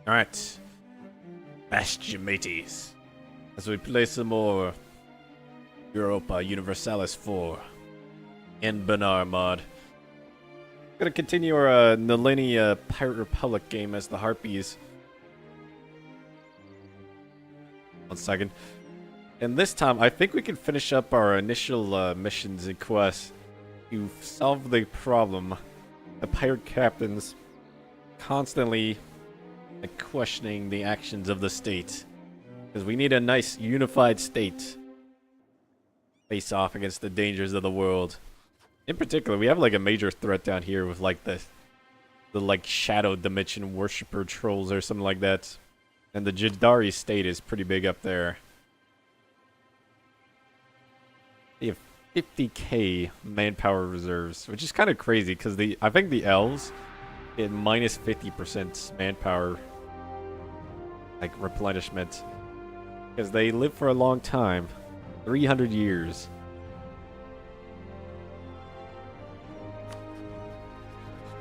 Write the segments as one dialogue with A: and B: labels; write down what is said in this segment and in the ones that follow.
A: Alright. Bastion as we play some more Europa Universalis 4 Anbennar mod. Gonna continue our Nalini Pirate Republic game as the Harpies. 1 second. And this time, I think we can finish up our initial missions and quests to solve the problem. The pirate captains constantly questioning the actions of the state. Because we need a nice unified state. Face off against the dangers of the world. In particular, we have like a major threat down here with like the like shadow dimension worshipper trolls or something like that. And the Jadari state is pretty big up there. They have 50k manpower reserves, which is kind of crazy because I think the elves get minus 50% manpower like replenishment because they live for a long time, 300 years.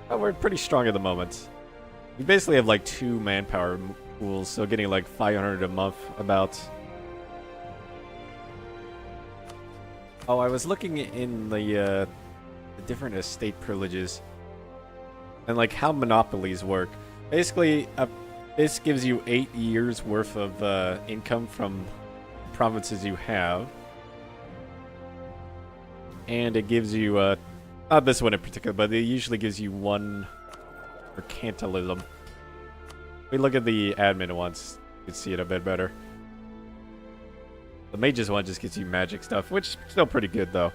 A: Oh, we're pretty strong at the moment. We basically have like 2 manpower pools, so getting like 500 a month about. Oh, I was looking in the different estate privileges and like how monopolies work. Basically, this gives you 8 years worth of income from provinces you have, and it gives you not this one in particular, but it usually gives you 1 mercantilism. If we look at the admin ones, you can see it a bit better. The mages one just gives you magic stuff, which is still pretty good though.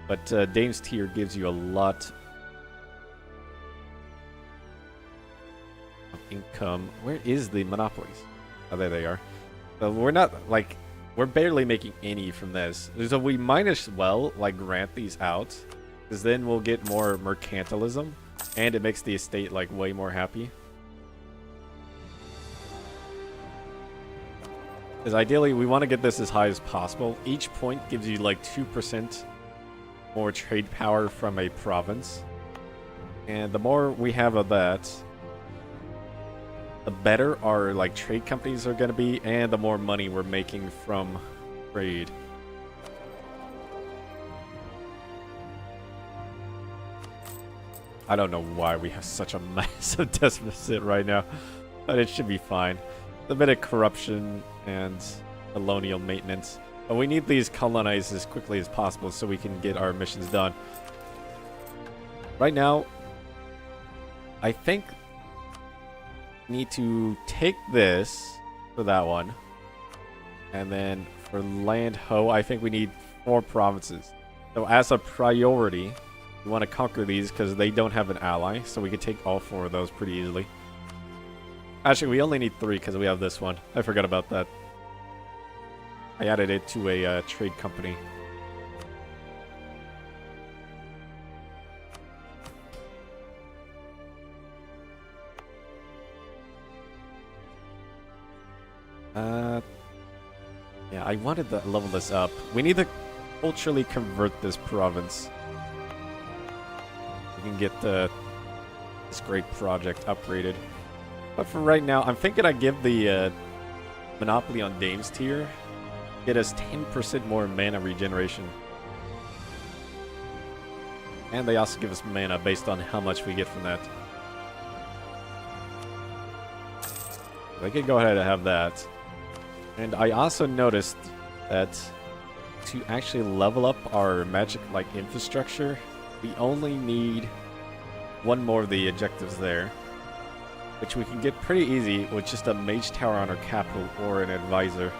A: But Dame's tier gives you a lot of income. Where is the monopolies? Oh, there they are. So we're not like we're barely making any from this. So we might as well like grant these out, because then we'll get more mercantilism, and it makes the estate like way more happy. Because ideally, we want to get this as high as possible. Each point gives you like 2% more trade power from a province. And the more we have of that, the better our like trade companies are going to be, and the more money we're making from trade. I don't know why we have such a massive deficit right now, but it should be fine. A bit of corruption and colonial maintenance. But we need these colonized as quickly as possible so we can get our missions done. Right now, I think we need to take this for that one. And then for Land Ho, I think we need 4 provinces. So as a priority, we want to conquer these because they don't have an ally. So we can take all 4 of those pretty easily. Actually, we only need 3 because we have this one. I forgot about that. I added it to a trade company. Yeah, I wanted to level this up. We need to culturally convert this province. We can get this great project upgraded. But for right now, I'm thinking I give the monopoly on Dame's tier. Get us 10% more mana regeneration. And they also give us mana based on how much we get from that. They can go ahead and have that. And I also noticed that to actually level up our magic-like infrastructure, we only need 1 more of the objectives there, which we can get pretty easy with just a mage tower on our capital or an advisor.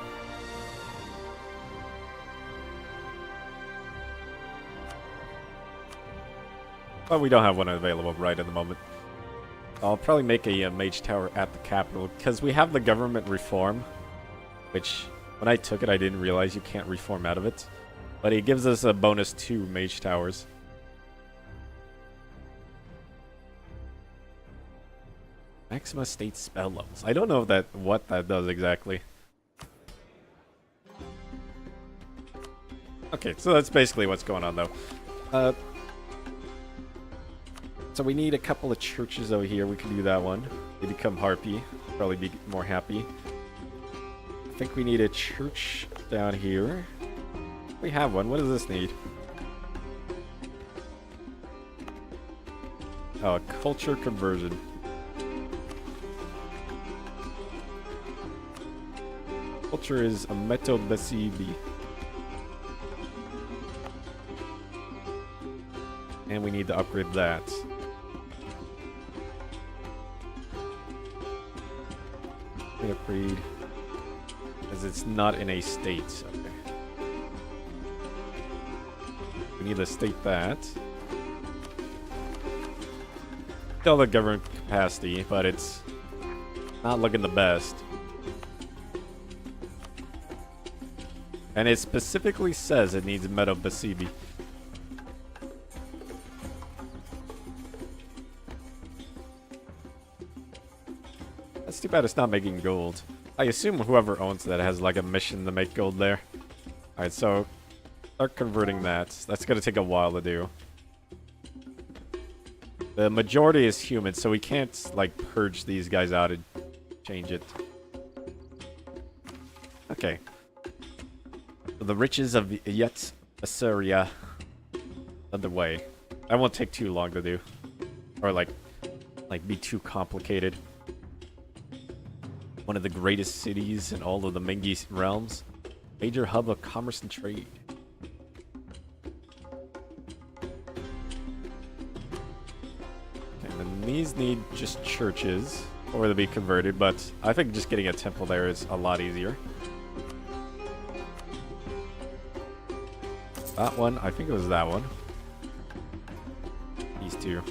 A: But we don't have one available right at the moment. I'll probably make a mage tower at the capital because we have the government reform, which when I took it I didn't realize you can't reform out of it. But it gives us a bonus 2 mage towers. Maxima state spell levels. I don't know what that does exactly. Okay, so that's basically what's going on though. So we need a couple of churches over here. We can do that one. They become Harpy. probably be more happy. I think we need a church down here. We have one. What does this need? Oh, a culture conversion. Culture is a Meto Basibi. And we need to upgrade that. We upgrade because it's not in a state. Okay. We need to state that. Still the government capacity, but it's not looking the best. And it specifically says it needs Meto Basibi. That's too bad it's not making gold. I assume whoever owns that has like a mission to make gold there. Alright, so start converting that. That's gonna take a while to do. The majority is human, so we can't like purge these guys out and change it. Okay. So the riches of Yet Assyria underway. That won't take too long to do. Or like be too complicated. One of the greatest cities in all of the Mengi realms. Major hub of commerce and trade. Okay, and then these need just churches. Or to be converted, but I think just getting a temple there is a lot easier. That one, I think it was that one. These two.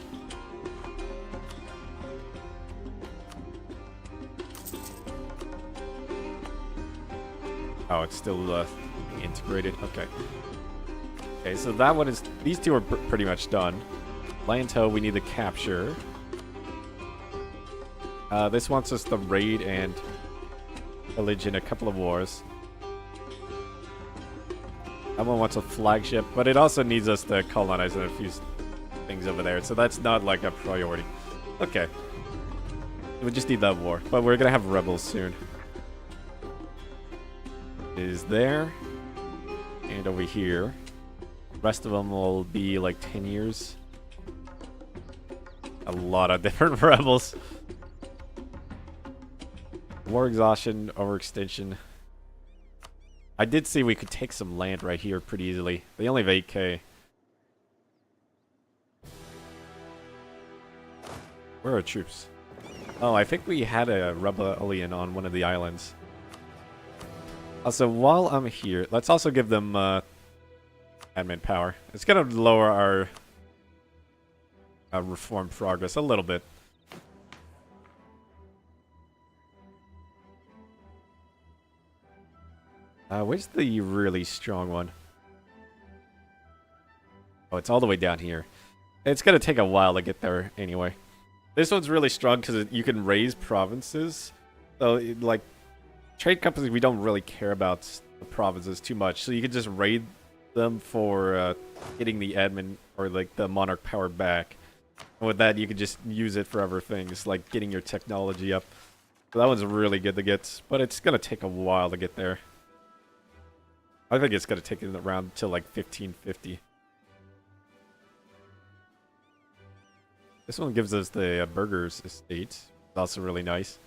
A: Oh, it's still integrated. Okay. Okay, so that one is... These two are pretty much done. Lanto, we need to capture. This wants us to raid and pillage in a couple of wars. That one wants a flagship, but it also needs us to colonize a few things over there, so that's not like a priority. Okay. We just need that war, but we're gonna have rebels soon. Is there, and over here. The rest of them will be like 10 years. A lot of different rebels. War exhaustion, overextension. I did see we could take some land right here pretty easily. They only have 8k. Where are troops? Oh, I think we had a rebellion on one of the islands. Also, while I'm here, let's also give them admin power. It's gonna lower our reform progress a little bit. Where's the really strong one? Oh, it's all the way down here. It's gonna take a while to get there anyway. This one's really strong because you can raise provinces. So, like, trade companies, we don't really care about the provinces too much. So you can just raid them for getting the admin or, like, the monarch power back. And with that, you can just use it for other things, like getting your technology up. So that one's really good to get, but it's gonna take a while to get there. I think it's going to take it around till like 1550. This one gives us the Burgers estate. It's also really nice.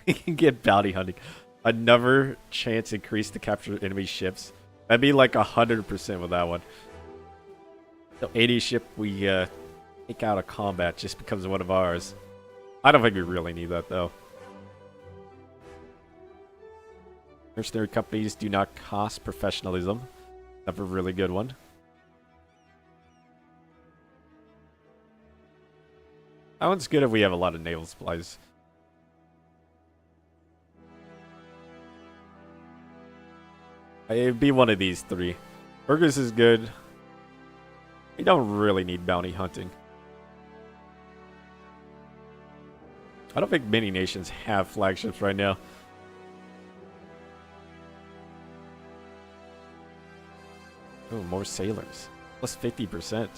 A: You can get bounty hunting. Another chance increase to capture enemy ships. That'd be like 100% with that one. So 80 ship we take out of combat just becomes one of ours. I don't think we really need that though. Mercenary companies do not cost professionalism. That's a really good one. That one's good if we have a lot of naval supplies. It'd be one of these three. Burgers is good. We don't really need bounty hunting. I don't think many nations have flagships right now. Oh, more sailors. Plus 50%. 50%.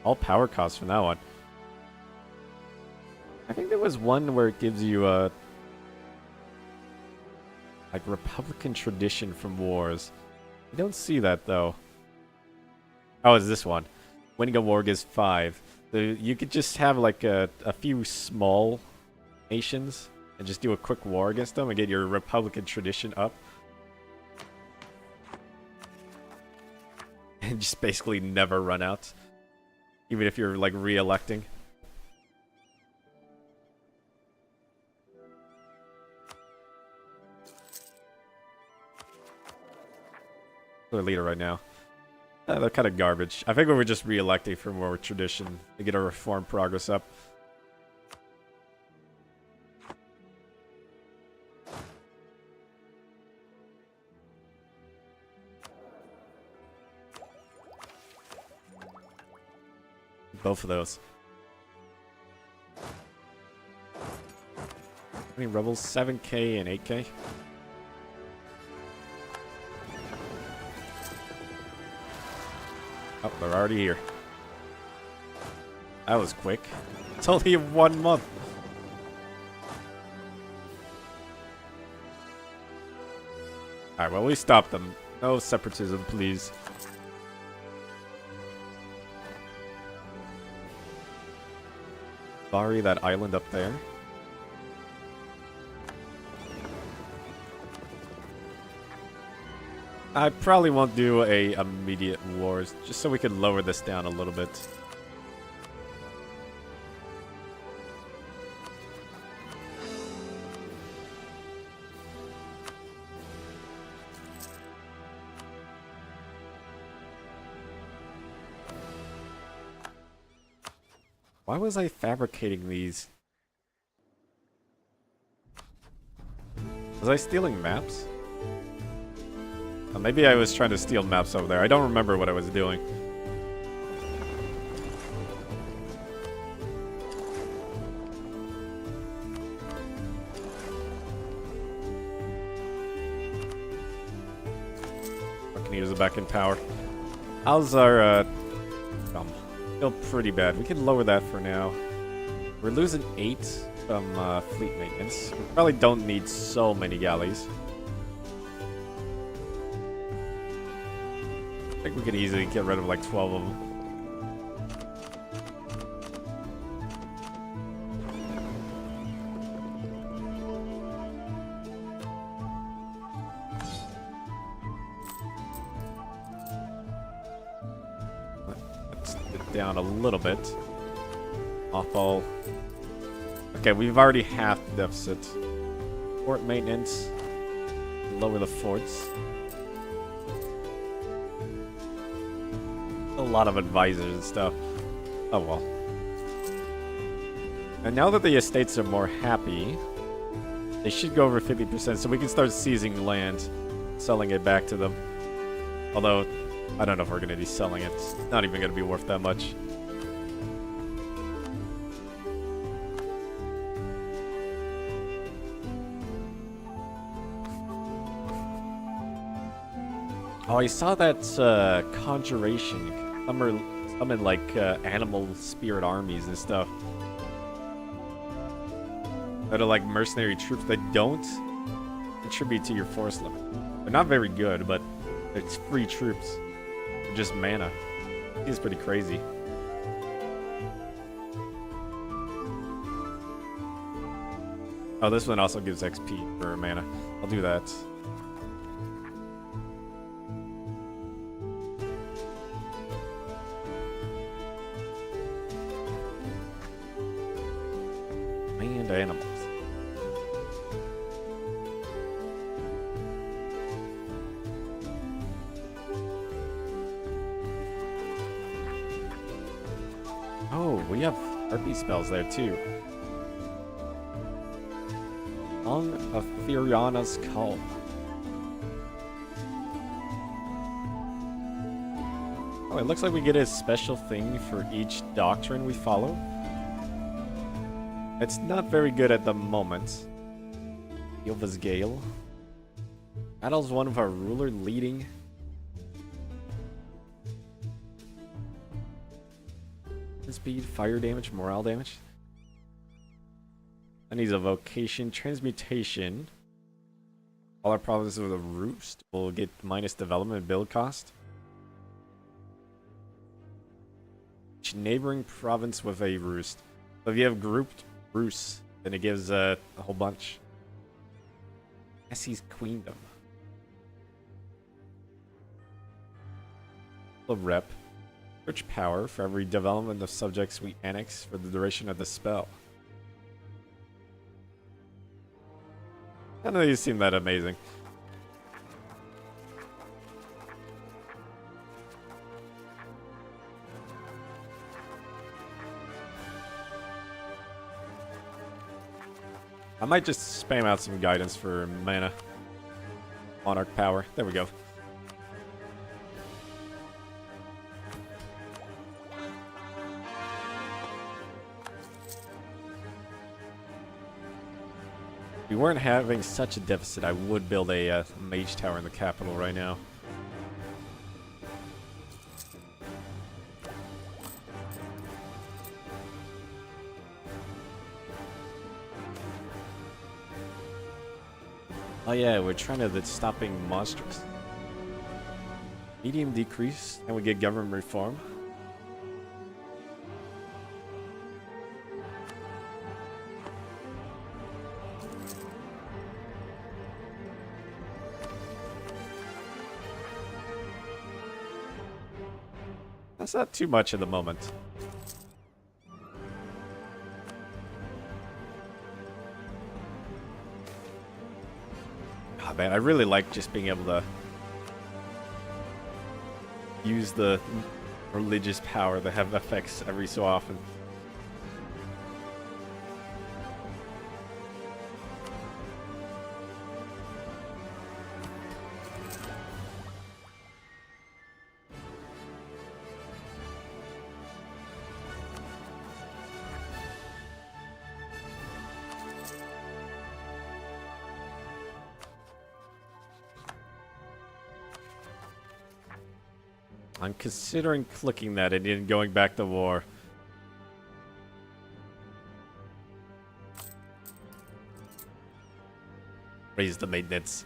A: All power costs from that one. I think there was one where it gives you a like Republican tradition from wars. You don't see that though. Oh, it's this one. Winning a war gives 5. So you could just have like a few small nations and just do a quick war against them and get your Republican tradition up. And just basically never run out. Even if you're like re-electing. They're leader right now. They're kind of garbage. I think we were just re-electing for more tradition to get our reform progress up. Both of those. How many rebels? 7k and 8k? Oh, they're already here. That was quick. It's only 1 month. Alright, well, we stopped them. No separatism, please. Bari, that island up there. I probably won't do a immediate wars, just so we could lower this down a little bit. Why was I fabricating these? Was I stealing maps? Maybe I was trying to steal maps over there. I don't remember what I was doing. I can use it back in power. How's our still pretty bad. We can lower that for now. We're losing 8 from fleet maintenance. We probably don't need so many galleys. I think we could easily get rid of like 12 of them. Let's get down a little bit. Off all. Okay, we've already half the deficit. Fort maintenance. Lower the forts. A lot of advisors and stuff. Oh well. And now that the estates are more happy, they should go over 50%, so we can start seizing land, selling it back to them. Although, I don't know if we're going to be selling it. It's not even going to be worth that much. Oh, I saw that conjuration. Summon like animal spirit armies and stuff. That are like mercenary troops that don't contribute to your force limit. They're not very good, but it's free troops. They're just mana. It's pretty crazy. Oh, this one also gives XP for mana. I'll do that. Animals. Oh, we have Harpy spells there too. Song of Furiana's Call. Oh, it looks like we get a special thing for each doctrine we follow. It's not very good at the moment. Yova's Gale. Battles one of our ruler leading. Speed, fire damage, morale damage. That needs a vocation. Transmutation. All our provinces with a roost will get minus development build cost. Each neighboring province with a roost. So if you have grouped roosts, then it gives a whole bunch. Essie's Queendom. Rep. Search power for every development of subjects we annex for the duration of the spell. None of these seem that amazing. I might just spam out some guidance for mana. Monarch power. There we go. If we weren't having such a deficit, I would build a mage tower in the capital right now. Oh yeah, we're trying to stopping monsters. Medium decrease, and we get government reform. That's not too much at the moment. Oh man, I really like just being able to use the religious power that have effects every so often. I'm considering clicking that and then going back to war. Raise the maintenance.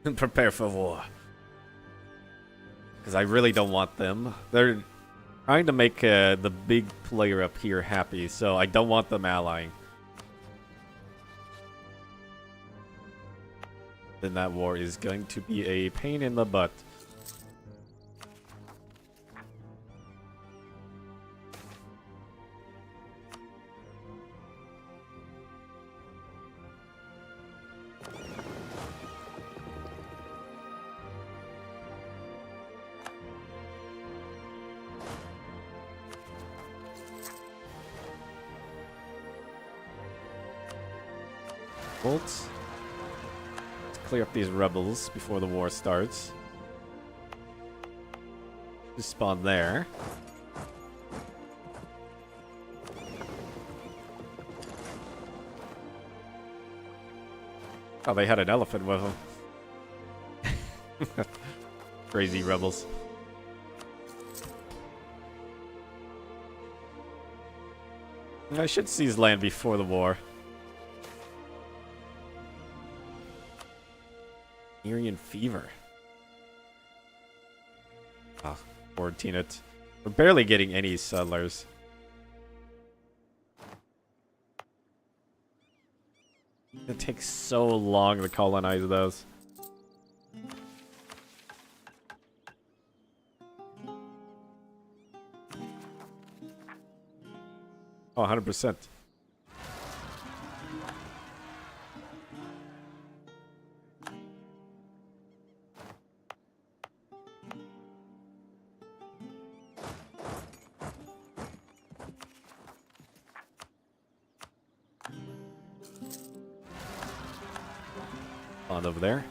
A: And prepare for war. Because I really don't want them. They're trying to make the big player up here happy, so I don't want them allying. Then that war is going to be a pain in the butt. Let's clear up these rebels before the war starts. Just spawn there. Oh, they had an elephant with them. Crazy rebels. I should seize land before the war. Irian fever. Ah, quarantine it. We're barely getting any settlers. It takes so long to colonize those. Oh, 100%. On over there.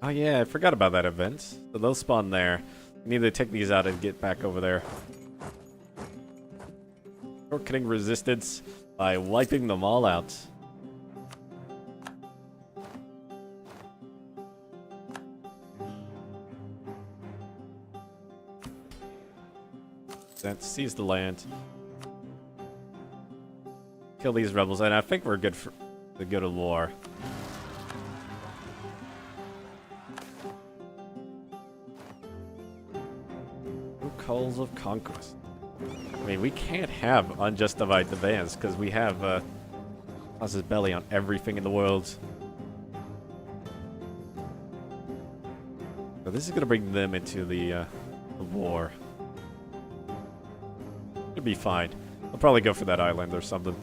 A: Oh yeah, I forgot about that event. So they'll spawn there. We need to take these out and get back over there. Shortcutting resistance by wiping them all out. Then seize the land. Kill these rebels, and I think we're good for the good of war. Calls of Conquest. I mean, we can't have unjustified demands because we have Solaz's belly on everything in the world. So this is gonna bring them into the war. It'll be fine. I'll probably go for that island or something.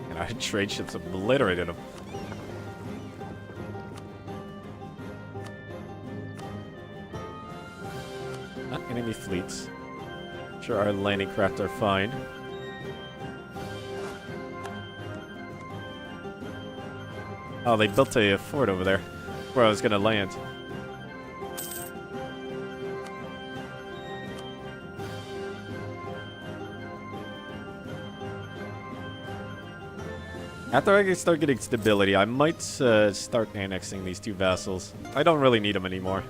A: And our trade ships obliterated them. Not enemy fleets. Sure, our landing craft are fine. Oh, they built a fort over there where I was gonna land. After I start getting stability, I might start annexing these two vassals. I don't really need them anymore.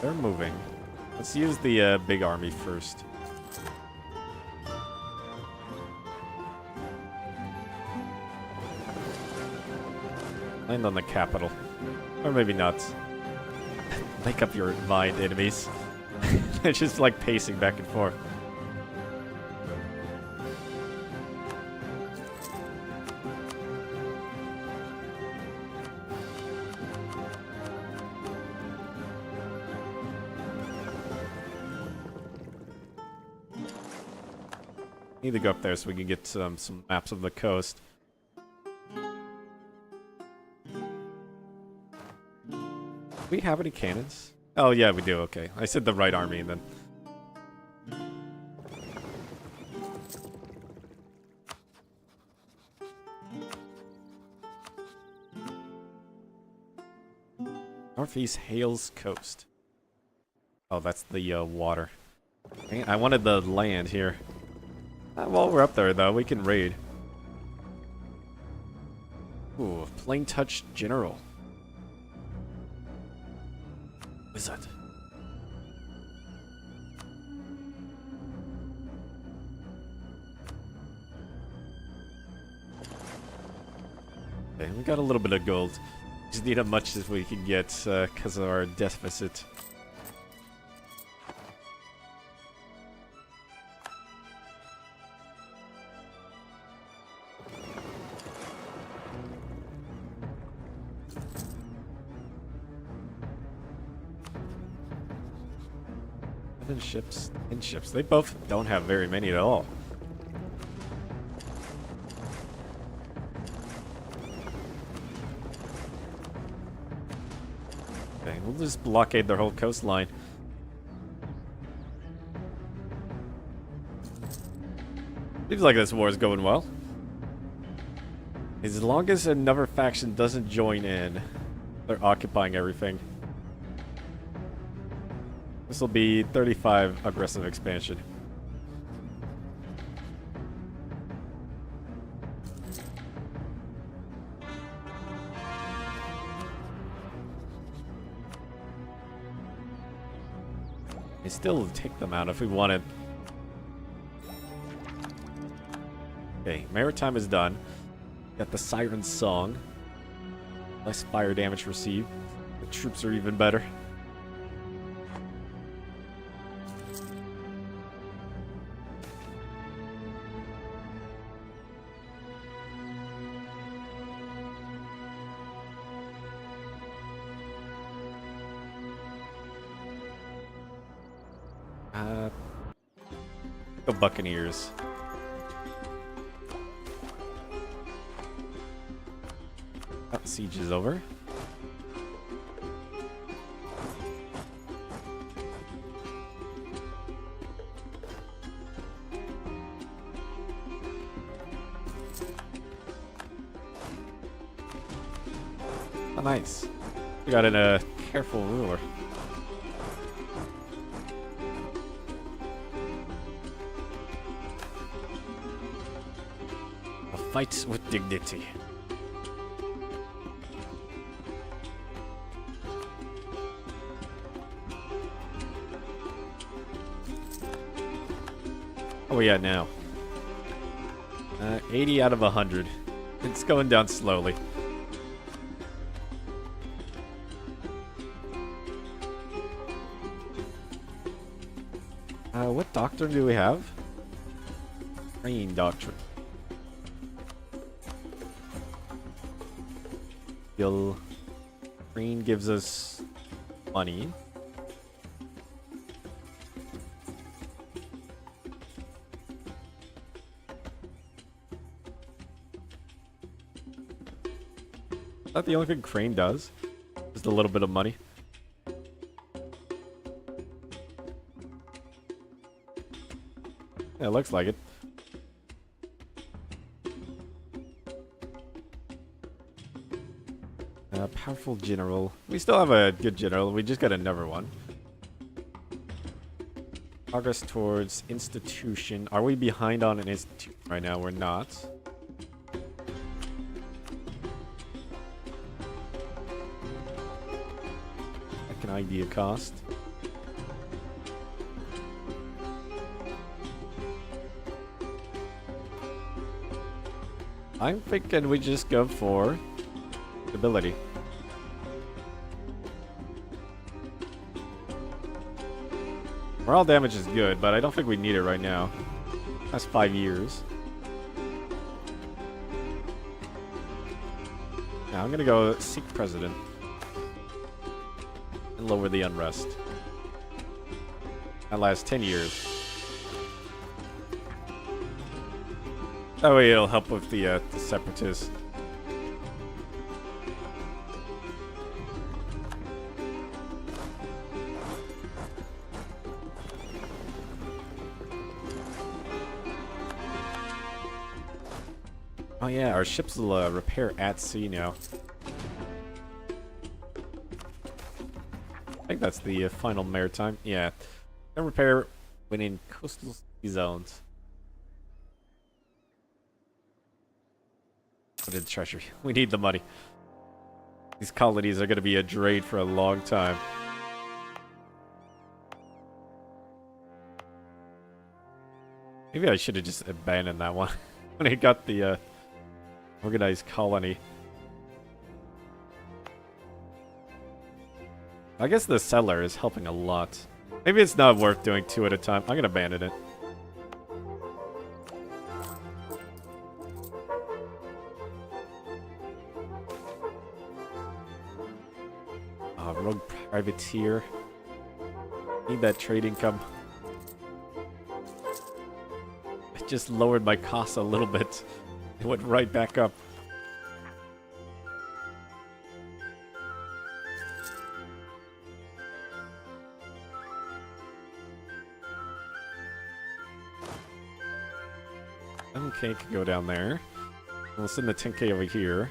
A: They're moving. Let's use the big army first. Land on the capital. Or maybe not. Make up your mind, enemies. They're just like pacing back and forth. Need to go up there so we can get some maps of the coast. Do we have any cannons? Oh yeah, we do, okay. I said the right army then. Northeast Hales Coast. Oh, that's the water. Dang it, I wanted the land here. While we're up there, though, we can raid. Ooh, Plain Touch General. Wizard. Okay, we got a little bit of gold. Just need as much as we can get because of our deficit. Ships, 10 ships. They both don't have very many at all. Okay, we'll just blockade their whole coastline. Seems like this war is going well. As long as another faction doesn't join in, they're occupying everything. This will be 35 aggressive expansion. We still take them out if we wanted. Okay, Maritime is done. Got the Siren Song. Less fire damage received. The troops are even better. The Buccaneers. That siege is over. Oh, nice. We got in a careful ruler. A fight with dignity. What are we at now? 80 out of 100. It's going down slowly. What doctrine do we have? Green doctrine. Green gives us money. Is that the only thing Crane does? Just a little bit of money. Yeah, it looks like it. Powerful general. We still have a good general. We just got another one. Progress towards institution. Are we behind on an institution right now? We're not. That can idea cost. I'm thinking we just go for stability. Morale damage is good, but I don't think we need it right now. That's 5 years. Now I'm gonna go seek president. And lower the unrest. That lasts 10 years. That way it'll help with the separatists. Oh yeah, our ships will repair at sea now. I think that's the final maritime. Yeah. Can repair when in coastal sea zones. Put in treasury. We need the money. These colonies are going to be a drain for a long time. Maybe I should have just abandoned that one when I got the organized colony. I guess the settler is helping a lot. Maybe it's not worth doing 2 at a time. I'm going to abandon it. Rogue privateer. Need that trade income. I just lowered my costs a little bit. It went right back up. Okay, can go down there. We'll send the 10k over here.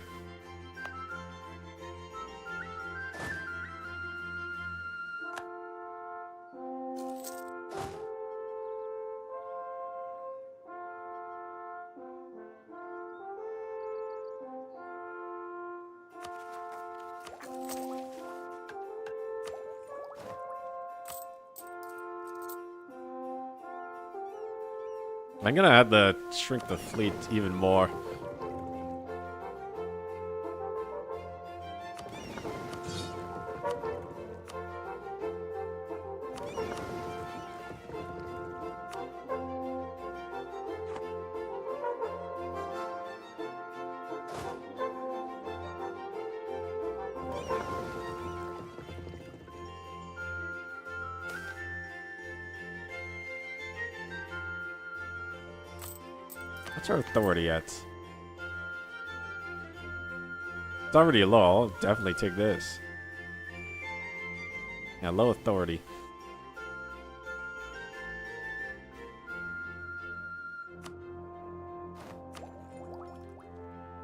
A: I'm gonna have to shrink the fleet even more. What's our authority at? It's already low. I'll definitely take this. Yeah, low authority.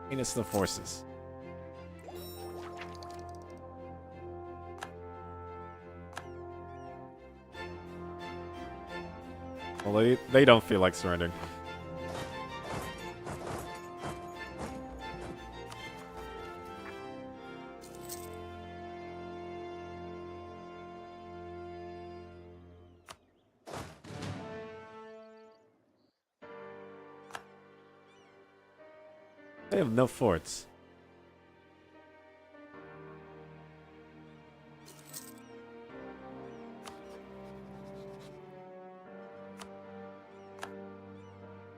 A: Menace the forces. Well, they don't feel like surrendering. They have no forts.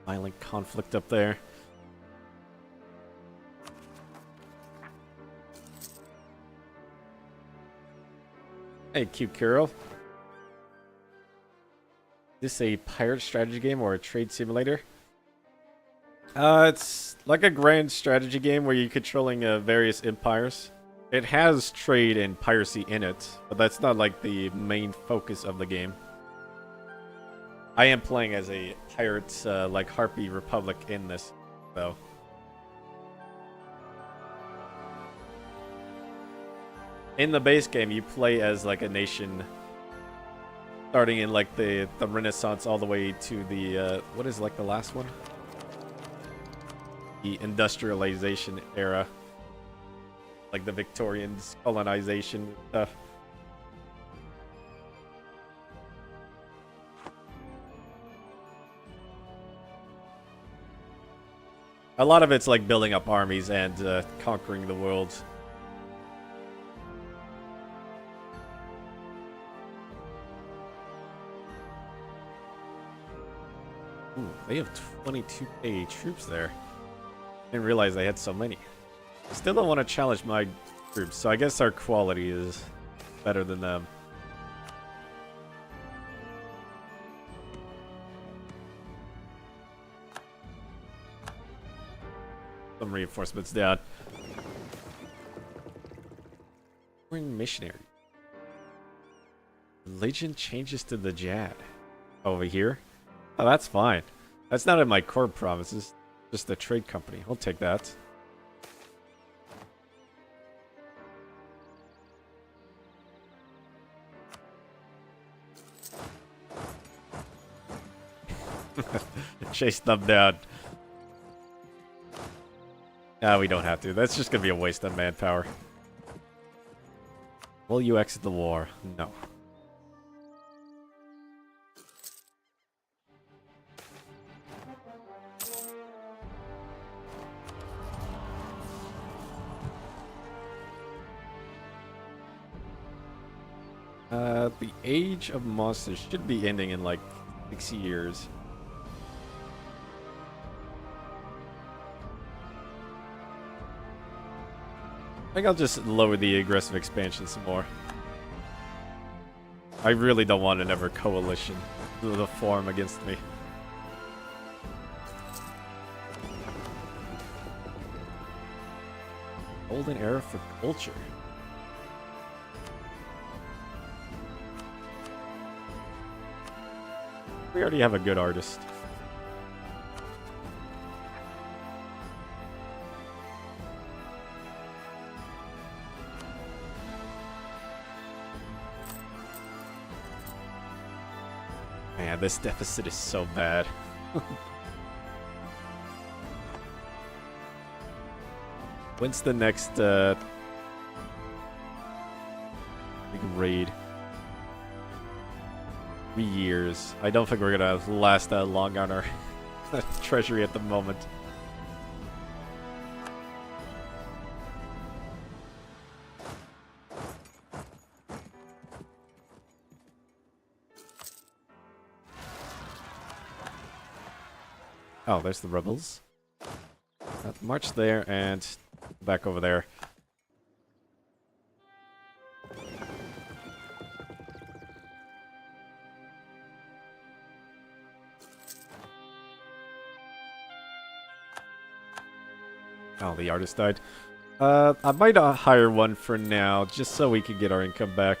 A: Violent conflict up there. Hey, cute Kuro. Is this a pirate strategy game or a trade simulator? It's like a grand strategy game where you're controlling various empires. It has trade and piracy in it, but that's not like the main focus of the game. I am playing as a pirate, like Harpy Republic in this, though. In the base game, you play as like a nation, starting in like the Renaissance all the way to the what is like the last one? The industrialization era, like the Victorians, colonization stuff. A lot of it's like building up armies and conquering the world. Ooh, they have 22k troops there. Didn't realize they had so many. I still don't want to challenge my troops, so I guess our quality is better than them. Some reinforcements down. Foreign missionary. Religion changes to the Jad. Over here? Oh, that's fine. That's not in my core provinces. Just a trade company. I'll take that. Chase them down. Ah, we don't have to. That's just gonna be a waste of manpower. Will you exit the war? No. The Age of Monsters should be ending in like 6 years. I think I'll just lower the aggressive expansion some more. I really don't want another coalition to form against me. Golden era for culture. We already have a good artist. Man, this deficit is so bad. When's the next big raid? 3 years. I don't think we're gonna last that long on our treasury at the moment. Oh, there's the rebels. March there and back over there. Oh, the artist died. I might hire one for now, just so we can get our income back.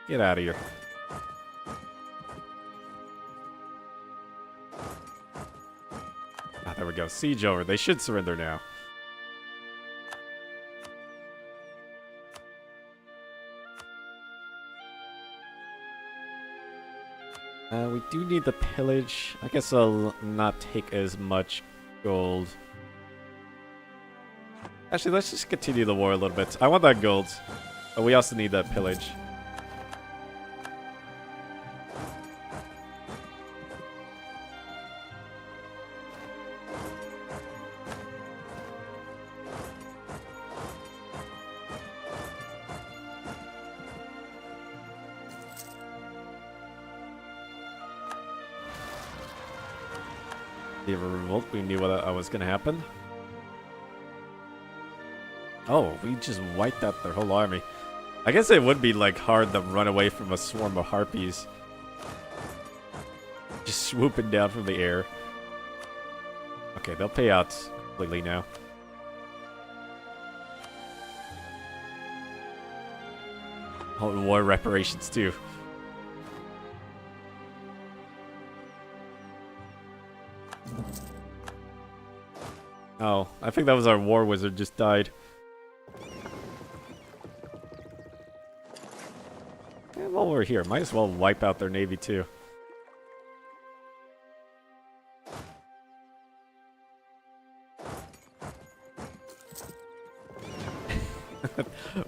A: Get out of here. we go. Siege over. They should surrender now. We do need the pillage. I guess I'll not take as much gold. Actually, let's just continue the war a little bit. I want that gold, but we also need that pillage. The revolt, we knew what was going to happen. Oh, we just wiped out their whole army. I guess it would be like hard to run away from a swarm of harpies. Just swooping down from the air. Okay, they'll pay out completely now. Oh, war reparations too. Oh, I think that was our war wizard just died. And while we're here, might as well wipe out their navy too.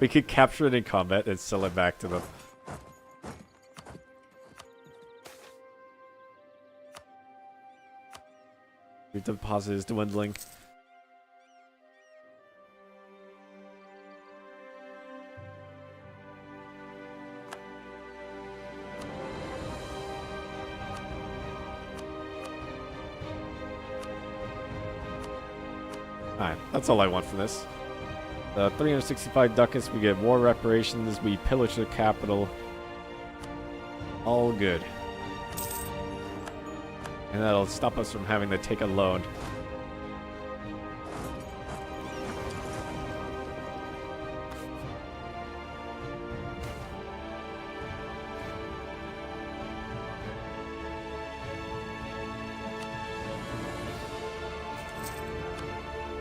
A: We could capture it in combat and sell it back to them. Your deposit is dwindling. Alright, that's all I want from this. 365 ducats, we get war reparations, we pillage the capital. All good. And that'll stop us from having to take a loan.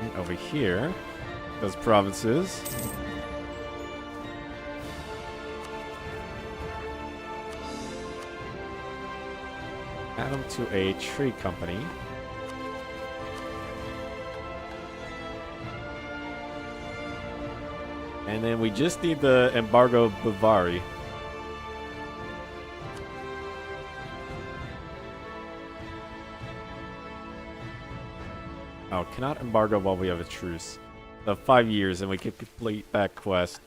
A: And over here, those provinces. Add them to a tree company. And then we just need the embargo Bavaria. Oh, cannot embargo while we have a truce. So 5 years and we can complete that quest.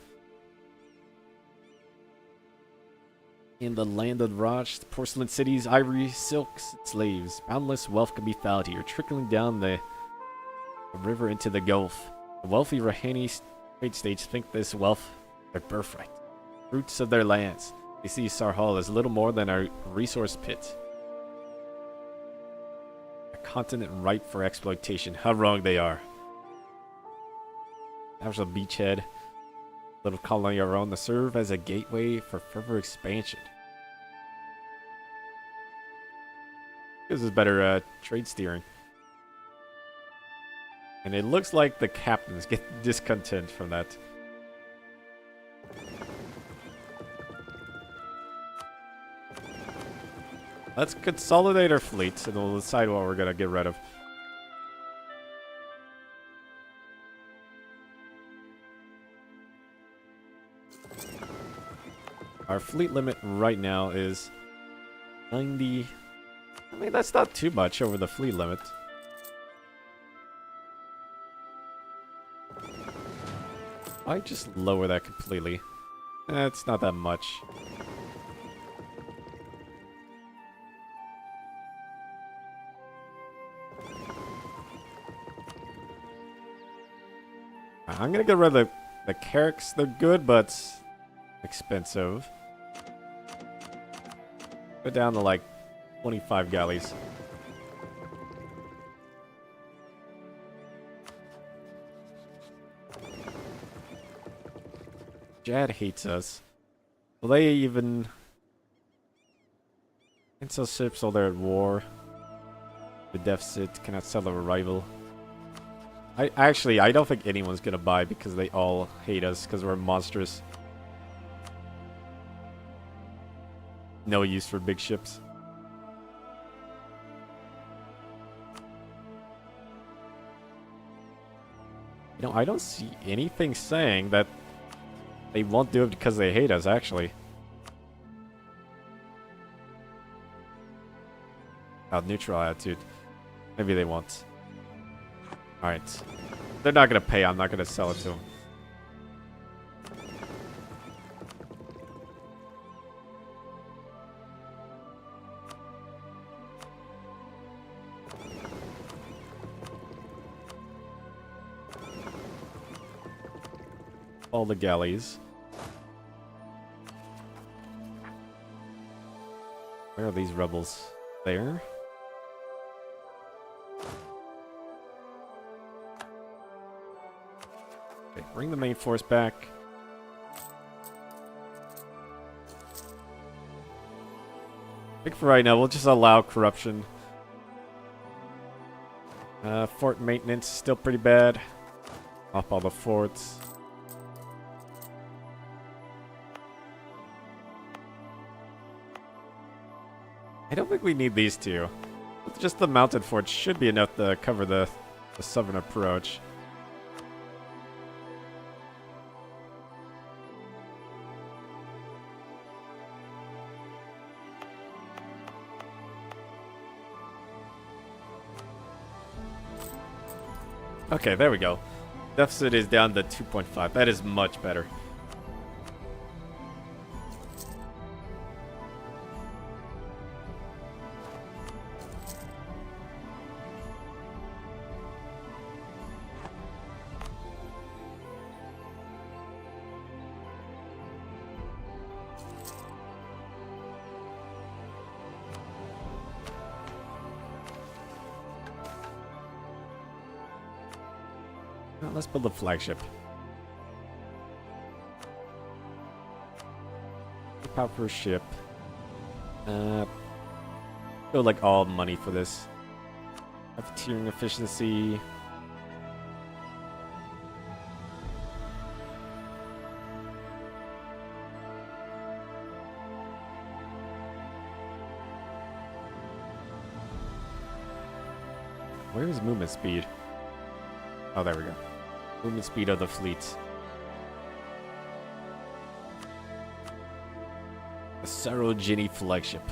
A: In the land of Raj, the porcelain cities, ivory, silks, and slaves. Boundless wealth can be found here, trickling down the river into the Gulf. The wealthy Rahani trade states think this wealth their birthright, roots of their lands. They see Sarhal as little more than a resource pit. A continent ripe for exploitation. How wrong they are. There's a beachhead. Little colony of our own to serve as a gateway for further expansion. This is better trade steering. And it looks like the captains get discontent from that. Let's consolidate our fleets and we'll decide what we're gonna get rid of. Our fleet limit right now is 90. I mean, that's not too much over the fleet limit. I just lower that completely. It's not that much. I'm gonna get rid of the Carracks. They're good, but expensive. Go down to like 25 galleys. Jad hates us. Will they even... Incel ships while they're at war? The deficit cannot sell a rival. I don't think anyone's gonna buy because they all hate us because we're monstrous. No use for big ships. You know, I don't see anything saying that they won't do it because they hate us, actually. Oh, neutral attitude. Maybe they won't. Alright. They're not gonna pay, I'm not gonna sell it to them. All the galleys. Where are these rebels? There? Okay, bring the main force back. I think for right now, we'll just allow corruption. Fort maintenance still pretty bad. Off all the forts. I don't think we need these two. Just the mounted forts should be enough to cover the southern approach. Okay, there we go. Deficit is down to 2.5. That is much better. Let's build a flagship. Power ship. Go like all money for this. Profiteering efficiency. Where is movement speed? Oh, there we go. Movement speed of the fleet. A Sarojini flagship.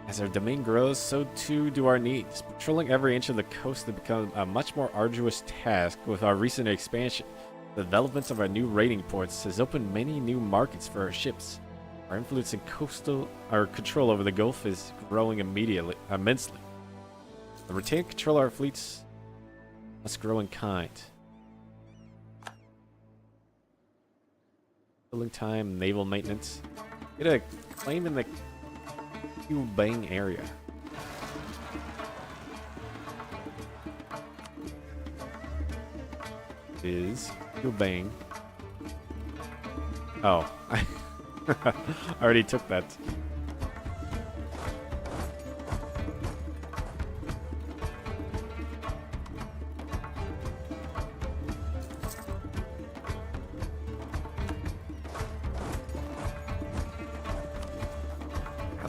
A: As our domain grows, so too do our needs. Patrolling every inch of the coast has become a much more arduous task with our recent expansion. The development of our new raiding ports has opened many new markets for our ships. Our influence in our control over the Gulf is growing immensely. To retain control of our fleets must grow in kind. Building time, naval maintenance. Get a claim in the Bang area. Is Bang. Oh, I already took that.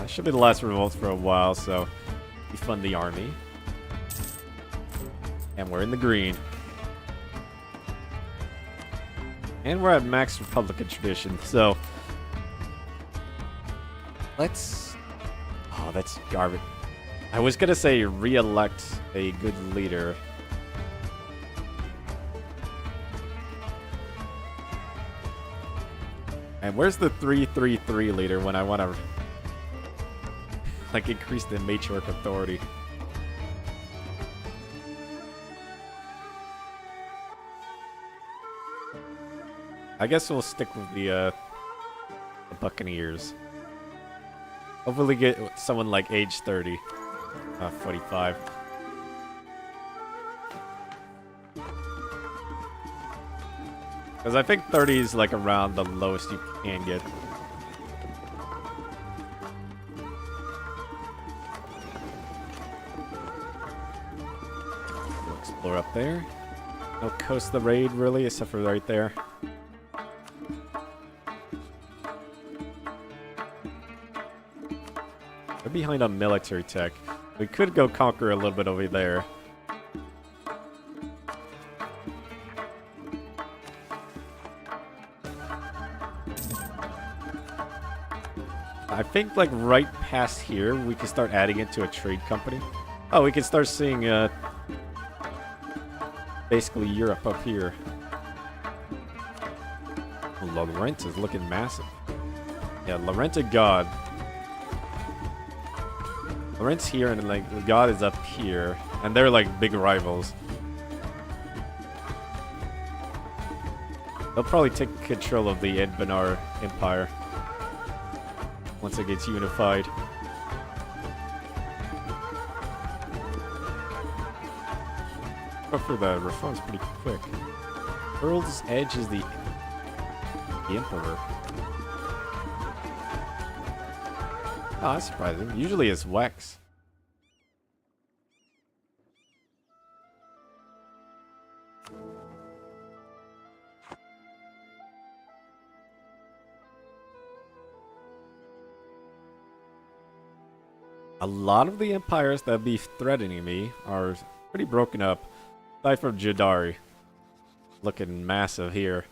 A: Should be the last revolt for a while, so we fund the army. And we're in the green. And we're at max Republican tradition, so let's... Oh, that's garbage. I was gonna say re-elect a good leader. And where's the 3-3-3 leader when I want to... like increase the matriarch authority? I guess we'll stick with the Buccaneers. Hopefully get someone like age 30. 45. Because I think 30 is like around the lowest you can get. Explore up there. No coast the raid, really, except for right there. We're behind on military tech. We could go conquer a little bit over there. I think, like, right past here, we can start adding it to a trade company. Oh, we can start seeing, basically Europe up here. Laurent is looking massive. Yeah, Laurent and God. Laurent's here, and, like, God is up here. And they're, like, big rivals. They'll probably take control of the Anbennar Empire once it gets unified. But for the reforms pretty quick. World's Edge is the Emperor. Oh, that's surprising. Usually it's Wex. A lot of the empires that be threatening me are pretty broken up. Aside from Jadari. Looking massive here.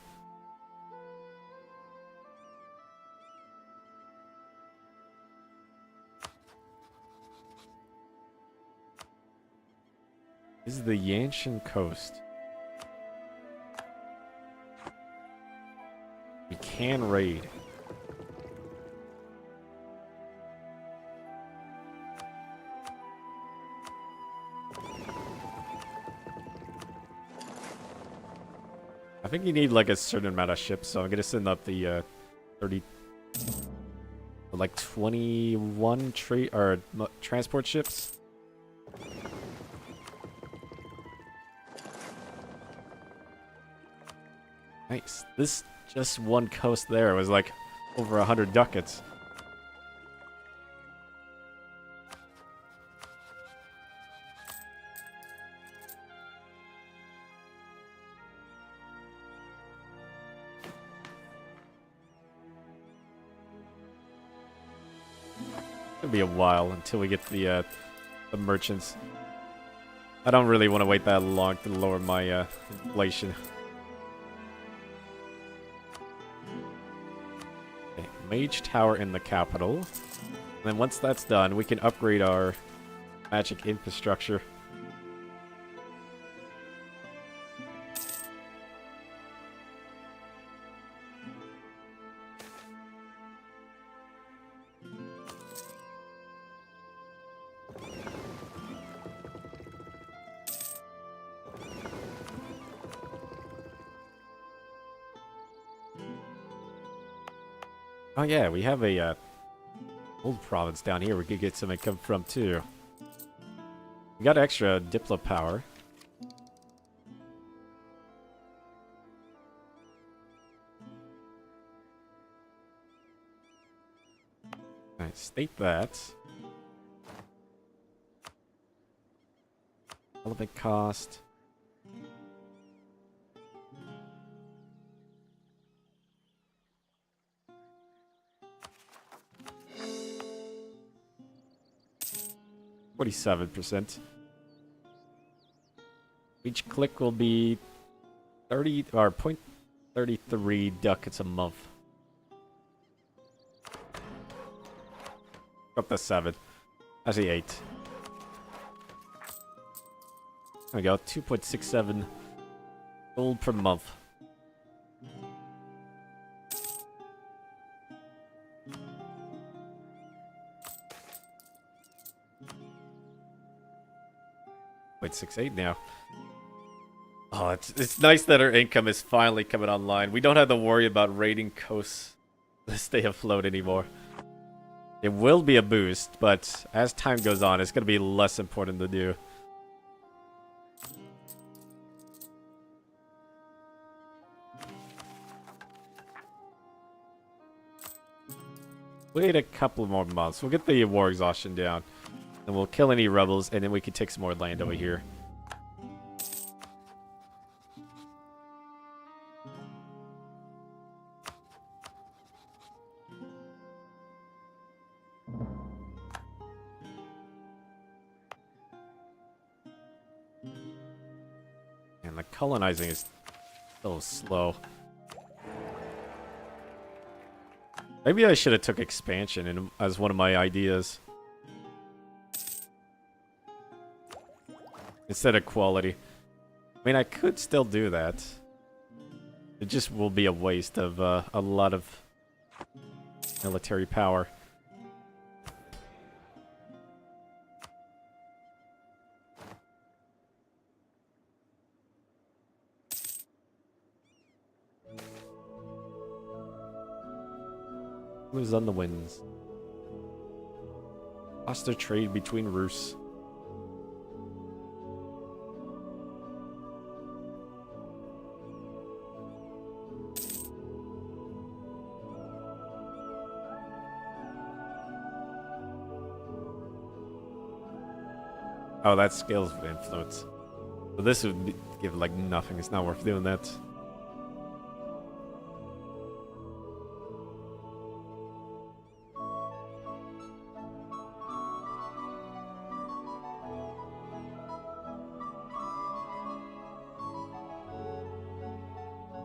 A: This is the Yanshan coast. We can raid. I think you need like a certain amount of ships, so I'm gonna send up the 30, like 21 transport ships. Nice. This just one coast there was like over 100 ducats. It'll be a while until we get the merchants. I don't really want to wait that long to lower my inflation. Okay, Mage Tower in the capital. And then once that's done, we can upgrade our magic infrastructure. Oh yeah, we have a old province down here we could get some income from too. We got extra Diplo power. Alright, state that. Relevant cost. %. Each click will be 30 or 0.33 ducats a month. Up to 7. Actually 8. There we go. 2.67 gold per month. .68 now. Oh, it's nice that our income is finally coming online. We don't have to worry about raiding coasts to stay afloat anymore. It will be a boost, but as time goes on, it's going to be less important to do. Wait a couple more months. We'll get the war exhaustion down. And we'll kill any rebels, and then we can take some more land over here. And the colonizing is so slow. Maybe I should have took expansion as one of my ideas. Instead of quality. I mean, I could still do that. It just will be a waste of a lot of military power. Who's on the winds? Foster trade between Rus. Oh, that's scales of influence. So this would give like nothing. It's not worth doing that.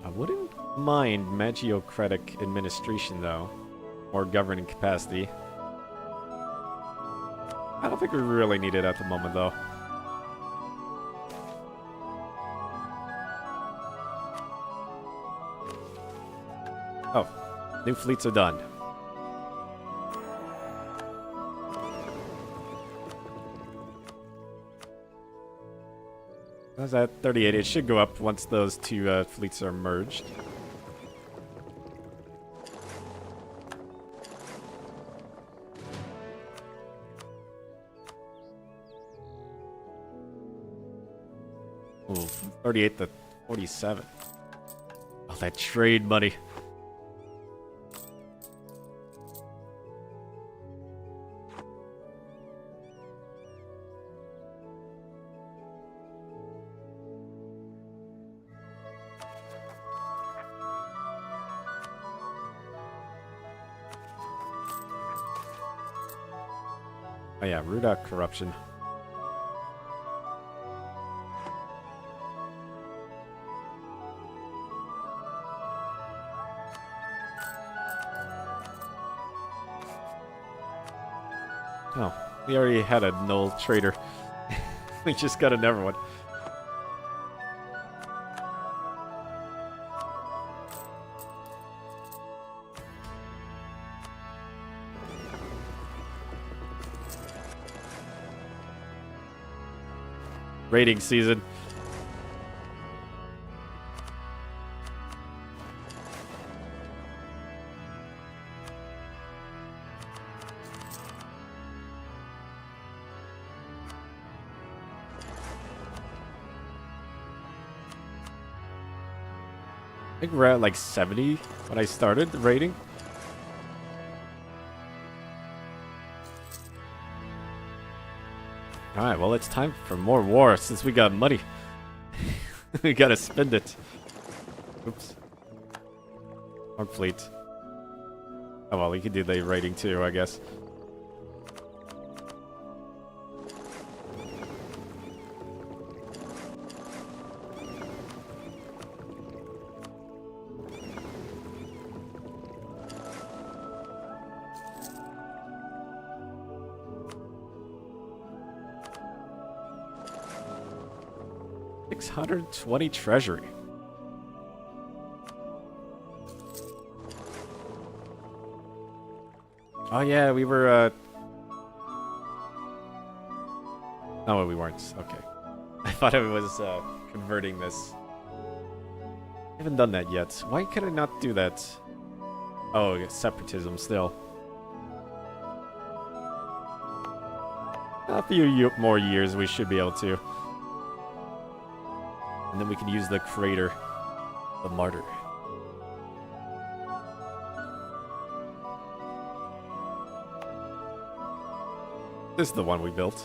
A: I wouldn't mind magiocratic administration though, or governing capacity. I don't think we really need it at the moment, though. Oh, new fleets are done. How's that? 38. It should go up once those two fleets are merged. Ooh, 38 to 47. Oh, that trade money. Oh yeah, root out corruption. Oh, we already had a null trader. We just got another one. Raiding season. I think we're at like 70 when I started the raiding. Alright, well it's time for more war since we got money. We gotta spend it. Oops. Wrong fleet. Oh well, we could do the raiding too, I guess. $620 treasury. Oh yeah, we were no, we weren't. Okay. I thought I was converting this. I haven't done that yet. Why could I not do that? Oh, separatism still. A few more years we should be able to. And then we can use the crater, the martyr. This is the one we built.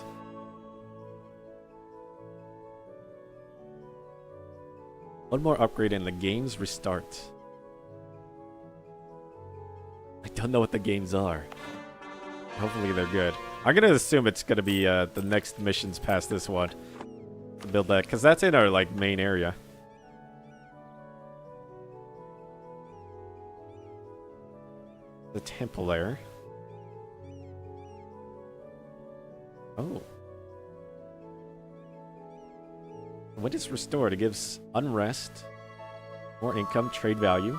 A: One more upgrade and the games restart. I don't know what the games are. Hopefully they're good. I'm gonna assume it's gonna be the next missions past this one. to build that, because that's in our like main area. The temple there. Oh. When it's restored, it gives unrest, more income, trade value.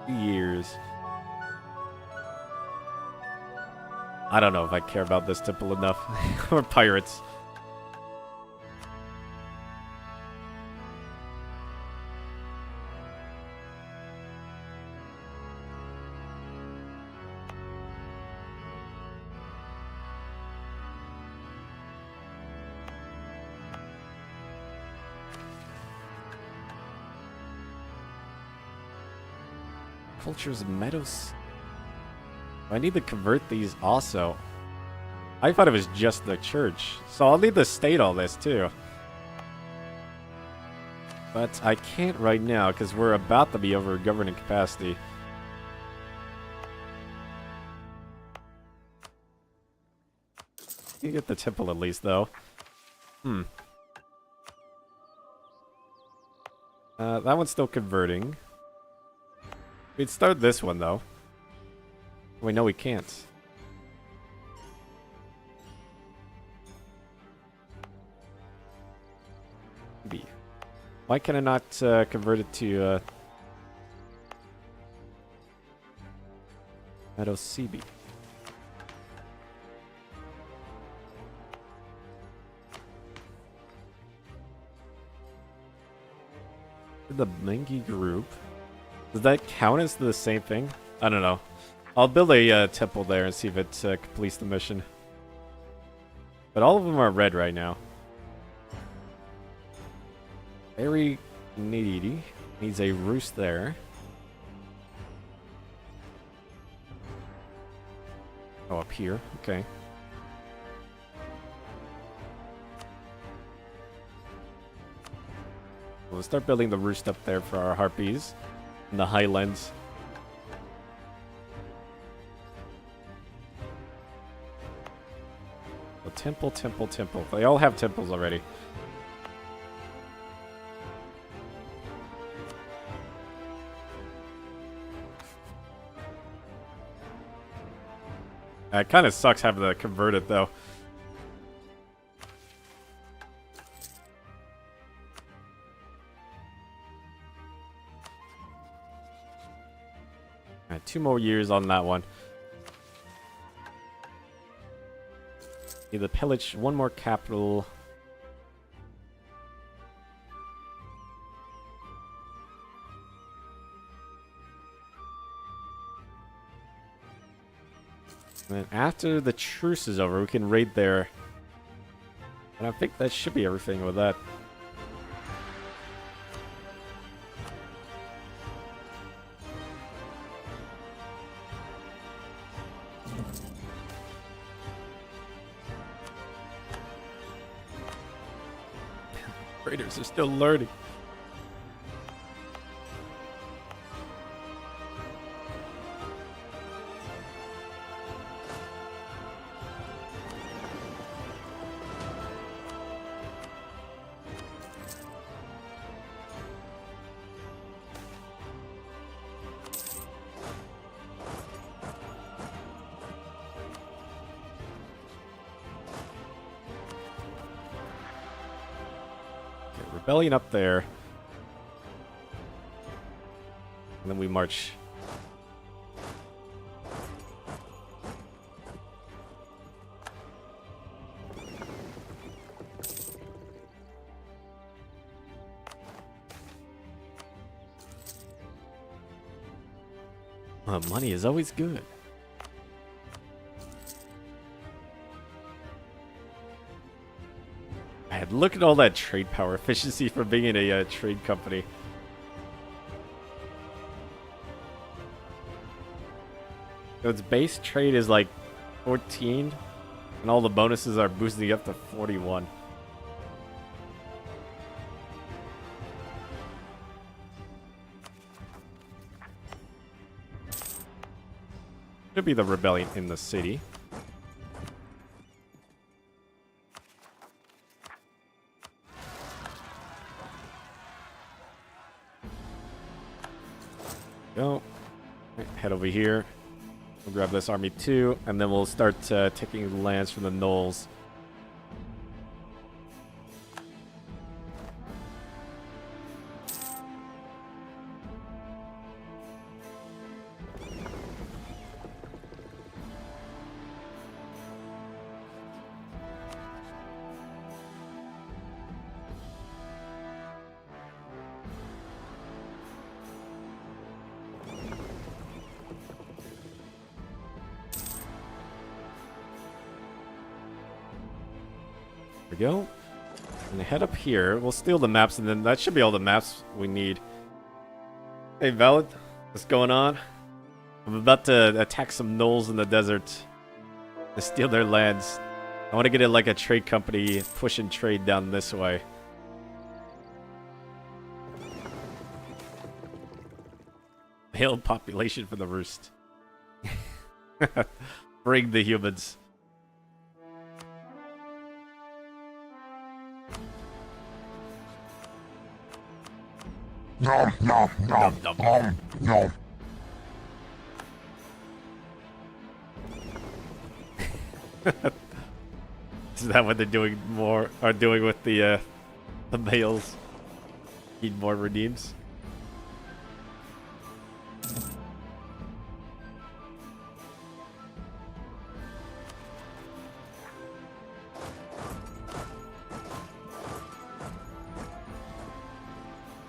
A: Years. I don't know if I care about this temple enough. Or pirates. Cultures Meadows. I need to convert these also. I thought it was just the church. So I'll need to state all this too. But I can't right now because we're about to be over governing capacity. You get the temple at least though. That one's still converting. We'd start this one though. Wait, no, we can't. B. Why can I not convert it to Meadow CB? The Mengi group. Does that count as the same thing? I don't know. I'll build a temple there and see if it completes the mission. But all of them are red right now. Very needy. Needs a roost there. Oh, up here. Okay. We'll start building the roost up there for our harpies in the highlands. The temple, temple, temple. They all have temples already. It kind of sucks having to convert it though. Alright, 2 more years on that one. Need to pillage 1 more capital. And then after the truce is over, we can raid there. And I think that should be everything with that. Raiders are still learning. Rebellion up there. And then we march. Money is always good. Look at all that trade power efficiency from being in a trade company. So its base trade is like 14, and all the bonuses are boosting up to 41. Could be the rebellion in the city. Go. Head over here. We'll grab this army too, and then we'll start taking lands from the gnolls. There we go. And head up here. We'll steal the maps, and then that should be all the maps we need. Hey, Valid. What's going on? I'm about to attack some gnolls in the desert to steal their lands. I want to get it like a trade company pushing trade down this way. Hail population for the roost. Bring the humans.
B: Nom nom nom nom nom.
A: Is that what they're doing doing with the males? Need more redeems?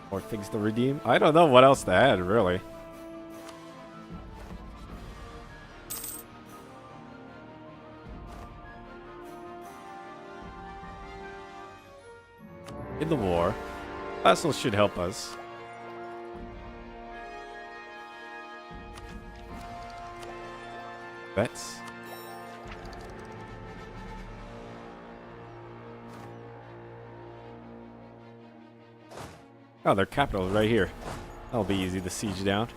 A: More things to redeem? I don't know what else to add, really. In the war, vassals should help us. Bets. Oh, their capital is right here. That'll be easy to siege down.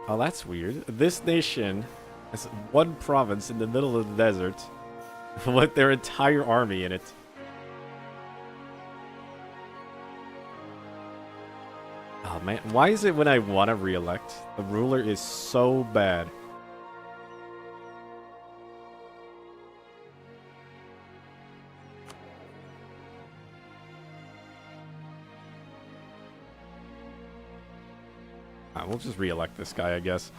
A: Oh, that's weird. This nation has one province in the middle of the desert with their entire army in it. Oh man, why is it when I want to re-elect, the ruler is so bad? We'll just re-elect this guy, I guess.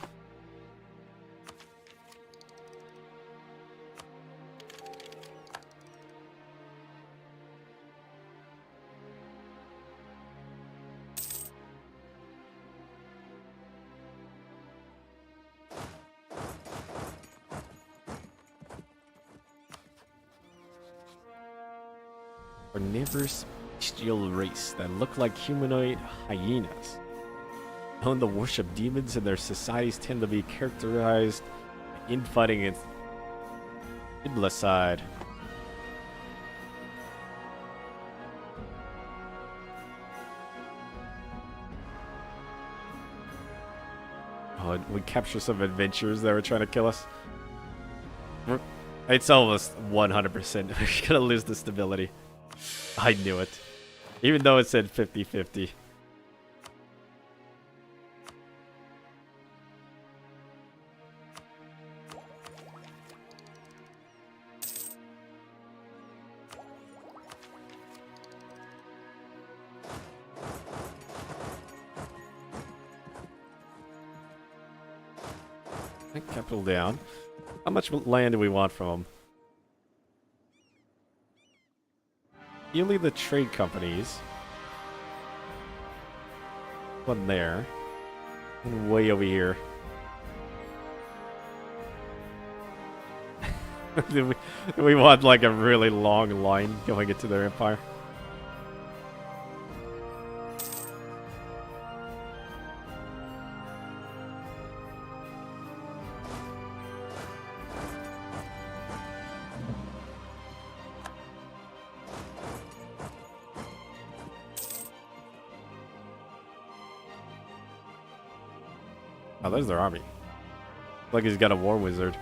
A: Carnivorous bestial race that look like humanoid hyenas. Known to worship demons, and their societies tend to be characterized by infighting and iblicide. Oh, we capture some adventurers that were trying to kill us. It's almost 100%. We're gonna lose the stability. I knew it. Even though it said 50-50. Capital down. How much land do we want from them? Only the trade companies. One there. And way over here. do we want like a really long line going into their empire? Oh, there's their army. Like he's got a war wizard.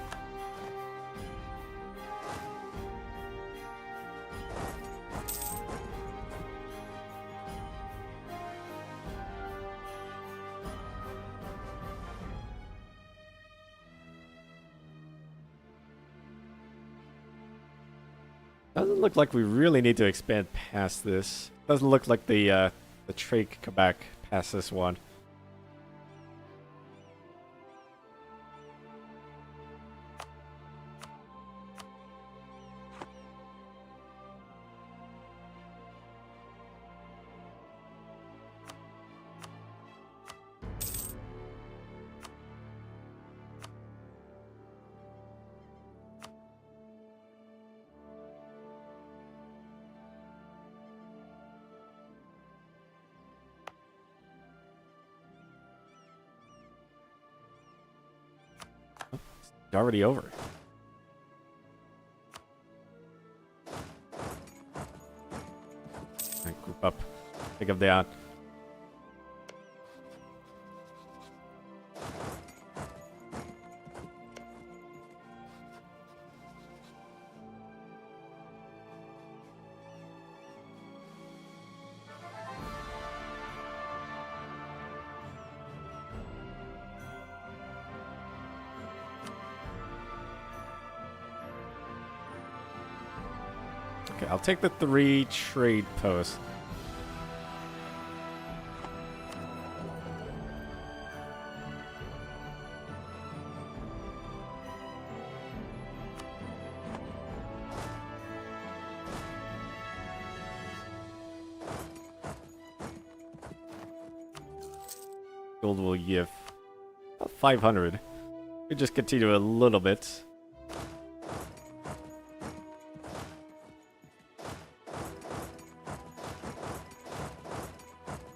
A: Doesn't look like we really need to expand past this. Doesn't look like the trade could come back past this one. It's already over. Alright, group up. Take them down. Okay, I'll take the 3 trade posts. Gold will give about 500. We just continue a little bit.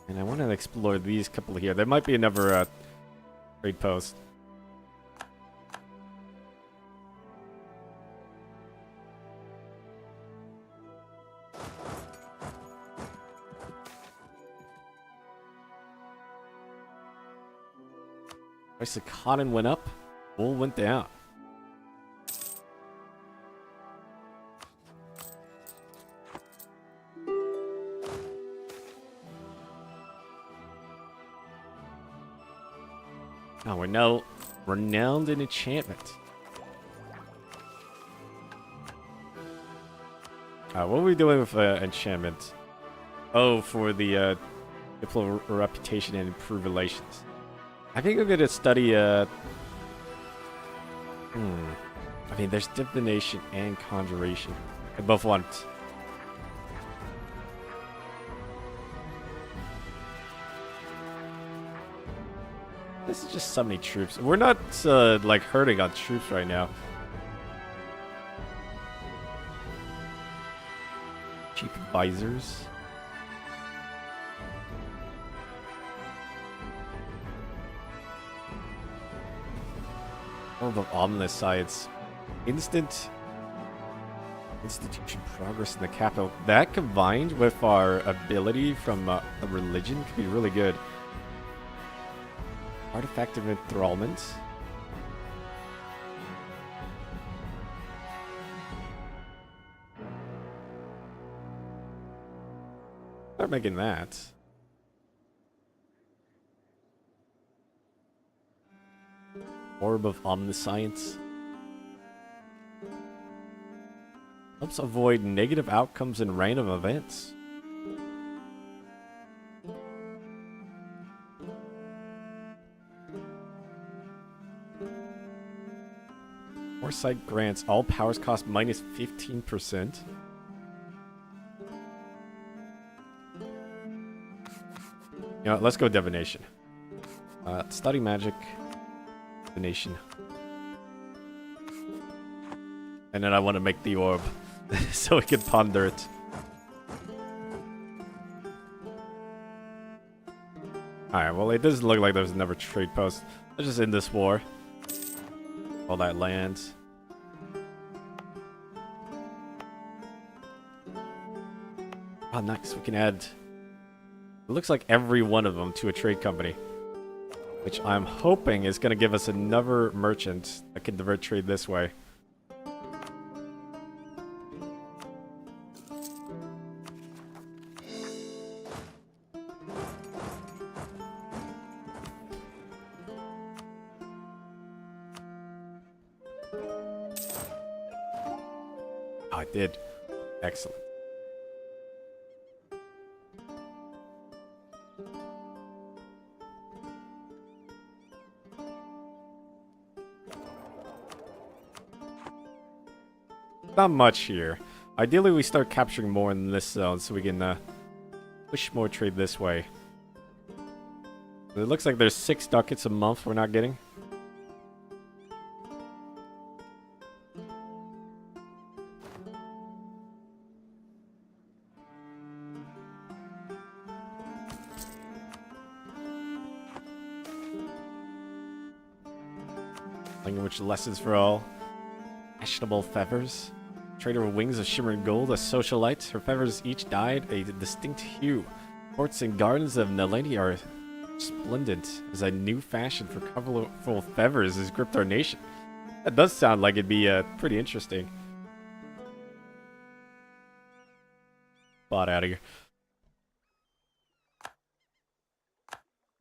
A: And I want to explore these couple here. There might be another trade post. Price of cotton went up, wool went down. Now we're now renowned in enchantment. What are we doing with enchantment? Oh, for the diplomatic reputation and improve relations. I think I'm gonna study. I mean, there's divination and conjuration. I both want. This is just so many troops. We're not like hurting on troops right now. Cheap advisors. Of ominous science. Instant institution progress in the capital. That combined with our ability from a religion could be really good. Artifact of enthrallment. Start making that. Orb of Omniscience. Helps avoid negative outcomes in random events. Foresight grants all powers cost minus 15%. You know what, let's go divination. Study magic. Divination. And then I want to make the orb so we can ponder it. Alright, well it doesn't look like there's another trade post. Let's just end this war. All that land. Oh, nice. We can add... It looks like every one of them to a trade company. which I'm hoping is going to give us another merchant that can divert trade this way. Oh, I did. Excellent. Not much here. Ideally, we start capturing more in this zone so we can push more trade this way. It looks like there's 6 ducats a month we're not getting. Language lessons for all. Fashionable feathers. Trader with wings of shimmering gold, a socialite. Her feathers each dyed a distinct hue. Courts and gardens of Nalani are splendid as a new fashion for colorful feathers has gripped our nation. That does sound like it'd be pretty interesting. Bot out of here.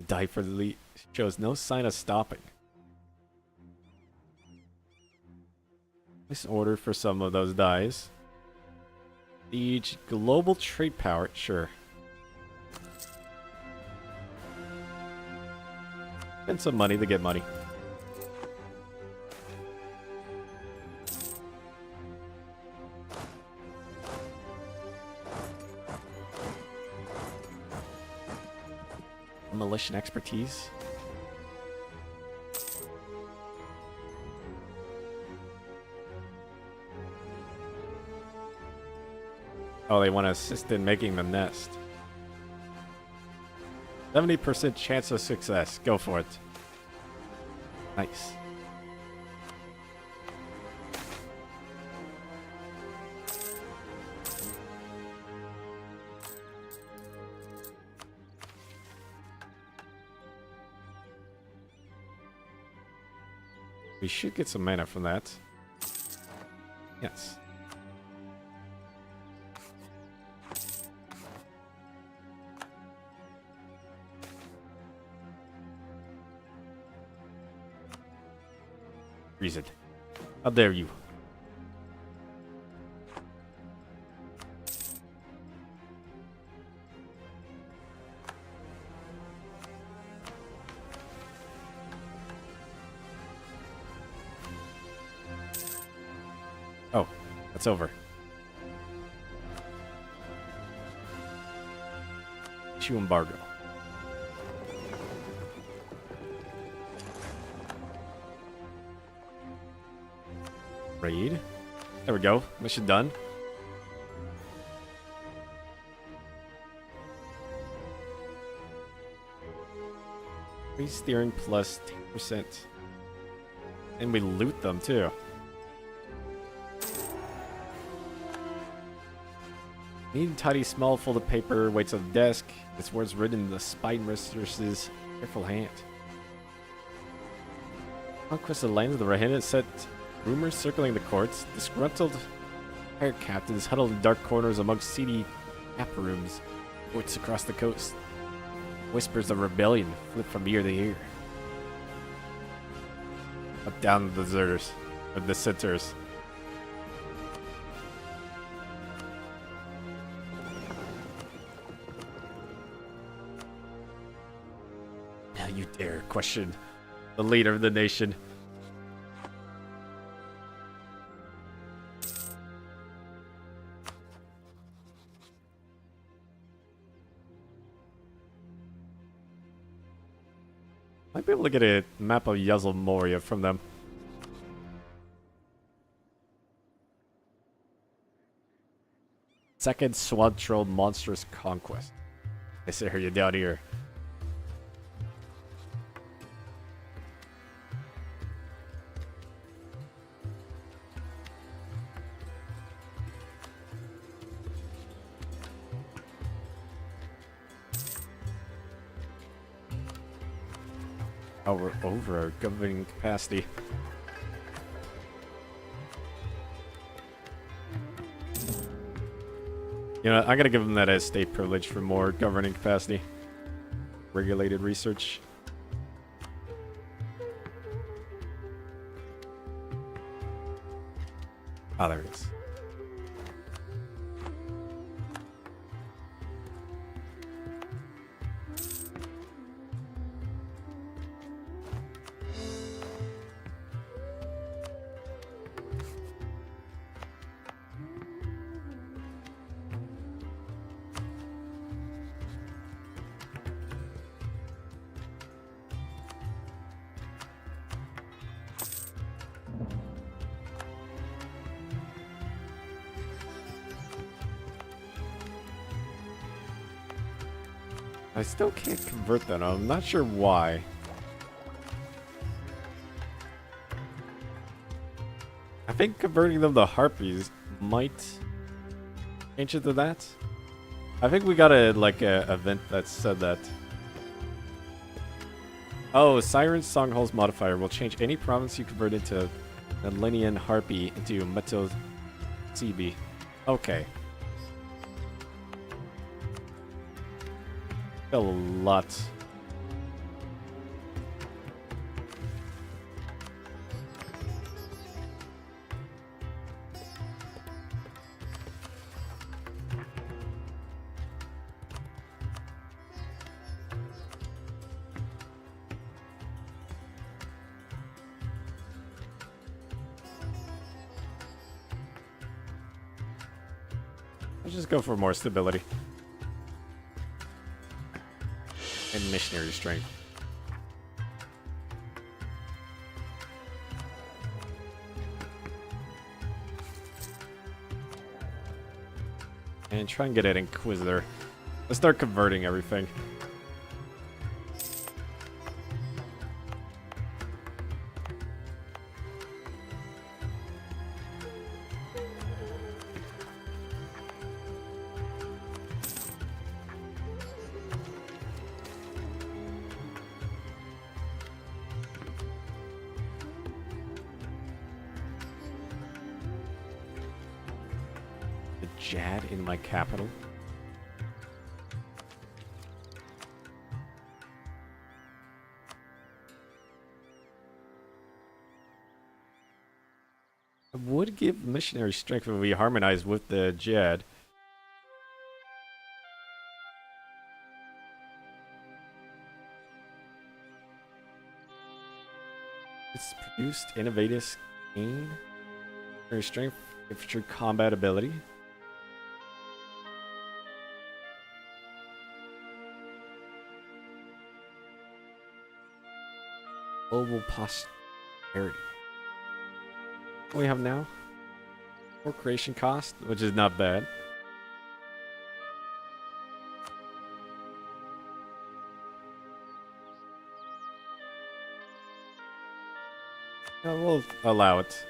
A: The dye for the elite shows no sign of stopping. Nice order for some of those dyes. Siege, global trade power, sure. And some money to get money. Demolition expertise. Oh, they want to assist in making the nest. 70% chance of success. Go for it. Nice. We should get some mana from that. Yes. Reason. How dare you? Oh, that's over. Issue embargo. Raid. There we go. Mission done. Free steering plus 10%. And we loot them too. Neat and tidy small folded paper waits on the desk. Its words written in the spine mistress's careful hand. Conquest of the lands of the Rahinet set rumors circling the courts. Disgruntled pirate captains huddled in dark corners amongst seedy tap rooms. Ports across the coast. Whispers of rebellion flit from ear to ear. Up down the deserters, or dissenters. Now you dare question the leader of the nation. Might be able to get a map of Yazil Moria from them. Second Swad Troll Monstrous Conquest. This area down here. Oh, we're over our governing capacity. You know, I'm gonna give them that as state privilege for more governing capacity. Regulated research. Oh, there it is. I still can't convert that. I'm not sure why. I think converting them to harpies might change it to that. I think we got a event that said that. Oh, Siren's Songhall's modifier will change any province you convert into a Linian Harpy into Meto CB. Okay. A lot. Let's just go for more stability. And missionary strength. And try and get an Inquisitor. Let's start converting everything. Jad in my capital. I would give missionary strength if we harmonize with the Jad. It's produced innovative gain. Missionary strength, infantry combat ability. Global posterity. What do we have now? More creation cost, which is not bad. We'll allow it.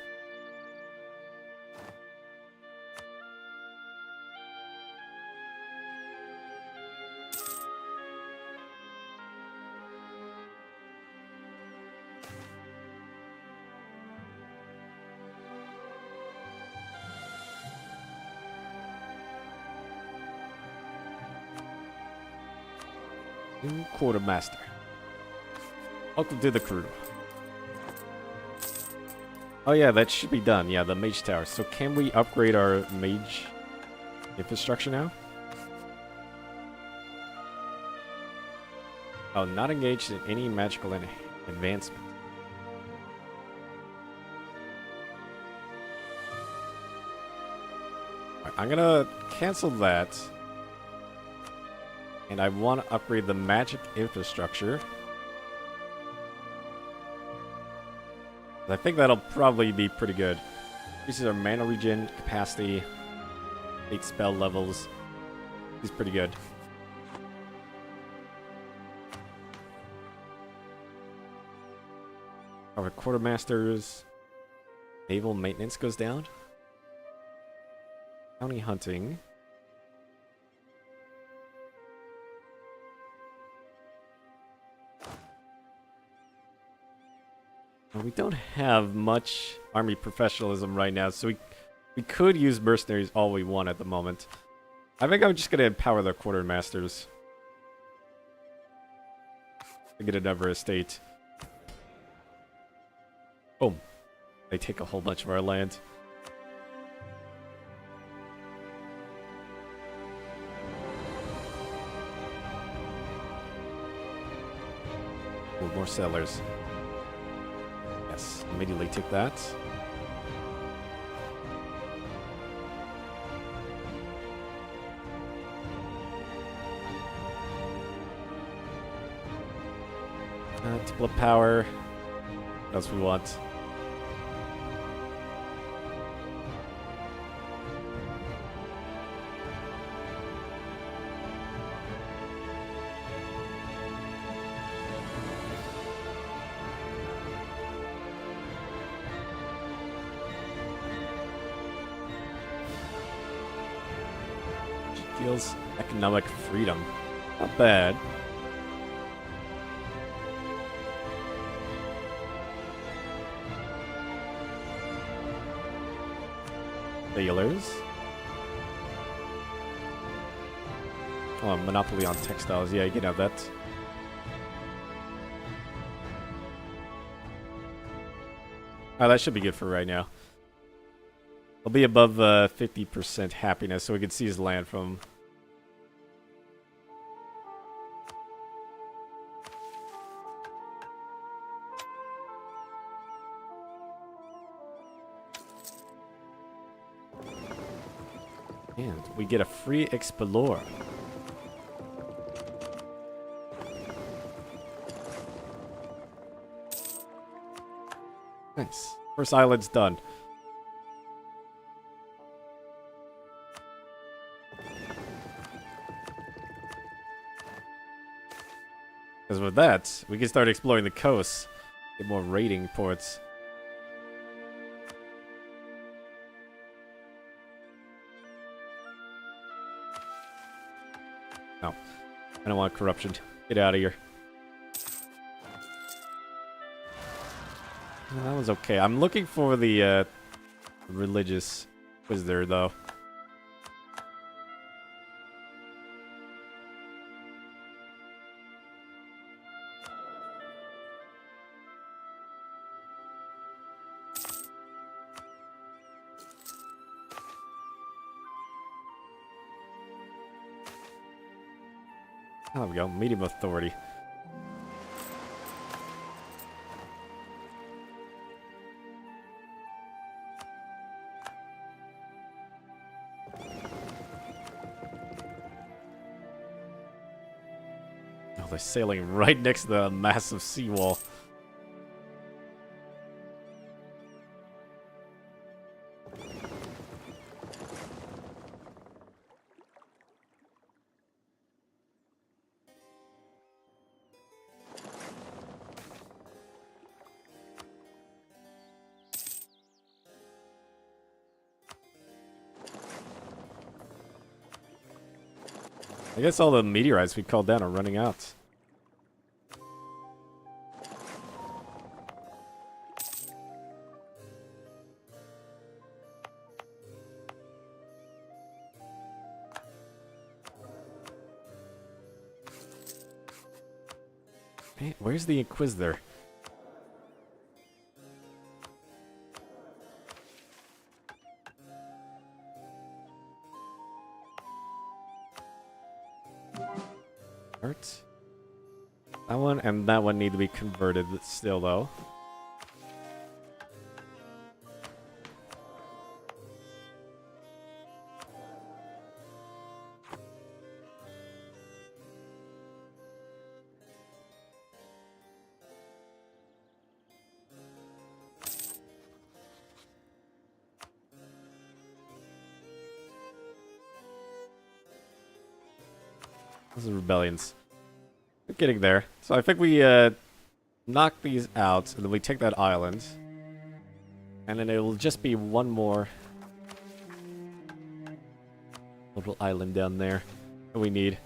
A: New quartermaster. Welcome to the crew. Oh yeah, that should be done. Yeah, the mage tower. So can we upgrade our mage infrastructure now? Oh, not engaged in any magical advancement. Right, I'm gonna cancel that. And I want to upgrade the magic infrastructure. I think that'll probably be pretty good. Increases our mana regen capacity, 8 spell levels. He's pretty good. Our quartermasters, naval maintenance goes down. County hunting. Well, we don't have much army professionalism right now, so we could use mercenaries all we want at the moment. I think I'm just gonna empower the quartermasters to get another estate. Boom. They take a whole bunch of our land. Ooh, more settlers. Yes, immediately take that. Temple of Power. What else we want? Deals economic freedom. Not bad. Sailors. Oh, monopoly on textiles. Yeah, you can have that. Oh, that should be good for right now. I'll be above 50% happiness, so we can seize land from. And we get a free Explorer. Nice. First island's done. Because with that, we can start exploring the coast. Get more raiding ports. No. I don't want corruption. Get out of here. Well, that was okay. I'm looking for the religious Inquisitor, though. There we go. Medium authority. Oh, they're sailing right next to the massive seawall. I guess all the meteorites we called down are running out. Hey, where's the Inquisitor? Art. That one and that one need to be converted still, though. Those are rebellions. We're getting there. So I think we knock these out, and then we take that island. And then it will just be one more little island down there that we need.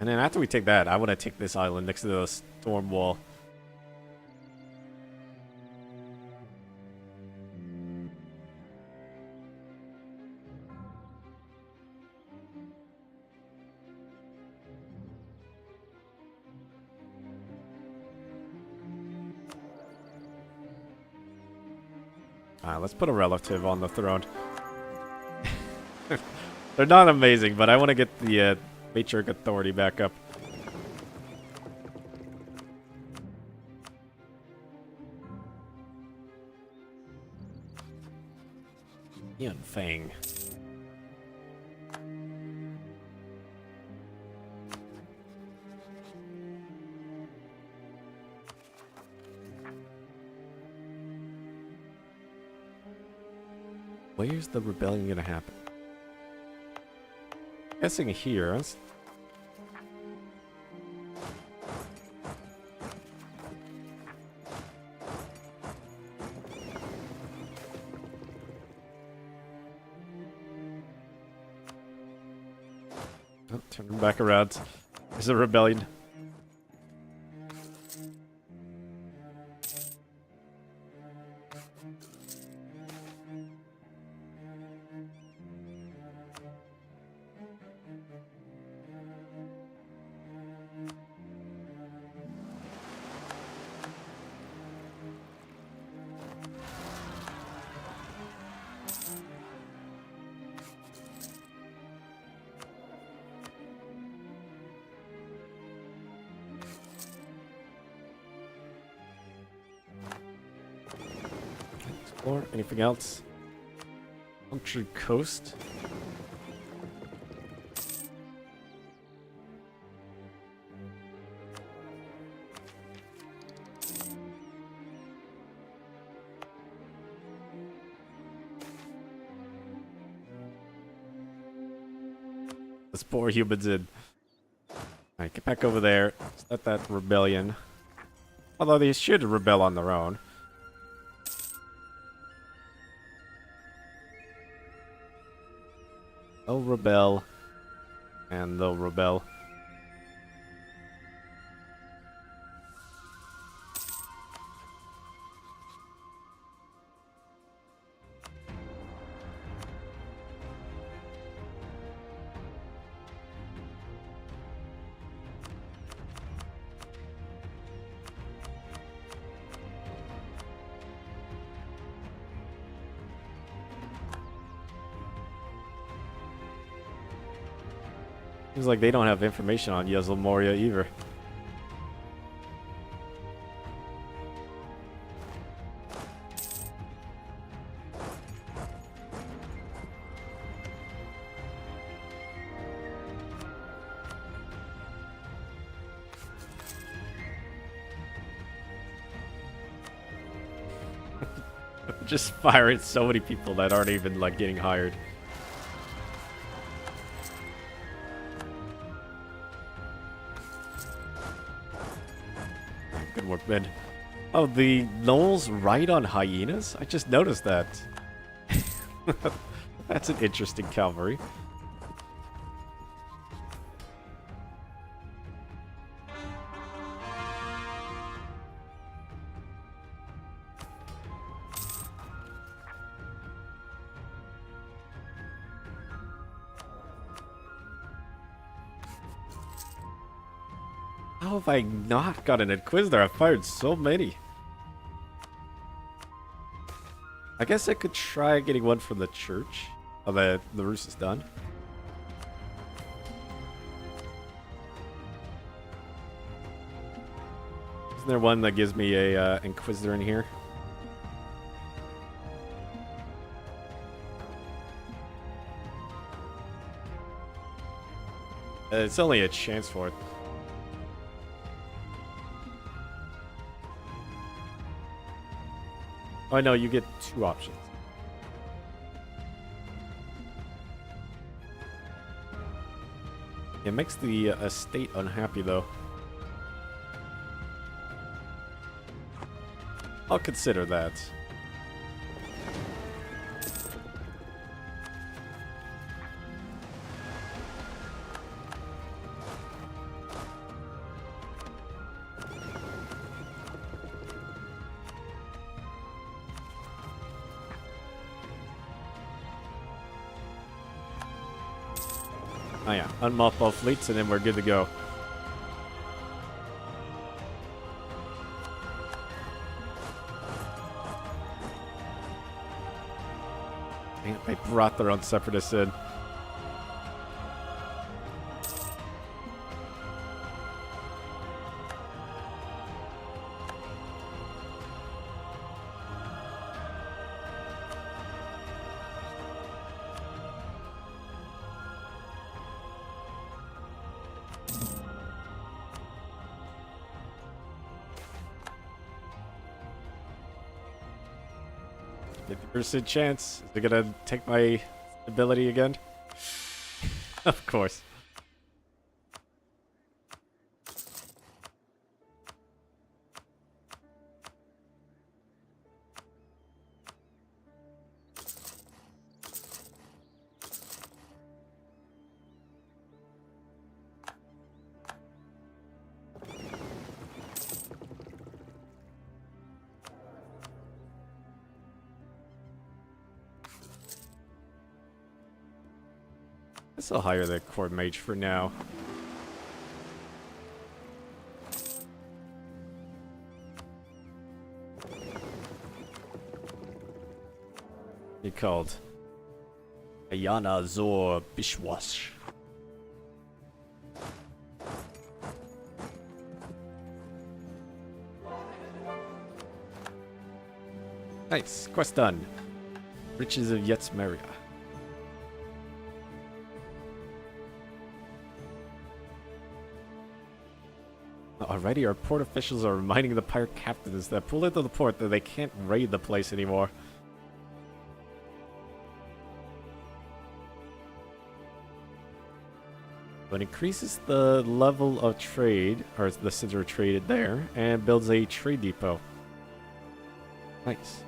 A: And then after we take that, I want to take this island next to the storm wall. Let's put a relative on the throne. They're not amazing, but I want to get the matriarch authority back up. Ian Fang. Where's the rebellion gonna happen? Guessing here. Oh, turn them back around. There's a rebellion. Or anything else? Country coast. Let's pour humans in. Alright, get back over there. Start that rebellion. Although they should rebel on their own. They'll rebel. And they'll rebel. Seems like they don't have information on Yezel Moria either. Just firing so many people that aren't even like getting hired. Good work, Ben. Oh, the gnolls ride on hyenas? I just noticed that. That's an interesting cavalry. How have I not got an Inquisitor? I've fired so many. I guess I could try getting one from the church. Oh, the roost is done. Isn't there one that gives me a Inquisitor in here? It's only a chance for it. Oh, no, you get two options. It makes the estate unhappy, though. I'll consider that. Oh yeah, unmothball fleets, and then we're good to go. Man, they brought their own separatists in. %. Chance. Is it gonna take my ability again? Of course. I'll hire the core mage for now. He called Ayana Zor Bishwash. Nice, quest done. Riches of Yetzmeria. Already, our port officials are reminding the pirate captains that pull into the port that they can't raid the place anymore. So it increases the level of trade, or the center of trade there, and builds a trade depot. Nice.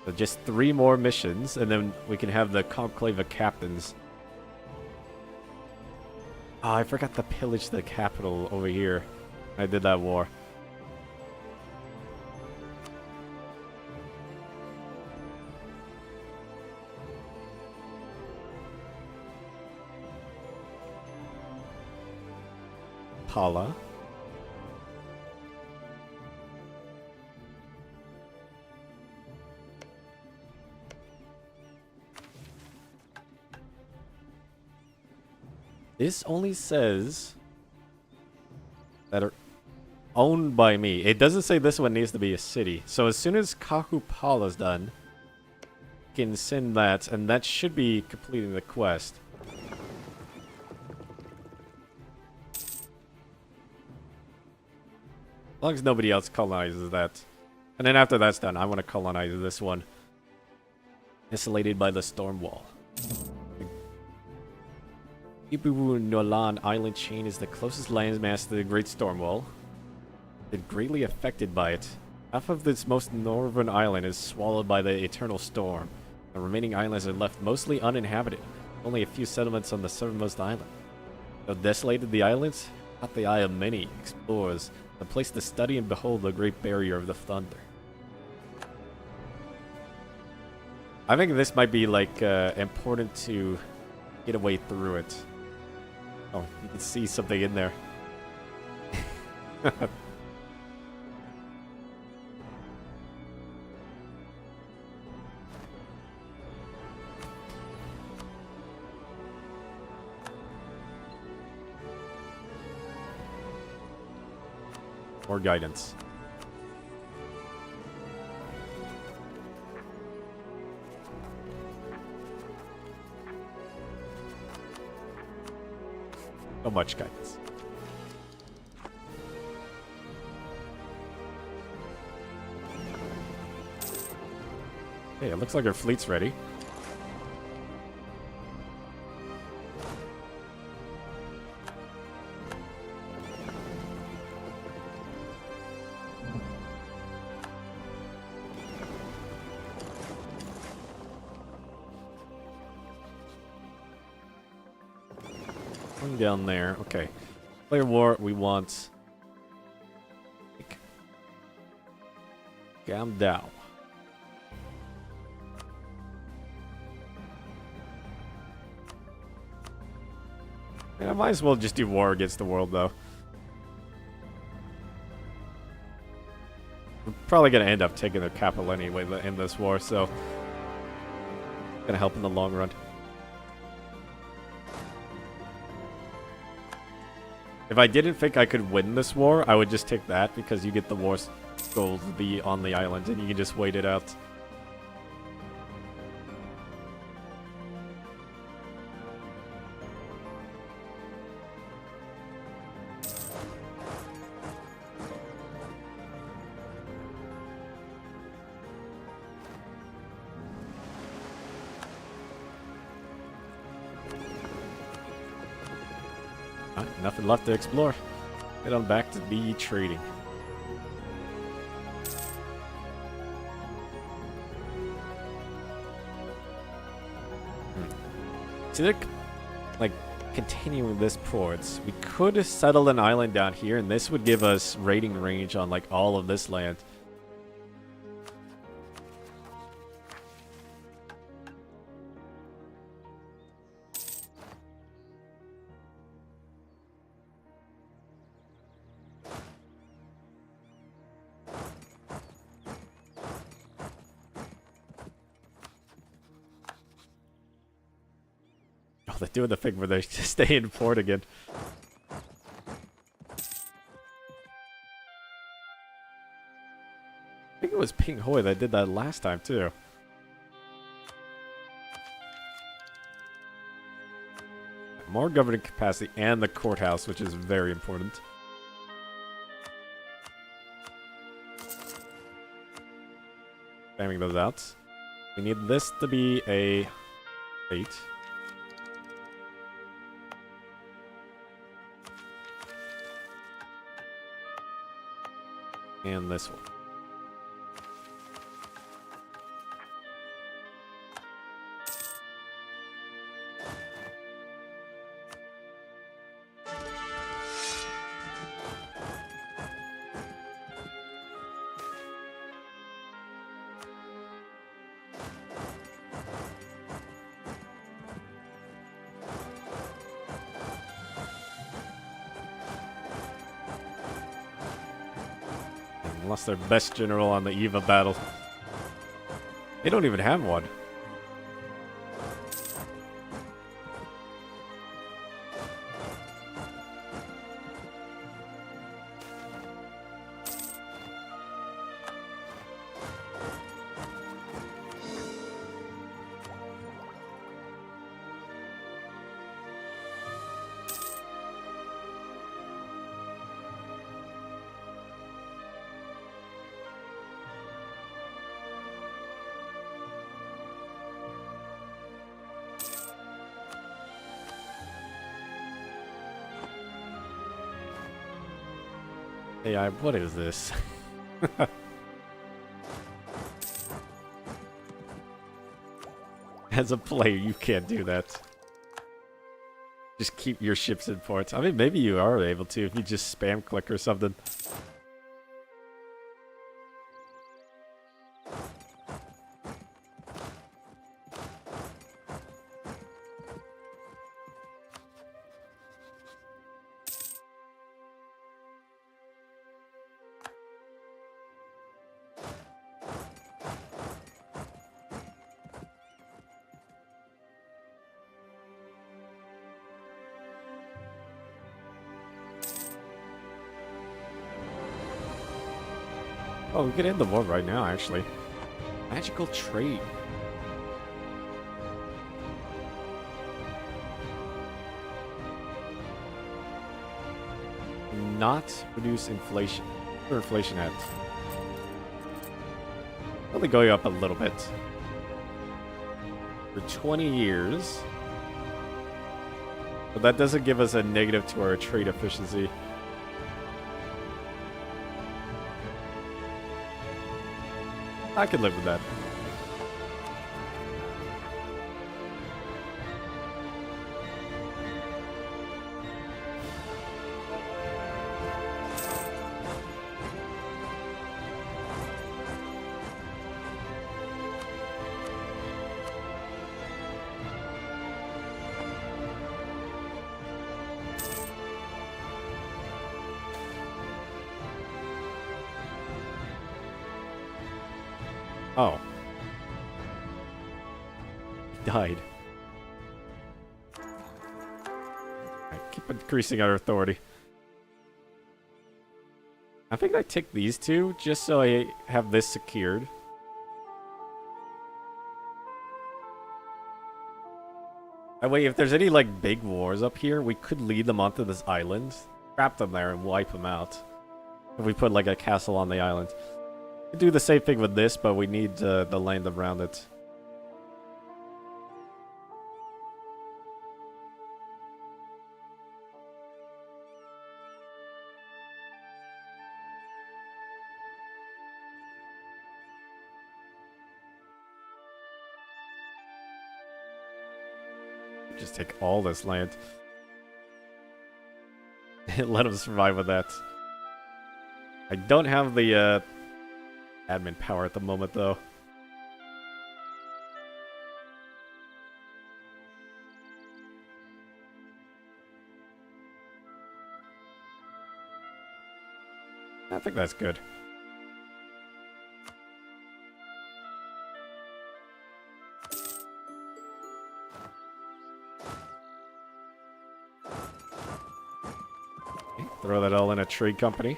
A: So just 3 more missions, and then we can have the conclave of captains. Oh, I forgot to pillage the capital over here. I did that war. Pala. This only says that are owned by me. It doesn't say this one needs to be a city. So as soon as Kahupala is done, we can send that, and that should be completing the quest. As long as nobody else colonizes that. And then after that's done, I want to colonize this one. Isolated by the storm wall. Ibu Nolan Island chain is the closest landmass to the Great Storm Wall. It's greatly affected by it. Half of this most northern island is swallowed by the Eternal Storm. The remaining islands are left mostly uninhabited. Only a few settlements on the southernmost island. Though desolated the islands, caught the eye of many explorers, a place to study and behold the Great Barrier of the Thunder. I think this might be like important to get a way through it. Oh, you can see something in there. More guidance. So much guidance. Hey, it looks like our fleet's ready. Down there. Okay. Player war, we want Gamdao. I might as well just do war against the world, though. We're probably gonna end up taking their capital anyway in this war, so gonna help in the long run. If I didn't think I could win this war, I would just take that because you get the war gold on the island and you can just wait it out. Nothing left to explore. Head on back to the trading. So they're like continuing this ports. We could settle an island down here, and this would give us raiding range on like all of this land. They're doing the thing where they stay in port again. I think it was Ping Hoi that did that last time too. More governing capacity and the courthouse, which is very important. Spamming those out. We need this to be a 8. And this one. Lost their best general on the eve of battle. They don't even have one. AI, what is this? As a player, you can't do that. Just keep your ships in ports. I mean, maybe you are able to if you just spam click or something. Oh, we could end the war right now, actually. Magical trade. Not reduce inflation. Or inflation at. Only going up a little bit. For 20 years. But that doesn't give us a negative to our trade efficiency. I could live with that. Oh. He died. Alright, keep increasing our authority. I think I take these two just so I have this secured. That way, if there's any, like, big wars up here, we could lead them onto this island, trap them there, and wipe them out. If we put, like, a castle on the island. We could do the same thing with this, but we need the land around it. Just take all this land. Let them survive with that. I don't have the admin power at the moment, though. I think that's good. Throw that all in a trade company.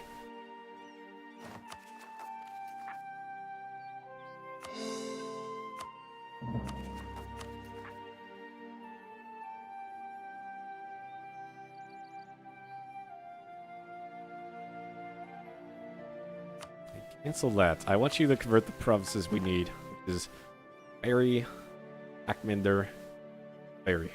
A: Cancel that. I want you to convert the provinces we need, which is Harpy, Anbennar, Harpy.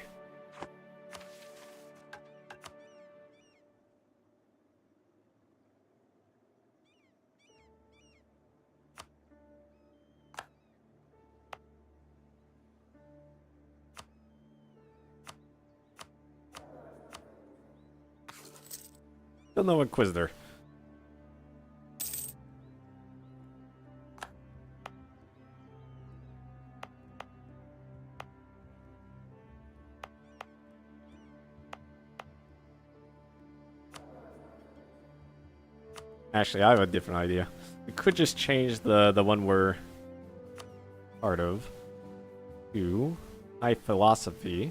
A: Still no Inquisitor. Actually, I have a different idea. We could just change the one we're part of to high philosophy,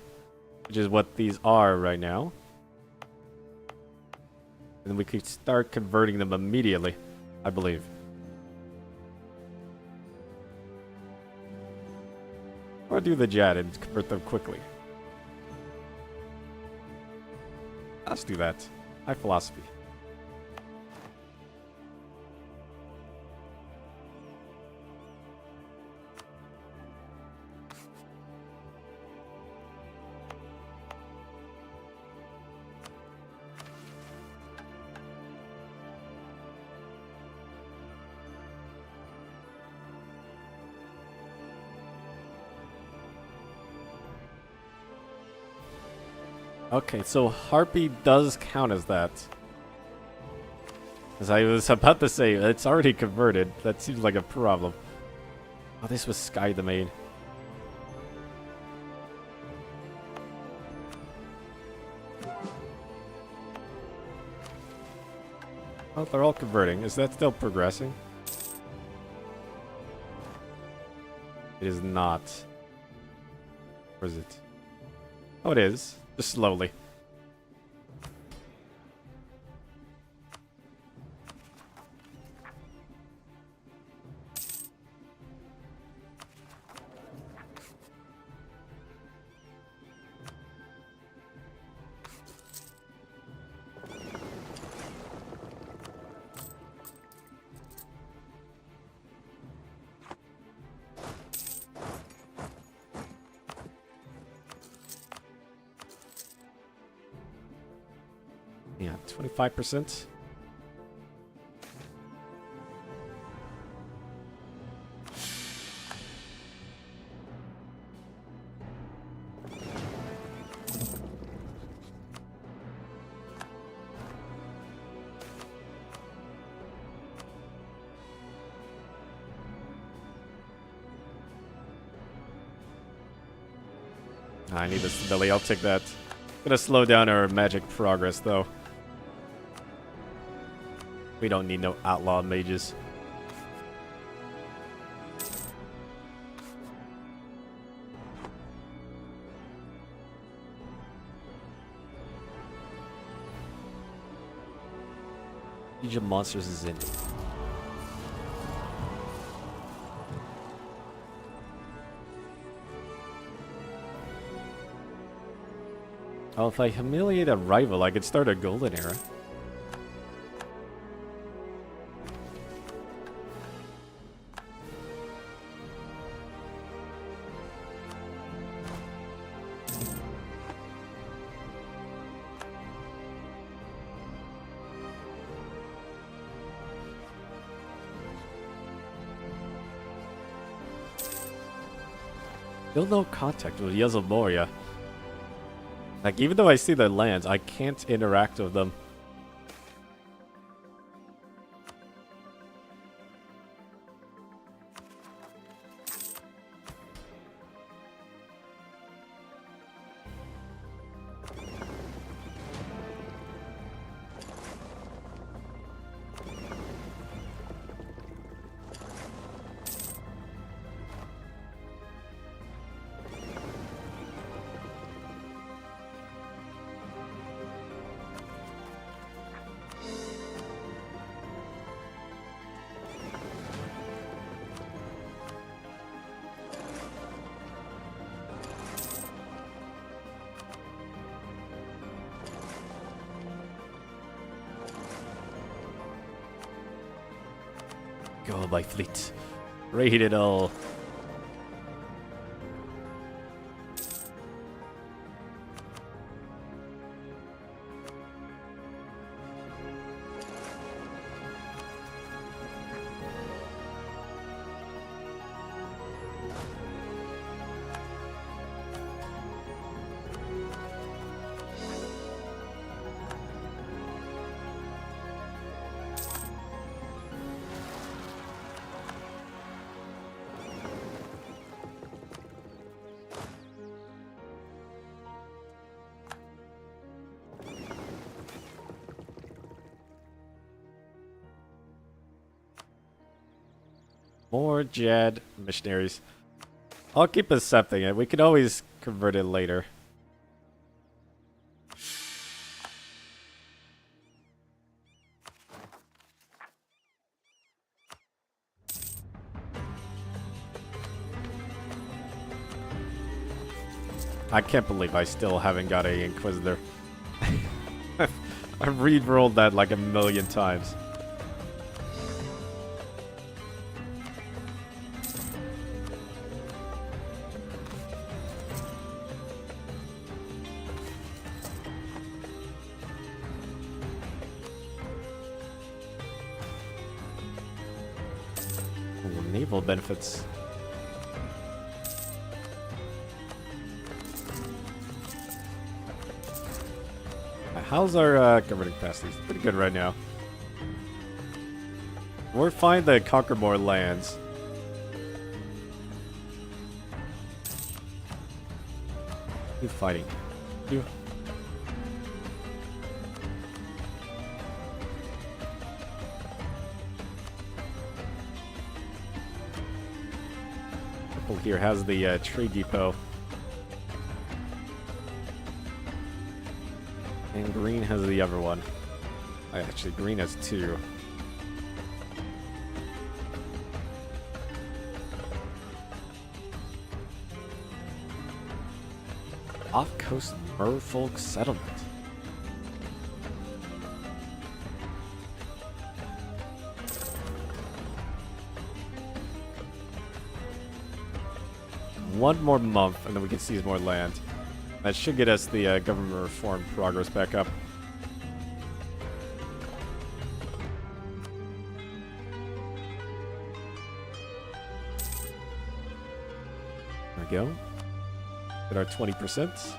A: which is what these are right now. And then we could start converting them immediately, I believe. Or do the jet and convert them quickly. Let's do that. High philosophy. Okay, so Harpy does count as that. As I was about to say, it's already converted. That seems like a problem. Oh, this was Sky Domain. Oh, they're all converting. Is that still progressing? It is not. Or is it? Oh, it is. Just slowly. Yeah, 25%. I need the stability. I'll take that. Gonna slow down our magic progress, though. We don't need no outlaw mages. Siege of Monsters is in. Oh, if I humiliate a rival, I could start a golden era. Still no contact with Yazomoria. Like, even though I see their lands, I can't interact with them. Go, my fleet. Raid it all. More Jad missionaries. I'll keep accepting it. We can always convert it later. I can't believe I still haven't got a Inquisitor. I've re-rolled that like a million times. Ooh, naval benefits. How's our governing capacity? It's pretty good right now. We're fine to conquer more lands. Who's fighting? You. Purple here has the trade depot. And green has the other one. Actually, green has two. Off-coast merfolk settlement. One more month, and then we can seize more land. That should get us the government reform progress back up. There we go. Get our 20%.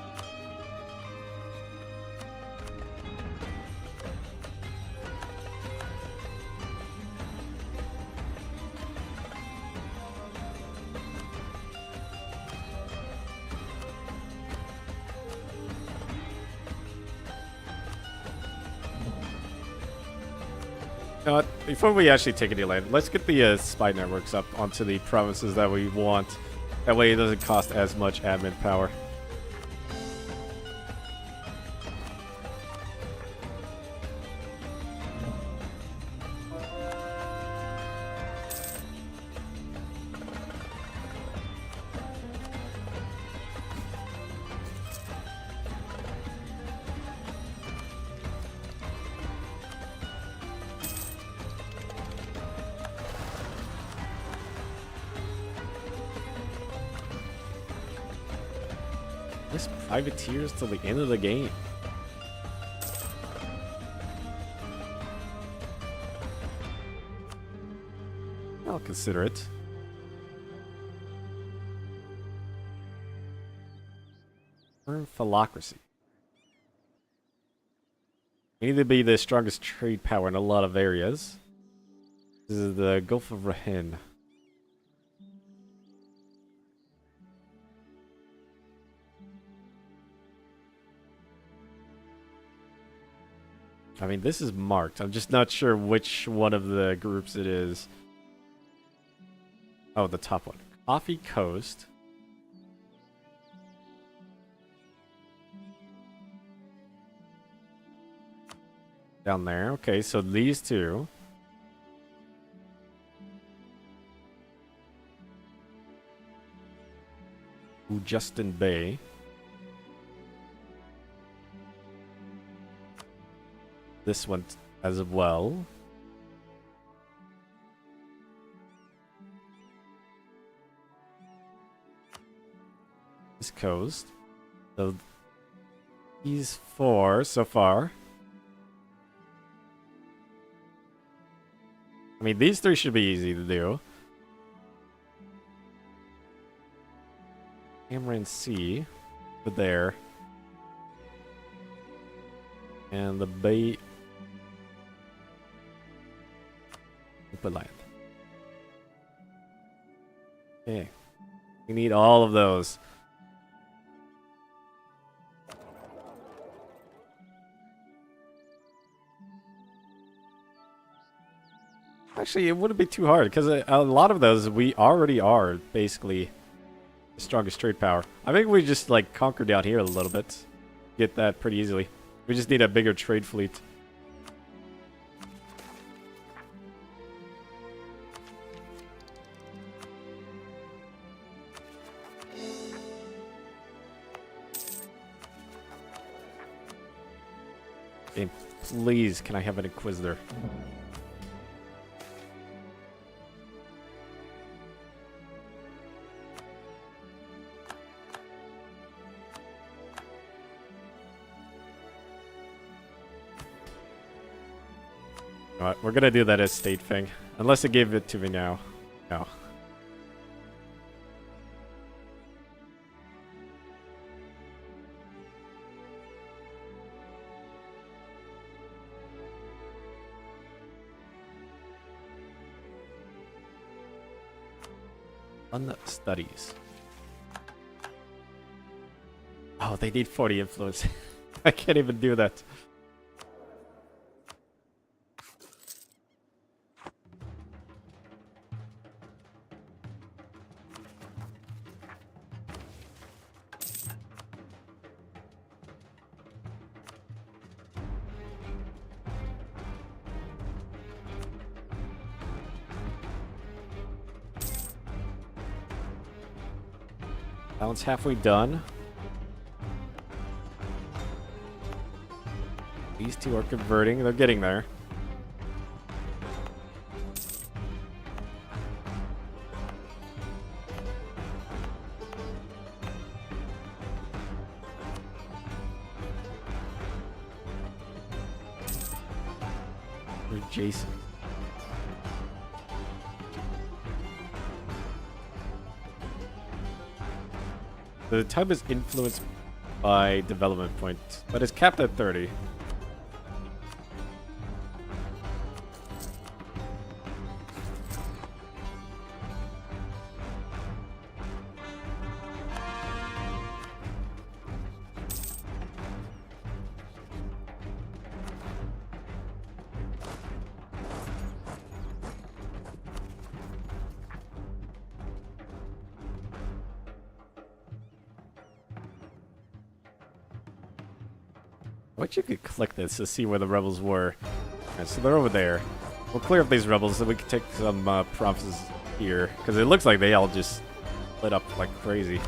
A: Before we actually take any land, let's get the spy networks up onto the provinces that we want. That way it doesn't cost as much admin power. This privateers till the end of the game. I'll consider it. Earn philocracy. We need to be the strongest trade power in a lot of areas. This is the Gulf of Rahin. I mean, this is marked. I'm just not sure which one of the groups it is. Oh, the top one. Coffee Coast. Down there. Okay, so these two. Justin Bay. This one as well. This coast. So these four so far. I mean, these three should be easy to do. Cameron Sea. Over there. And the Bay. Open land. Okay. We need all of those. Actually, it wouldn't be too hard, because a lot of those we already are basically the strongest trade power. I think we just like conquer down here a little bit. Get that pretty easily. We just need a bigger trade fleet. Okay, please, can I have an Inquisitor? Alright, we're gonna do that estate thing. Unless it gave it to me now. No. Fun studies. Oh, they need 40 influence. I can't even do that. That one's halfway done. These two are converting. They're getting there. Where's Jason? The time is influenced by development point, but it's capped at 30. I wish you could click this to see where the rebels were. Alright, so they're over there. We'll clear up these rebels so we can take some provinces here. Because it looks like they all just lit up like crazy.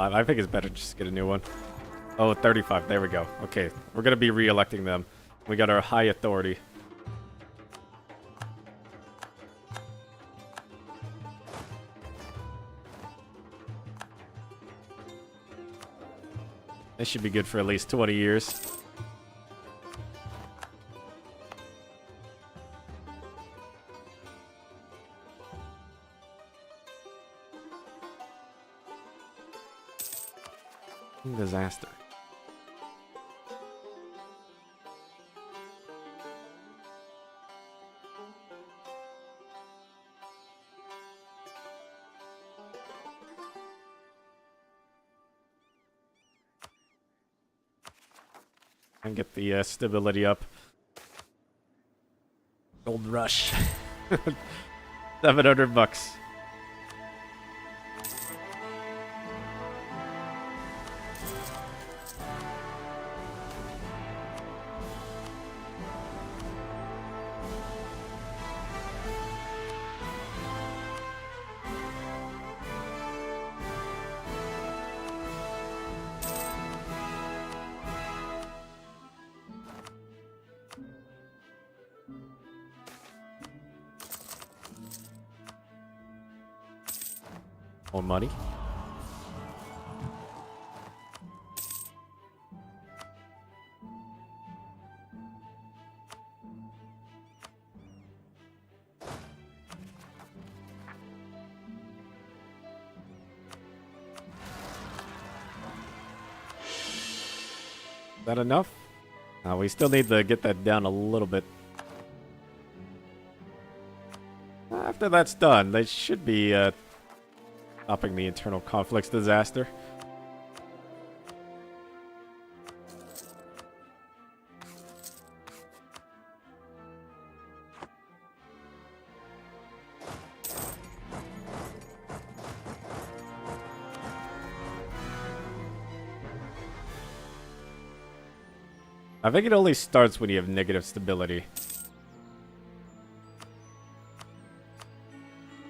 A: I think it's better just get a new one. Oh, 35. There we go. Okay, we're gonna be re-electing them. We got our high authority. This should be good for at least 20 years. Disaster. And get the stability up. Gold rush. $700. More money. Is that enough? We still need to get that down a little bit. After that's done, they should be stopping the internal conflicts disaster. I think it only starts when you have negative stability.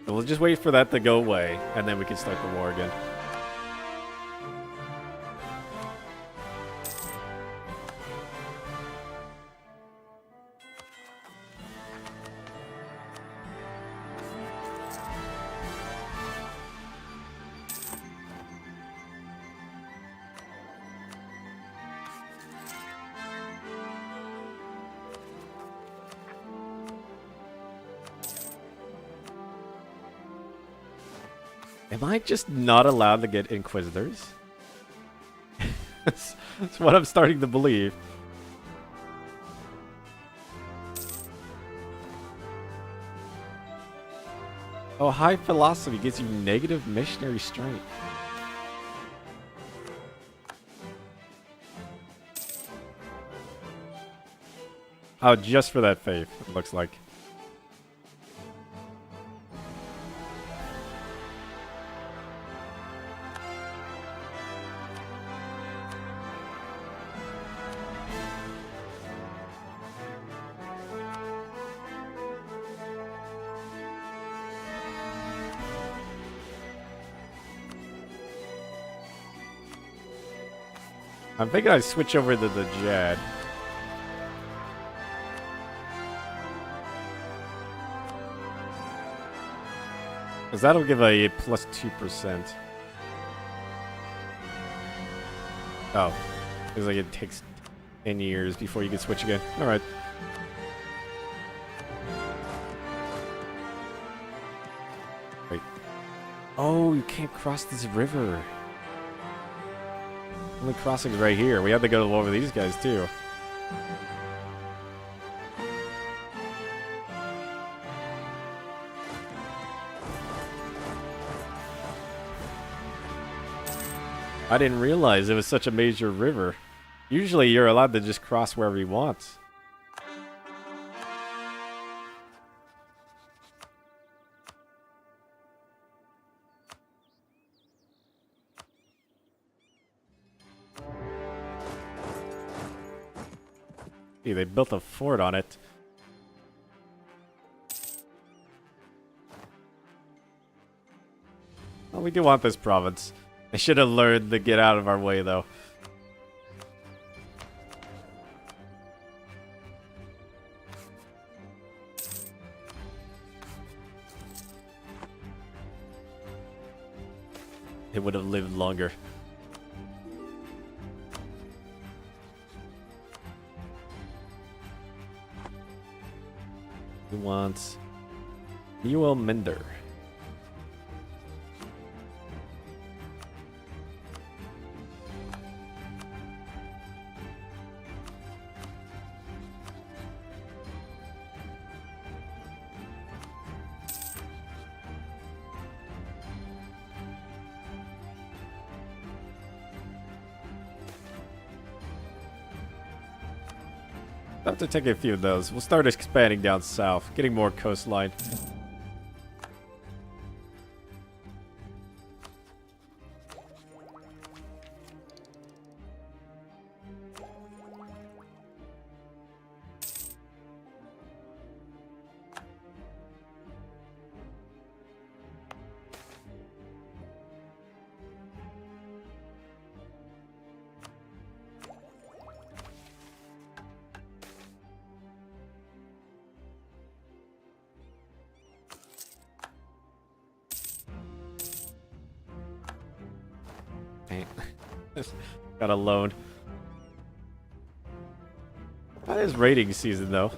A: So we'll just wait for that to go away, and then we can start the war again. Am I just not allowed to get Inquisitors? That's what I'm starting to believe. Oh, high philosophy gives you negative missionary strength. Oh, just for that faith, it looks like. I'm thinking I switch over to the Jad. Because that'll give a plus 2%. Oh. Because like it takes 10 years before you can switch again. Alright. Wait. Oh, you can't cross this river. Only crossing's right here. We have to go over these guys too. I didn't realize it was such a major river. Usually you're allowed to just cross wherever you want. They built a fort on it. Well, we do want this province. I should have learned to get out of our way, though. It would have lived longer. We want Newell Minder. I'll have to take a few of those. We'll start expanding down south, getting more coastline. Got a loan. That is rating season, though.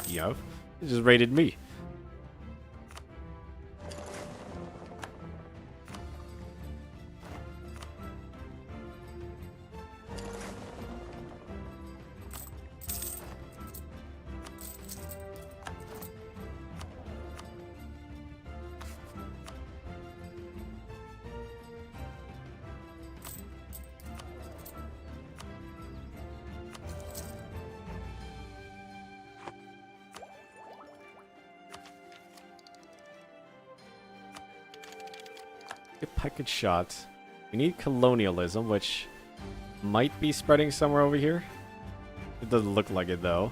A: Yup. It just rated me. Get package shots. We need colonialism, which might be spreading somewhere over here. It doesn't look like it, though.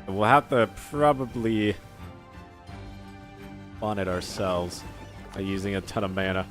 A: And we'll have to probably spawn it ourselves by using a ton of mana.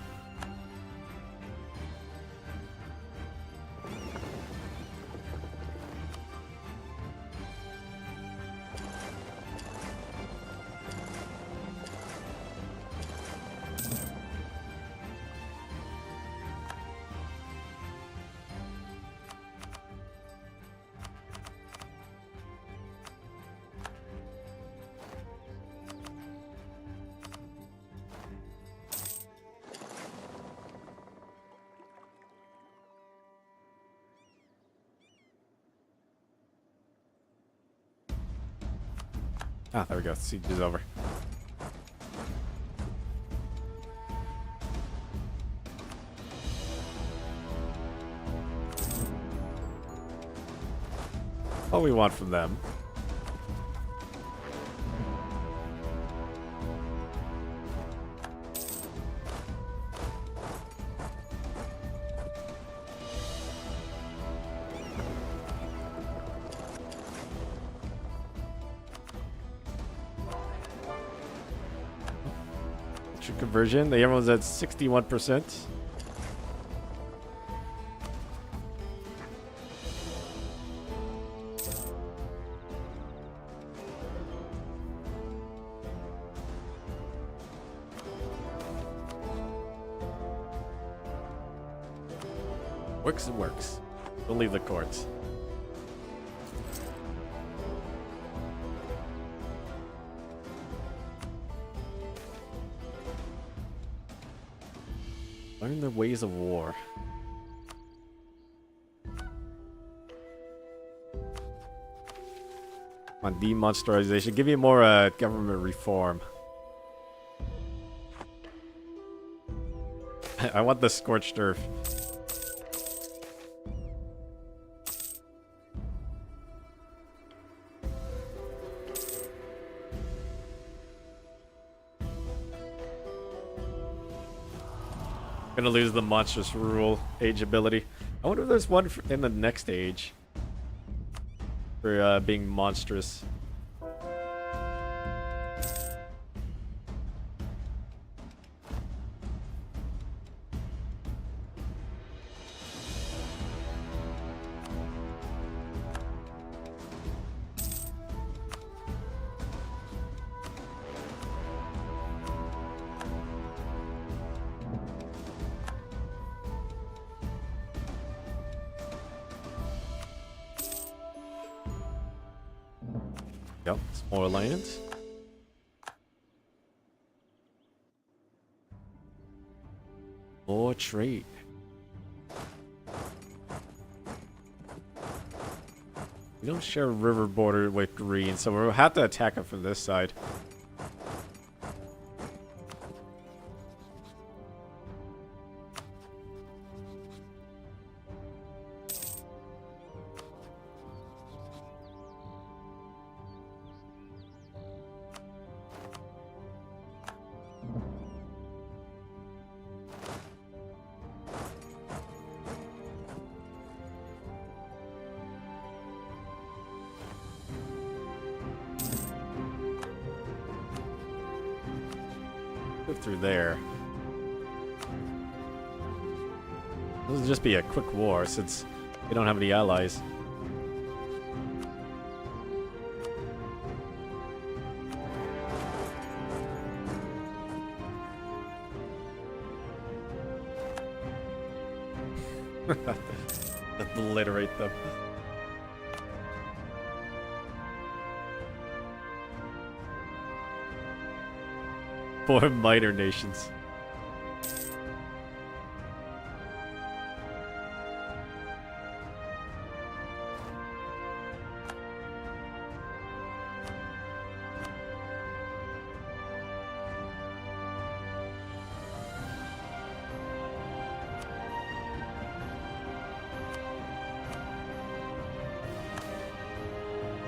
A: Ah, there we go. Siege is over. All we want from them. Conversion. The everyone's at 61%. Works and works. We'll leave the courts. Learn the ways of war. On demonsterization. Give me more government reform. I want the scorched earth. Gonna lose the monstrous rule age ability. I wonder if there's one in the next age. for being monstrous. Yep, it's more land. More trade. We don't share a river border with green, so we'll have to attack it from this side. Through there. This will just be a quick war since we don't have any allies. Obliterate them. Four minor nations.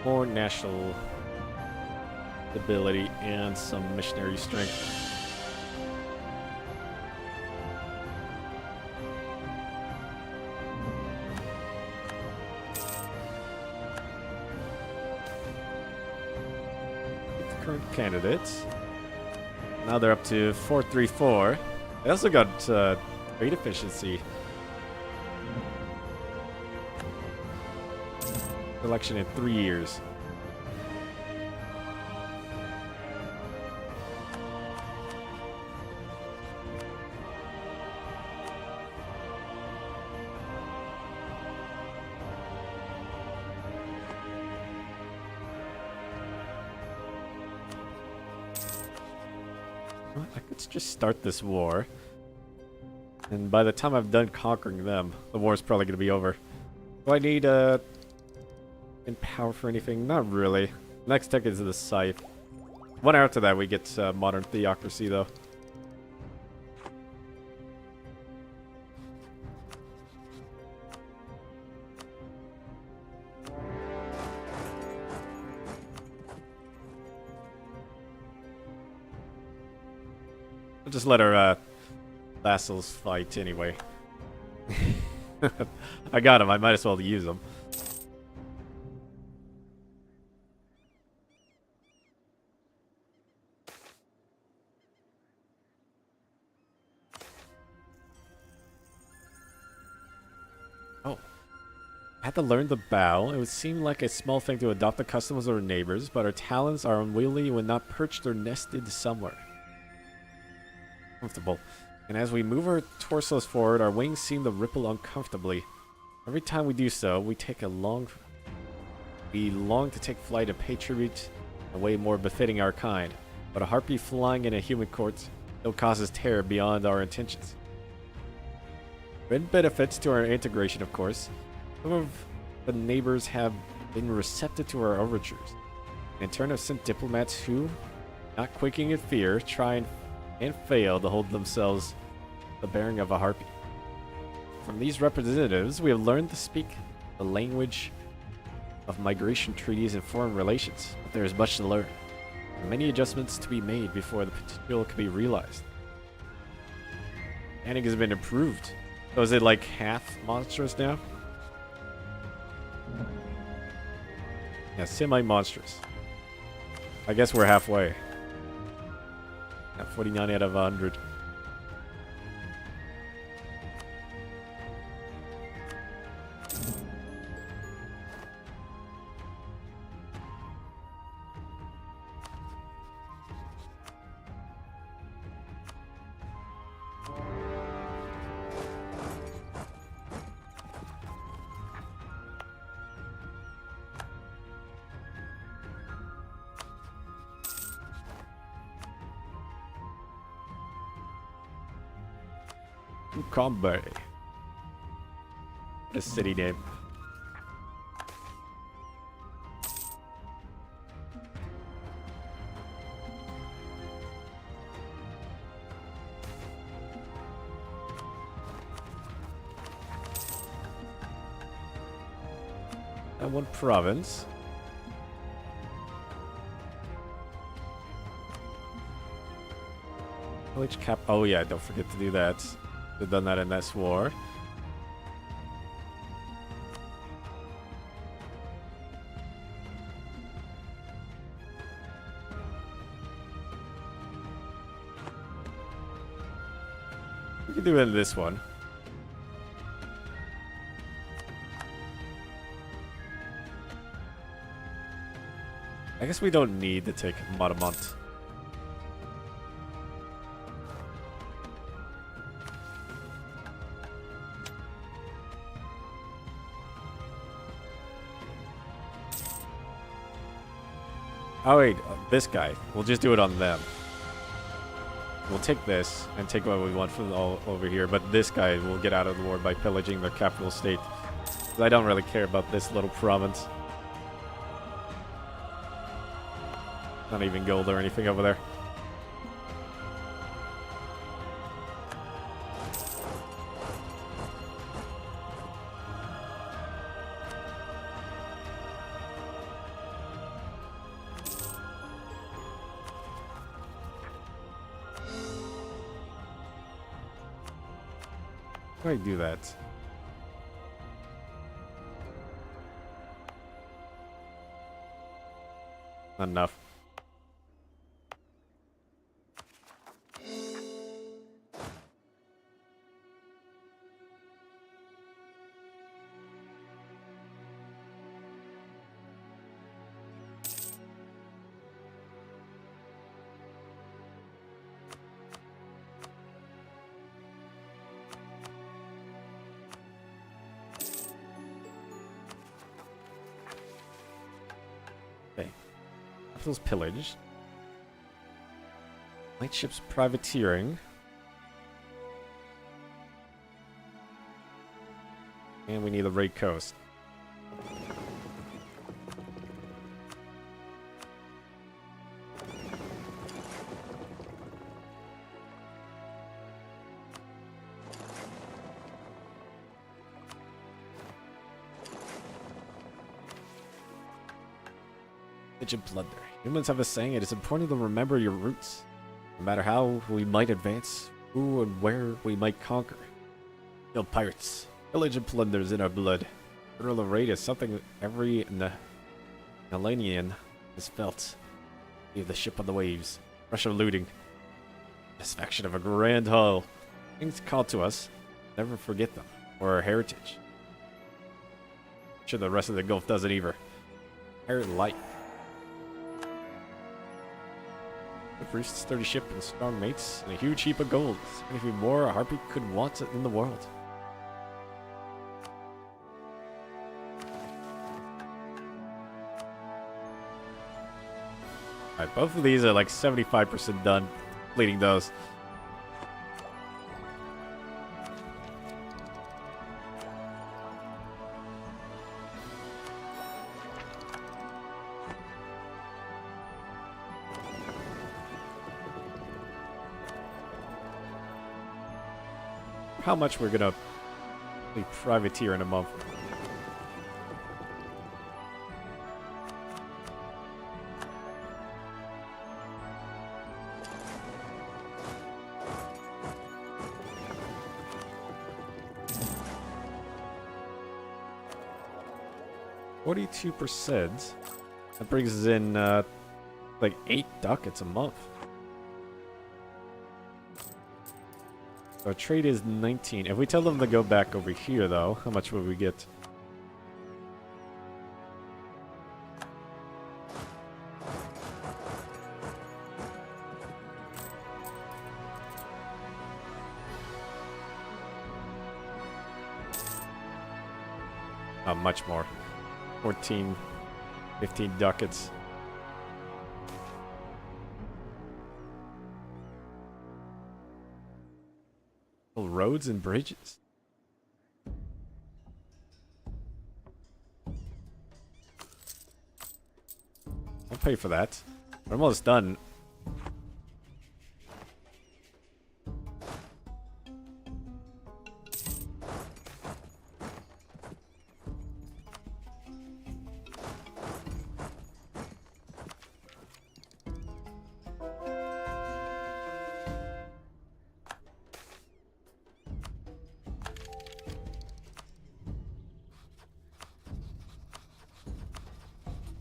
A: More national ability and some missionary strength. Current candidates. Now they're up to 434. They also got trade efficiency. Election in 3 years. Well, I could just start this war. And by the time I've done conquering them, the war's probably going to be over. Do I need in power for anything? Not really. Next tech is the scythe. One after that we get modern theocracy though. I'll just let our vassals fight anyway. I got them. I might as well use them. Oh. I had to learn the bow. It would seem like a small thing to adopt the customs of our neighbors, but our talons are unwieldy when not perched or nested somewhere. Comfortable. And as we move our torsos forward, our wings seem to ripple uncomfortably. Every time we do so, we long to take flight and pay tribute in a way more befitting our kind. But a harpy flying in a human court still causes terror beyond our intentions. There have been benefits to our integration, of course. Some of the neighbors have been receptive to our overtures. And in turn have sent diplomats who, not quaking in fear, try and fail to hold themselves the bearing of a harpy. From these representatives, we have learned to speak the language of migration treaties and foreign relations, but there is much to learn, and many adjustments to be made before the potential can be realized. Mechanic has been improved. So is it like half monstrous now? Yeah, semi-monstrous. I guess we're halfway. At 49 out of 100. Combe. A city name. And one province. Village cap. Oh yeah, don't forget to do that. They've done that in this war. We can do it in this one. I guess we don't need to take Matamont. Oh wait, this guy. We'll just do it on them. We'll take this and take what we want from all over here, but this guy will get out of the war by pillaging the capital state. 'Cause I don't really care about this little province. Not even gold or anything over there. Why do that? Not enough. Capital's pillaged. Lightships privateering. And we need the raid coast. Legend plunder. Humans have a saying, it is important to remember your roots. No matter how we might advance, who and where we might conquer. Kill pirates. Pillage and plunders in our blood. Thrill of raid is something every Nalanian has felt. Leave the ship on the waves. Rush of looting. Satisfaction of a grand haul. Things called to us. Never forget them. Or our heritage. Sure the rest of the Gulf doesn't either. Pirate light. The priest's sturdy ship and strong mates, and a huge heap of gold. Anything more a Harpy could want in the world. Alright, both of these are like 75% done. Completing those. How much we're gonna be privateer in a month. %. That brings us in like 8 ducats a month. So our trade is 19. If we tell them to go back over here, though, how much will we get? Much more. 14, 15 ducats. Roads and bridges. I'll pay for that. We're almost done.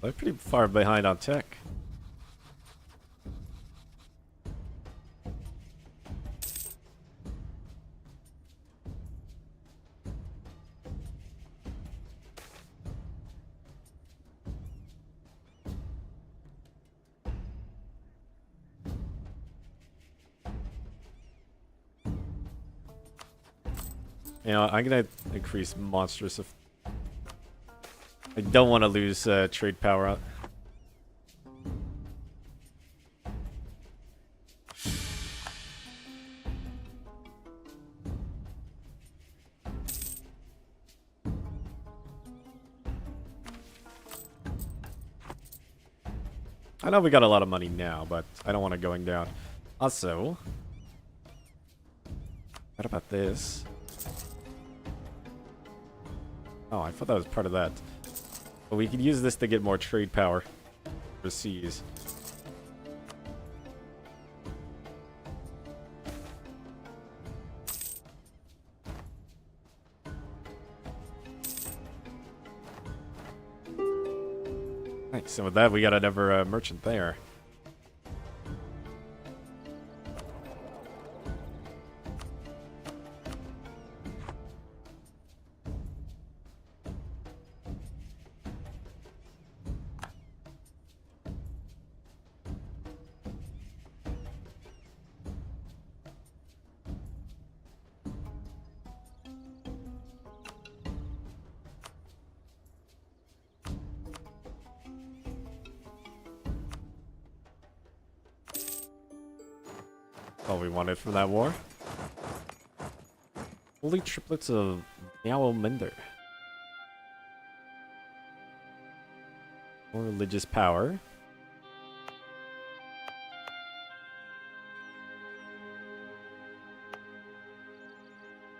A: We're pretty far behind on tech. You know, I'm gonna increase monstrous if I don't want to lose trade power out. I know we got a lot of money now, but I don't want it going down. Also, what about this? Oh, I thought that was part of that. But we could use this to get more trade power overseas. Nice, and with that, we got another merchant there. All we wanted from that war. Holy triplets of Anbennar. More religious power.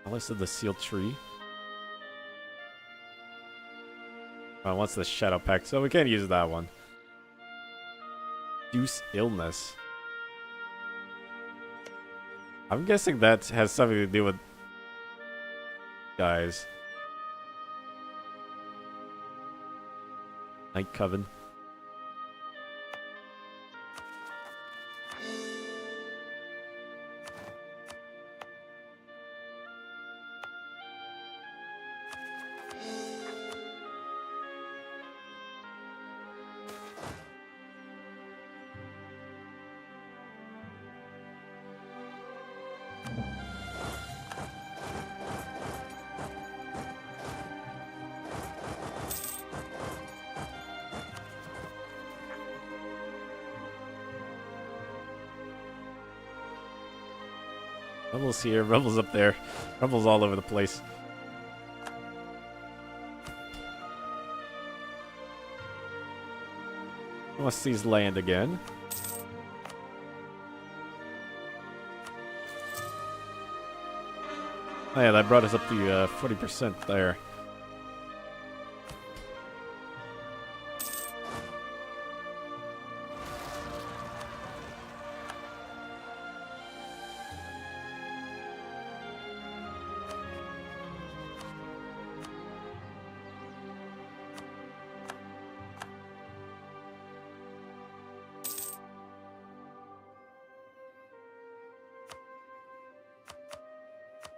A: Palace of the Sealed Tree. What's the Shadow Pact? So we can't use that one. Deuce Illness. I'm guessing that has something to do with guys. Night Coven. Rebels here, rebels up there, rebels all over the place. Wants to seize land again. Oh yeah, that brought us up to 40% there.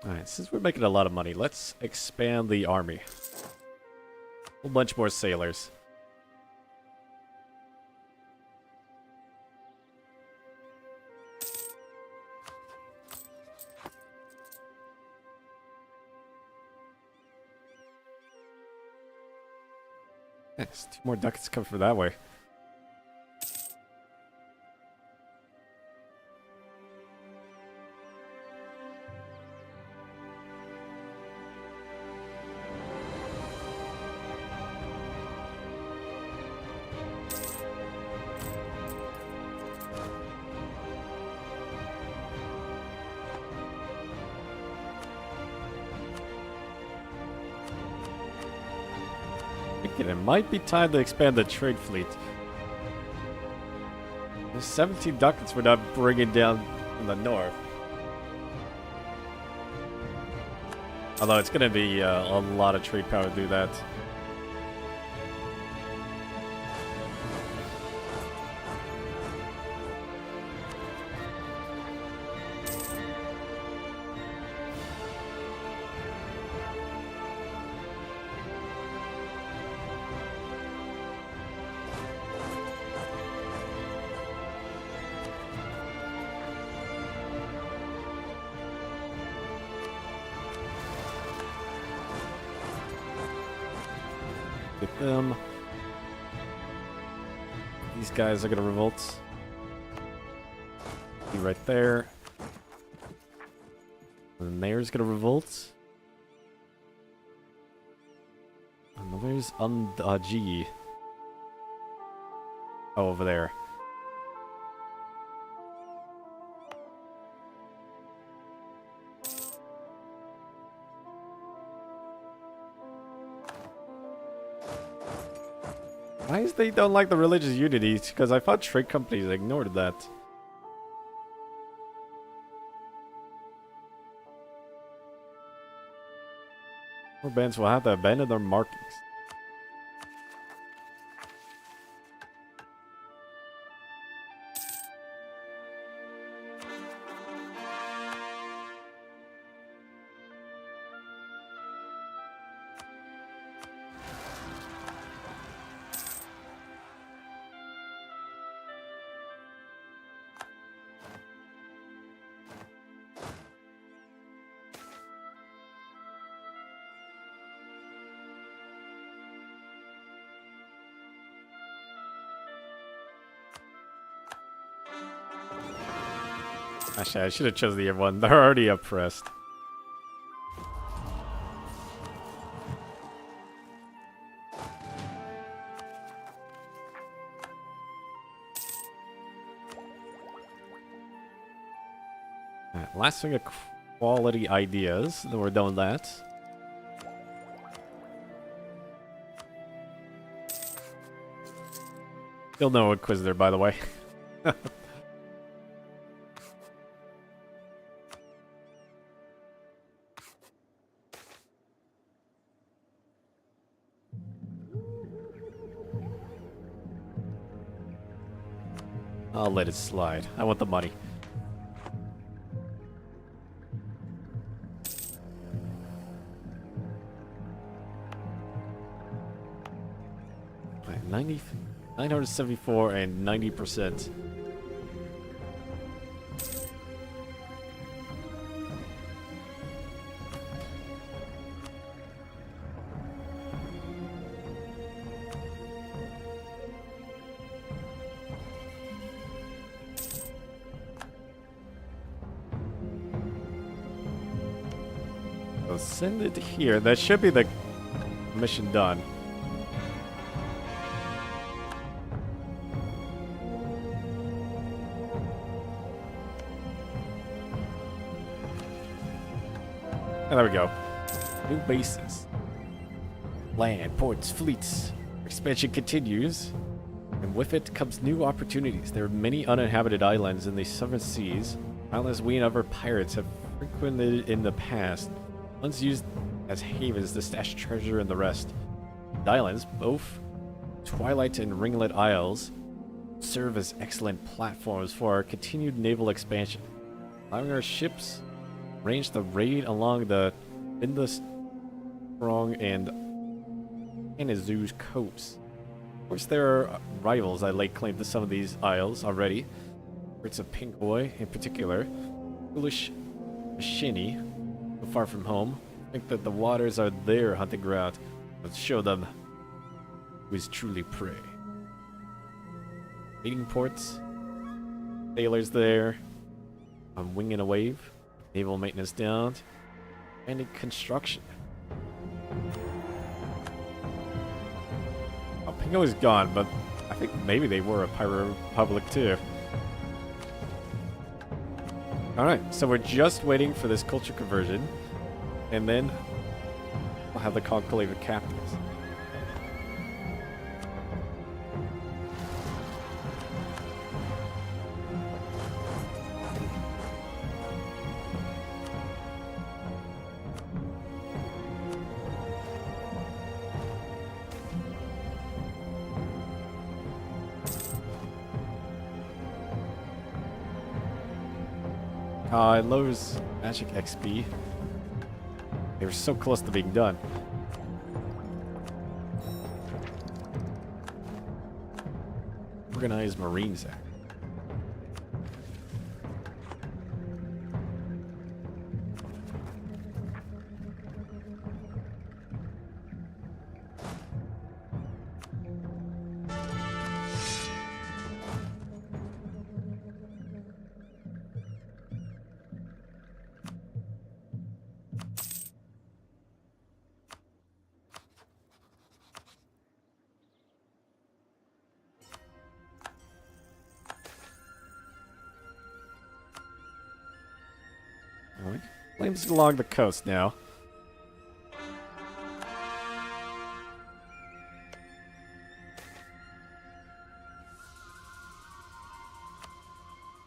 A: Alright, since we're making a lot of money, let's expand the army. A whole bunch more sailors. Yes, 2 more ducats come from that way. It might be time to expand the trade fleet. There's 17 ducats we're not bringing down from the north. Although it's going to be a lot of trade power to do that. Get them. These guys are gonna revolt. Be right there. And there's gonna revolt. And there's G. Oh, over there. Why is they don't like the religious unity? Because I thought trade companies ignored that. More bands will have to abandon their markings. Actually, I should have chosen the other one. They're already oppressed. Alright, last thing of quality ideas. Then we're done with that. Still no Inquisitor, by the way. I'll let it slide. I want the money. Right, 974 and 90%. So send it here. That should be the mission done. And there we go. New bases. Land, ports, fleets. Expansion continues. And with it comes new opportunities. There are many uninhabited islands in the southern seas. Islands we and other pirates have frequented in the past. Once used as havens to stash treasure and the rest. The islands, both Twilight and Ringlet Isles, serve as excellent platforms for our continued naval expansion, allowing our ships Arrange the raid along the Indus Strong and Anizu's coast. Of course, there are rivals that lay claim to some of these isles already. It's a Pinkoi in particular. Foolish Shini, so far from home, think that the waters are their hunting ground. Let's show them who is truly prey. Meeting ports, sailors there. I'm winging a wave. Naval maintenance down. And in construction. Oh, Pingo is gone, but I think maybe they were a pirate republic too. Alright, so we're just waiting for this culture conversion. And then we'll have the conclave of captains. It lowers magic XP. They were so close to being done. Organized Marines Act. Flames along the coast now.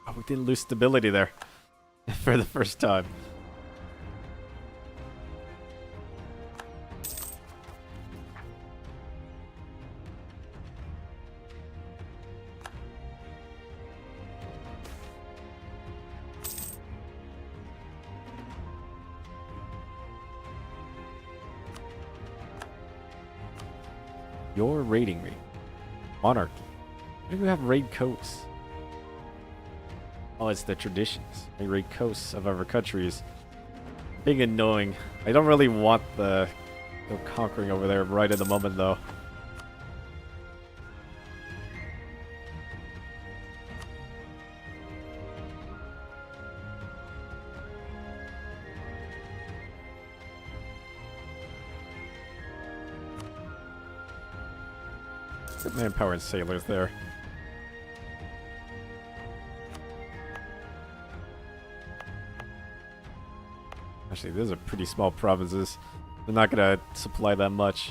A: Oh, we didn't lose stability there for the first time. Your raiding me. Monarchy. Why do you have raid coasts? Oh, it's the traditions. They raid coasts of other countries. Big annoying. I don't really want the conquering over there right at the moment, though. Good manpower and sailors there. Actually, these are pretty small provinces. They're not gonna supply that much.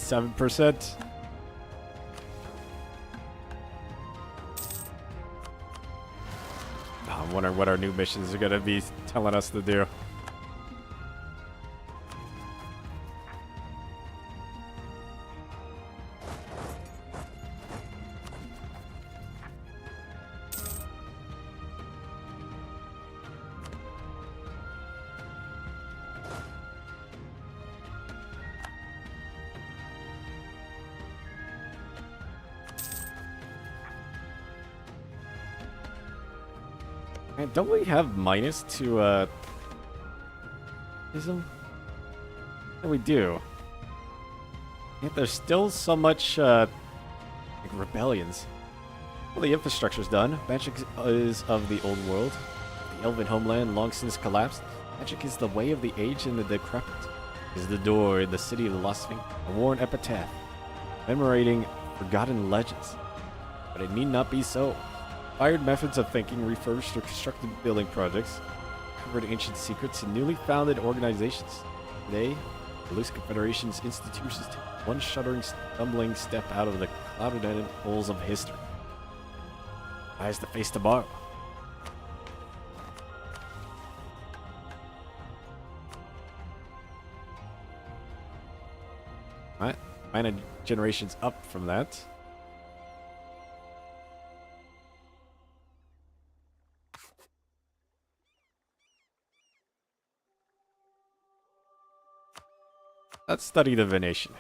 A: %. I wonder what our new missions are gonna be telling us to do. Man, don't we have minus to, ism? Yeah, we do. Yet there's still so much, like rebellions. Well, the infrastructure's done. Magic is of the old world. The elven homeland long since collapsed. Magic is the way of the aged and the decrepit. Is the door in the city of the lost sphinx. A worn epitaph. Commemorating forgotten legends. But it need not be so. Inspired methods of thinking refurbished or constructed building projects, covered ancient secrets and newly founded organizations. Today, the loose Confederation's institutions take one shuddering, stumbling step out of the clouded holes of history. Eyes to face tomorrow. Alright, minor generations up from that. Let's study divination.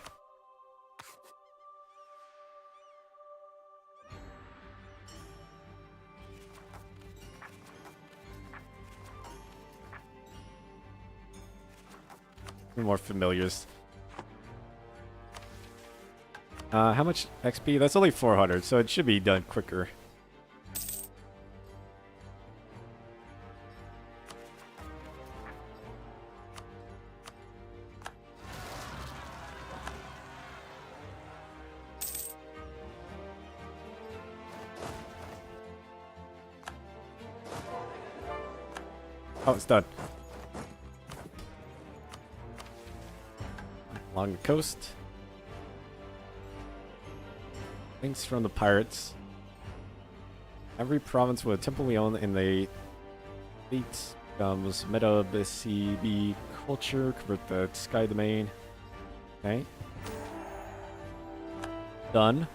A: More familiars. How much XP? That's only 400, so it should be done quicker. Oh, it's done. Along the coast. Thanks from the pirates. Every province with a temple we own in the fleet becomes meta BCB culture. Convert the sky domain. Okay. Done.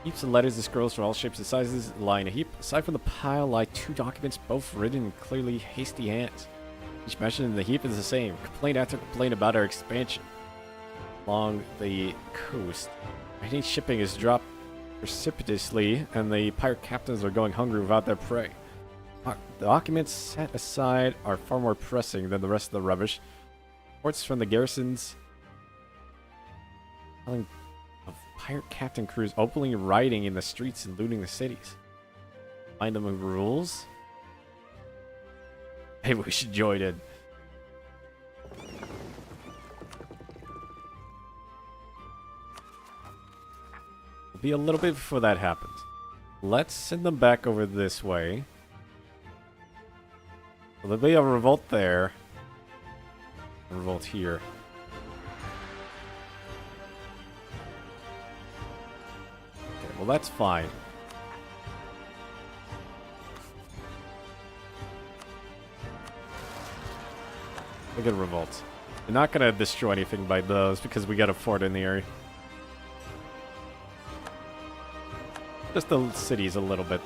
A: Heaps of letters and scrolls for all shapes and sizes lie in a heap. Aside from the pile lie 2 documents, both written in clearly hasty hands. Each mention in the heap is the same. Complaint after complaint about our expansion along the coast. Any shipping is dropped precipitously, and the pirate captains are going hungry without their prey. The documents set aside are far more pressing than the rest of the rubbish. Reports from the garrisons telling of pirate captain crews openly rioting in the streets and looting the cities. Find them rules? Maybe we should join in. It'll be a little bit before that happens. Let's send them back over this way. So there'll be a revolt there. A revolt here. Okay, well that's fine. Look at revolts. We're not gonna destroy anything by those because we got a fort in the area. Just the cities a little bit.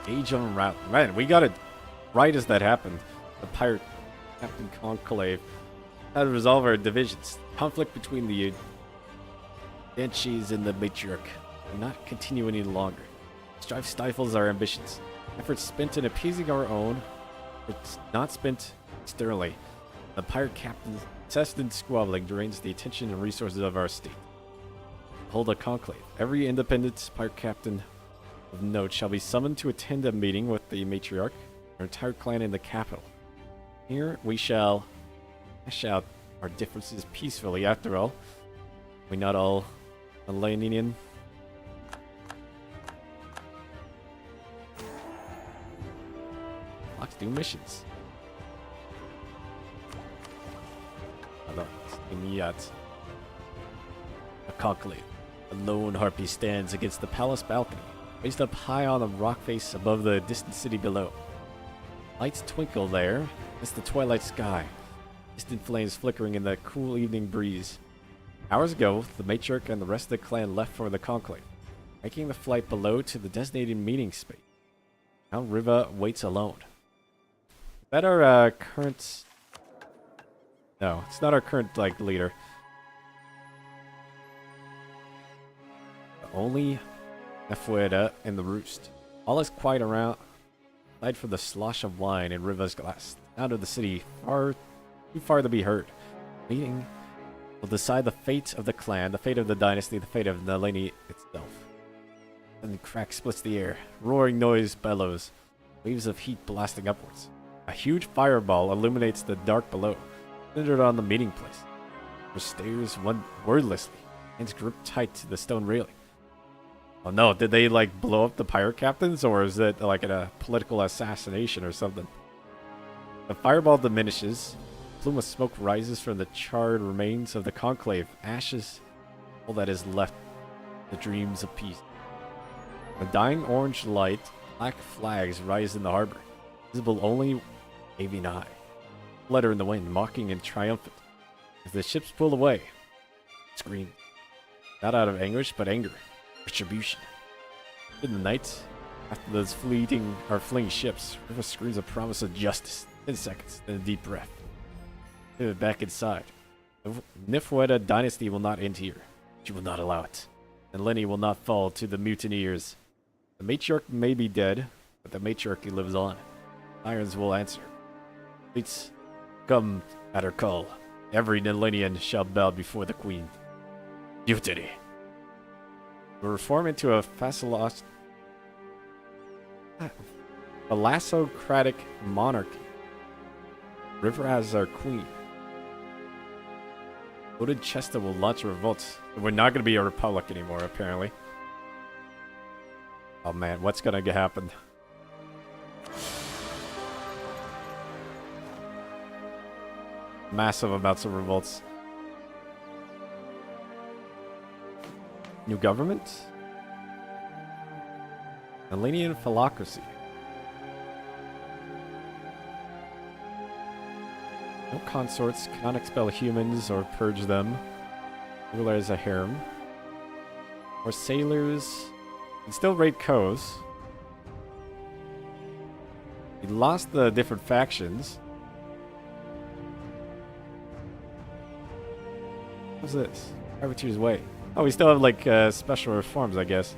A: Age on route. Man, we got it right as that happened. The pirate Captain Conclave had to resolve our divisions. Conflict between the Banshees and the Matriarch cannot continue any longer. Strife stifles our ambitions. Efforts spent in appeasing our own, it's not spent externally. The pirate captain's incessant squabbling drains the attention and resources of our state. Hold a conclave. Every independent pirate captain of note shall be summoned to attend a meeting with the matriarch, our entire clan in the capital. Here we shall hash out our differences peacefully. After all, we not all Melanian. Let's do missions. Yet. A conclave. A lone harpy stands against the palace balcony, raised up high on the rock face above the distant city below. Lights twinkle there against the twilight sky, distant flames flickering in the cool evening breeze. Hours ago, the matriarch and the rest of the clan left for the conclave, making the flight below to the designated meeting space. Now Riva waits alone. Is that our current... No, it's not our current, leader. Only Efueda and the roost. All is quiet around, aside for the slosh of wine in Riva's glass. Out of the city, too far to be heard. Meeting will decide the fate of the clan, the fate of the dynasty, the fate of Nalani itself. Then crack splits the air. Roaring noise bellows. Waves of heat blasting upwards. A huge fireball illuminates the dark below. Centered on the meeting place. Her stares one wordlessly, hands gripped tight to the stone railing. Oh no, did they like blow up the pirate captains, or is it like a political assassination or something? The fireball diminishes. A plume of smoke rises from the charred remains of the conclave. Ashes, all that is left, the dreams of peace. A dying orange light, black flags rise in the harbor, visible only waving high. Flutter in the wind, mocking and triumphant. As the ships pull away, scream. Not out of anguish, but anger. Retribution. In the night, after those fleeing ships, River screams a promise of justice. 10 seconds, then a deep breath. Pivot back inside. The Nifweta dynasty will not end here. She will not allow it. And Lenny will not fall to the mutineers. The matriarch may be dead, but the matriarchy lives on. Irons will answer. Fleets come at her call. Every Nilenian shall bow before the queen. Mutiny. Will reform into a thalassocratic monarchy. River as our queen. Loaded Chester will launch a revolt. We're not going to be a republic anymore, apparently. Oh man, what's going to happen? Massive amounts of revolts. New government? Millennian philocracy. No consorts, cannot expel humans or purge them. Ruler is a harem. Or sailors. Can still raid coves. We lost the different factions. What's this? Privateer's Way. Oh, we still have like special reforms, I guess.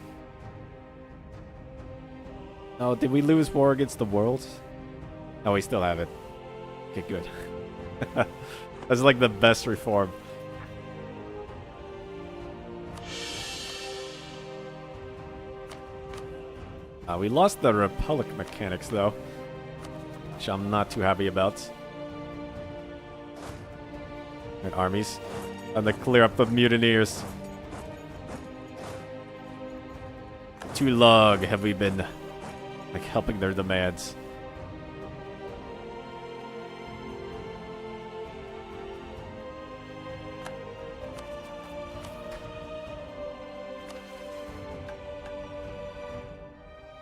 A: Oh, did we lose war against the world? No, we still have it. Okay, good. That's like the best reform. We lost the Republic mechanics though, which I'm not too happy about. And armies. And to clear up the mutineers. Too long have we been like helping their demands.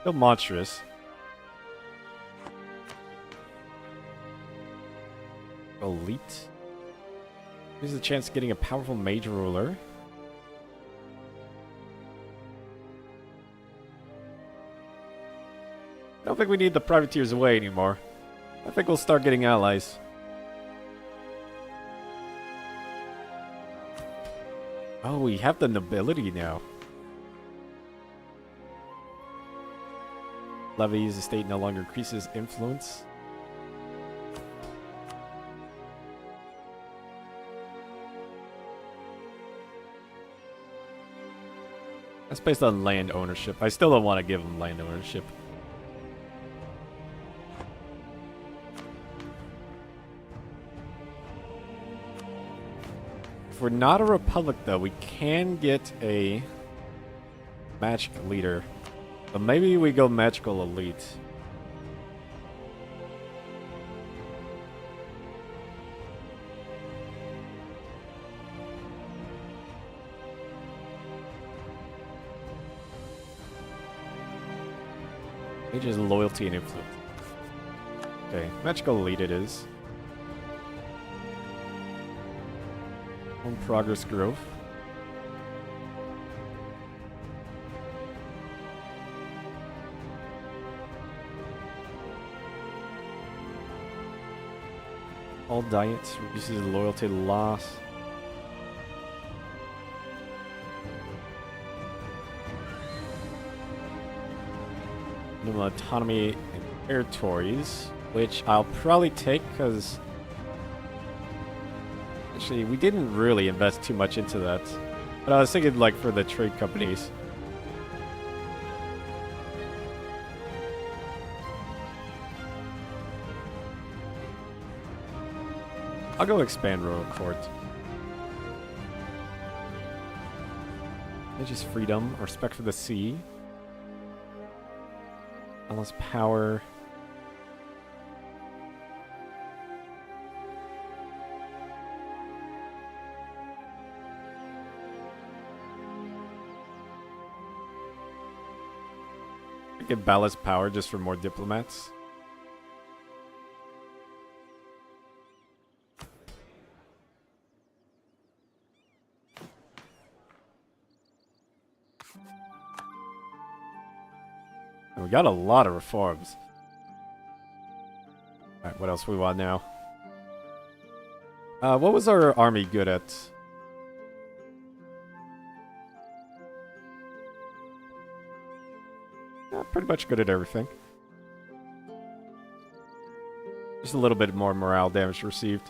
A: Still monstrous. Elite. Here's the chance of getting a powerful mage ruler. I don't think we need the privateers away anymore. I think we'll start getting allies. Oh, we have the nobility now. Levies, the state no longer increases influence. That's based on land ownership. I still don't want to give them land ownership. If we're not a republic, though, we can get a magic leader. But maybe we go magical elite. Mage's loyalty and influence. Okay, magical elite it is. Home progress growth. All diets reduces loyalty loss. Minimum autonomy and territories, which I'll probably take because actually we didn't really invest too much into that. But I was thinking like for the trade companies. I'll go expand Royal Court. Religious freedom, respect for the sea. Balance power. Get ballast power just for more diplomats. And we got a lot of reforms. Alright, what else we want now? What was our army good at? Pretty much good at everything. Just a little bit more morale damage received.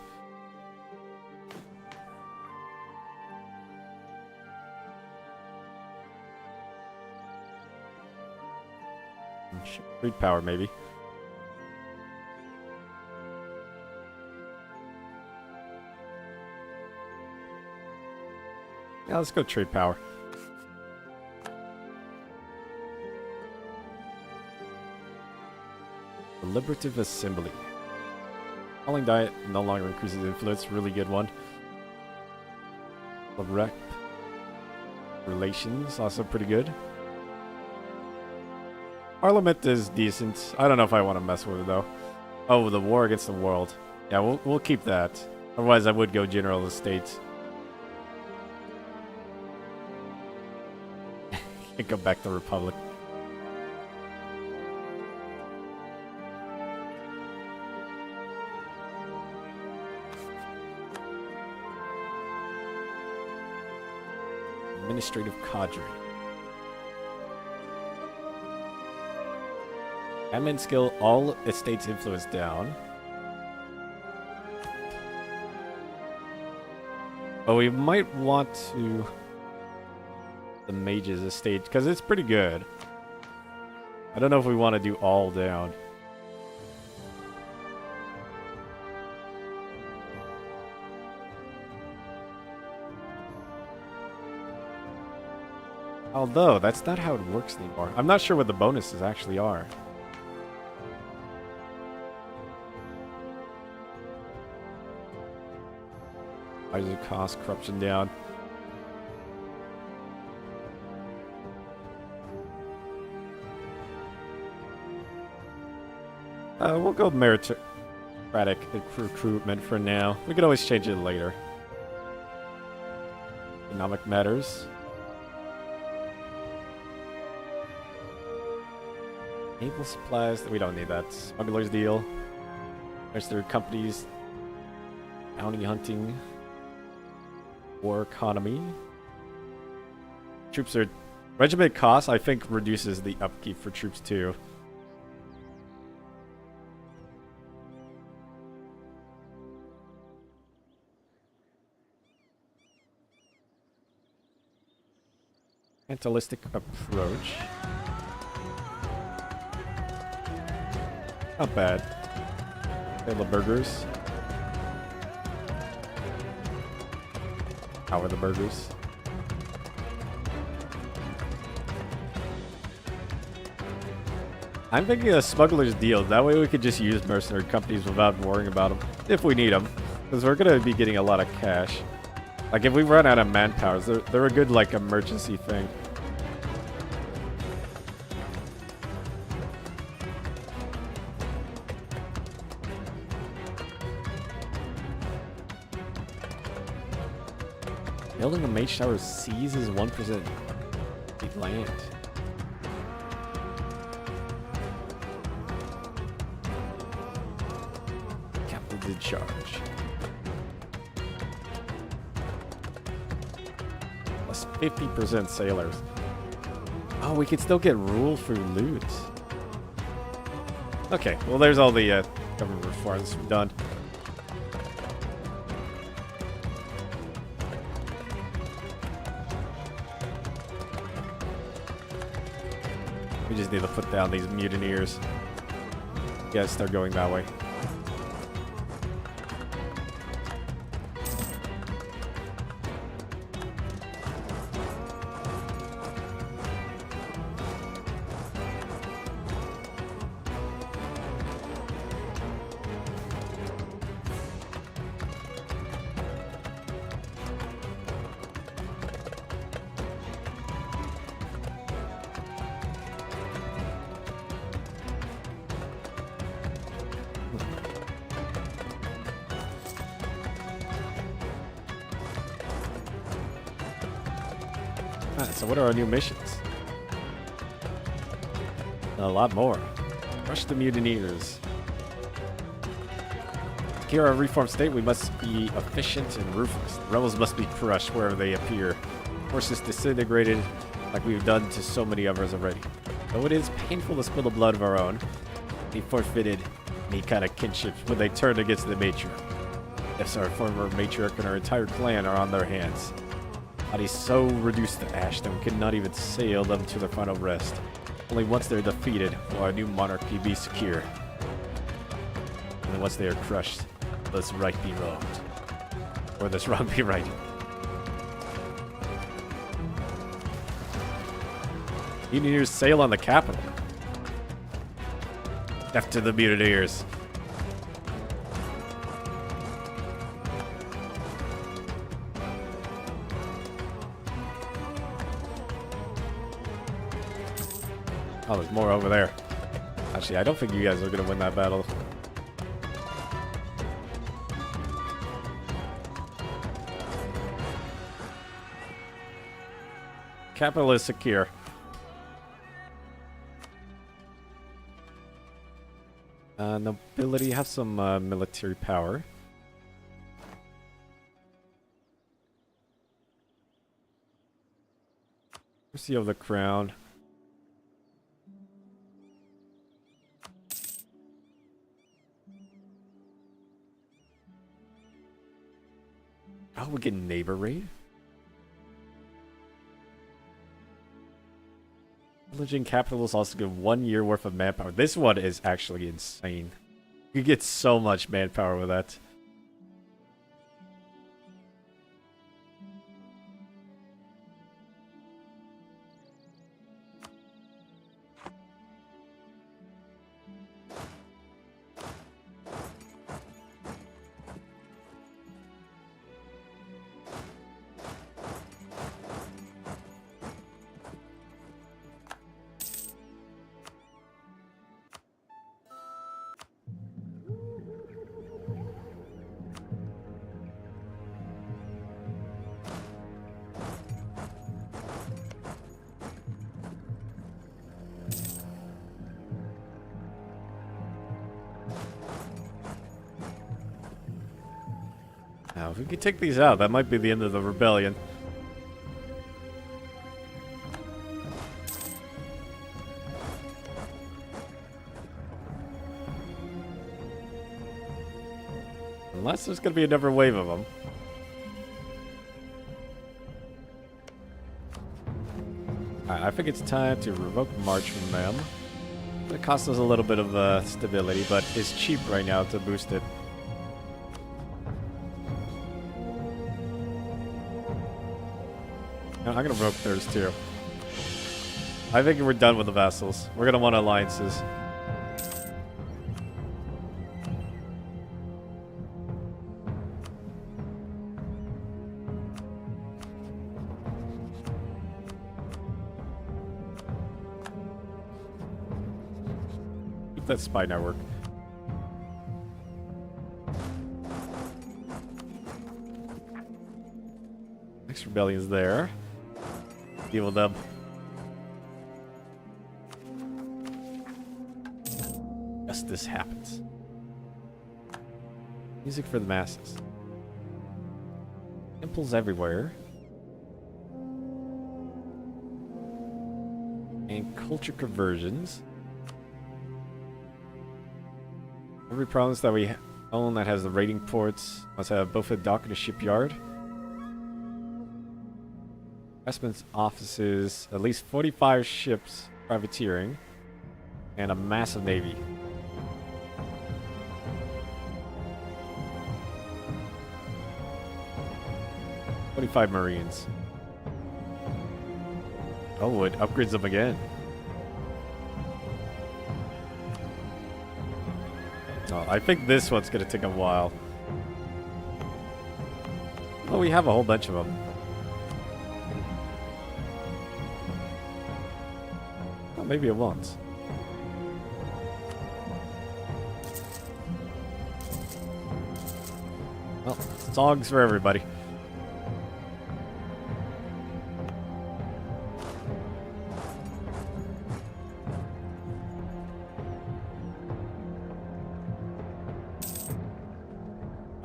A: Street power, maybe. Yeah, let's go trade power. Deliberative Assembly. Calling diet no longer increases influence. Really good one. Rep relations, also pretty good. Parliament is decent. I don't know if I want to mess with it though. Oh, the war against the world. Yeah, we'll keep that. Otherwise, I would go General Estates. Can't go back to Republic. Administrative cadre. Admin skill, all estates influence down. But we might want to the mage's estate because it's pretty good. I don't know if we want to do all down. Although, that's not how it works anymore. I'm not sure what the bonuses actually are. Advisor cost, corruption down. We'll go meritocratic recruitment for now. We can always change it later. Economic matters. Naval supplies, we don't need that. Smuggler's deal. Registered companies. Bounty hunting. War economy. Troops are... Regiment cost, I think, reduces the upkeep for troops too. Mentalistic approach. Not bad. Sale of burgers. How are the burgers? I'm thinking a smuggler's deal. That way we could just use mercenary companies without worrying about them. If we need them. Because we're going to be getting a lot of cash. Like if we run out of manpower, they're a good like emergency thing. Building a mage tower seizes 1% the land. Capital did charge. Plus 50% sailors. Oh, we could still get rule for loot. Okay, well there's all the government reforms done. We just need to put down these mutineers. Yes, they're going that way. Alright, so what are our new missions? A lot more. Crush the mutineers. To secure our reformed state, we must be efficient and ruthless. The rebels must be crushed wherever they appear. Forces disintegrated like we've done to so many others already. Though it is painful to spill the blood of our own, we forfeited any kind of kinship when they turned against the matriarch. Yes, our former matriarch and our entire clan are on their hands. Bodies so reduced to ash that we could not even sail them to their final rest. Only once they're defeated will our new monarchy be secure. Only once they are crushed, will this right be wronged. Or this wrong be right. Mutineers sail on the capital. Death to the mutineers. Oh, there's more over there. Actually, I don't think you guys are going to win that battle. Capital is secure. Nobility have some military power. Mercy of the crown. Oh, we get neighbor raid? Pillaging capitals also give 1 year worth of manpower. This one is actually insane. You get so much manpower with that. Now, if we could take these out, that might be the end of the rebellion. Unless there's going to be another wave of them. Alright, I think it's time to revoke March from them. It costs us a little bit of stability, but it's cheap right now to boost it. I'm gonna revoke theirs too. I think we're done with the vassals. We're gonna want alliances. Keep that spy network. Next rebellion's there. Deal with them. Justice happens. Music for the masses. Temples everywhere. And culture conversions. Every province that we own that has the raiding ports must have both a dock and a shipyard. Investments offices, at least 45 ships privateering, and a massive navy. $25 Marines. Oh, it upgrades them again. Oh, I think this one's gonna take a while. Oh, we have a whole bunch of them. Oh, maybe it won't. Well, songs for everybody.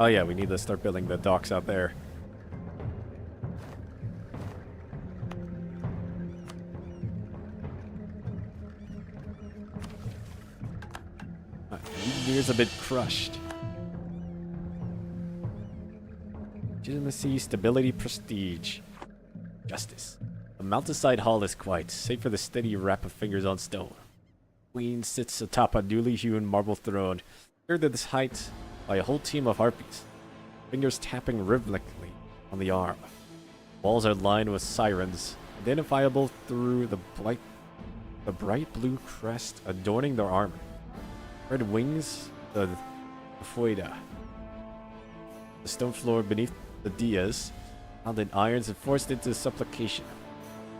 A: Oh yeah, we need to start building the docks out there. Mutineers a bit crushed. Legitimacy, stability, prestige. Justice. The mountainside hall is quiet, save for the steady rap of fingers on stone. Queen sits atop a newly hewn marble throne, secured at its height by a whole team of harpies, fingers tapping rhythmically on the arm. Walls are lined with sirens, identifiable through the bright blue crest adorning their armor. Red wings, the foida. The stone floor beneath the dias, bound in irons and forced into supplication,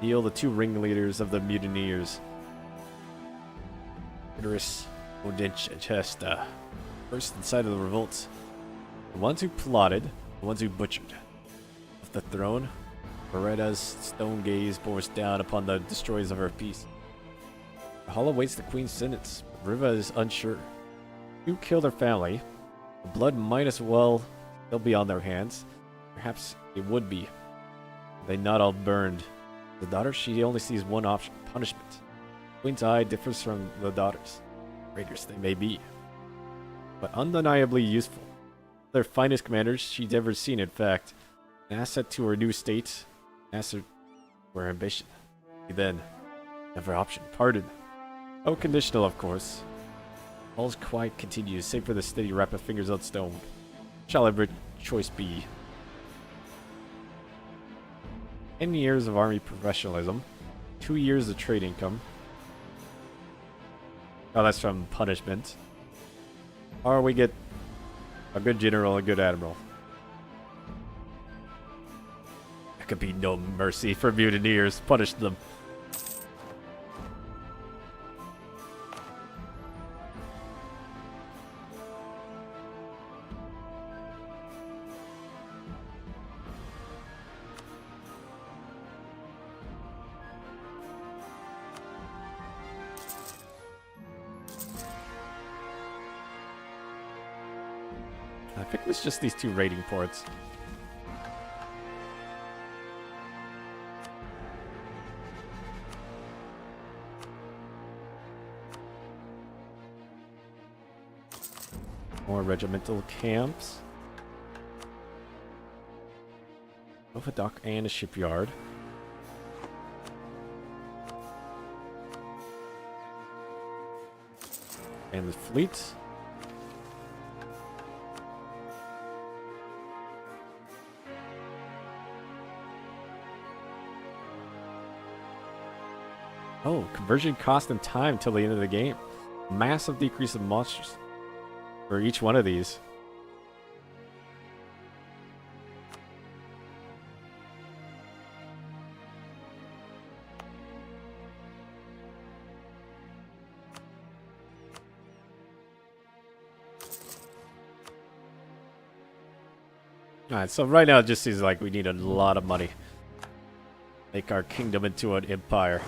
A: kneel the two ringleaders of the mutineers. Idris Odinchesta, first inside of the revolt. The ones who plotted, the ones who butchered. Off the throne, Beretta's stone gaze bores down upon the destroyers of her peace. The hall awaits the queen's sentence, but Riva is unsure. Who killed her family? The blood might as well still be on their hands. Perhaps it would be. They not all burned. The daughter, she only sees one option, punishment. The queen's eye differs from the daughter's. Traitors they may be, but undeniably useful. Their finest commanders she'd ever seen, in fact. An asset to her new state, an asset to her ambition. Then, never option, pardon. Oh, conditional, of course. All's quiet continues, save for the steady rap of fingers on stone. Shall every choice be? 10 years of army professionalism, 2 years of trade income. Oh, that's from punishment. Or we get a good general, a good admiral. There could be no mercy for mutineers. Punish them. I think it's just these two raiding ports. More regimental camps. Both a dock and a shipyard. And the fleet. Oh, conversion cost and time till the end of the game. Massive decrease of monsters for each one of these. Alright, so right now it just seems like we need a lot of money. Make our kingdom into an empire.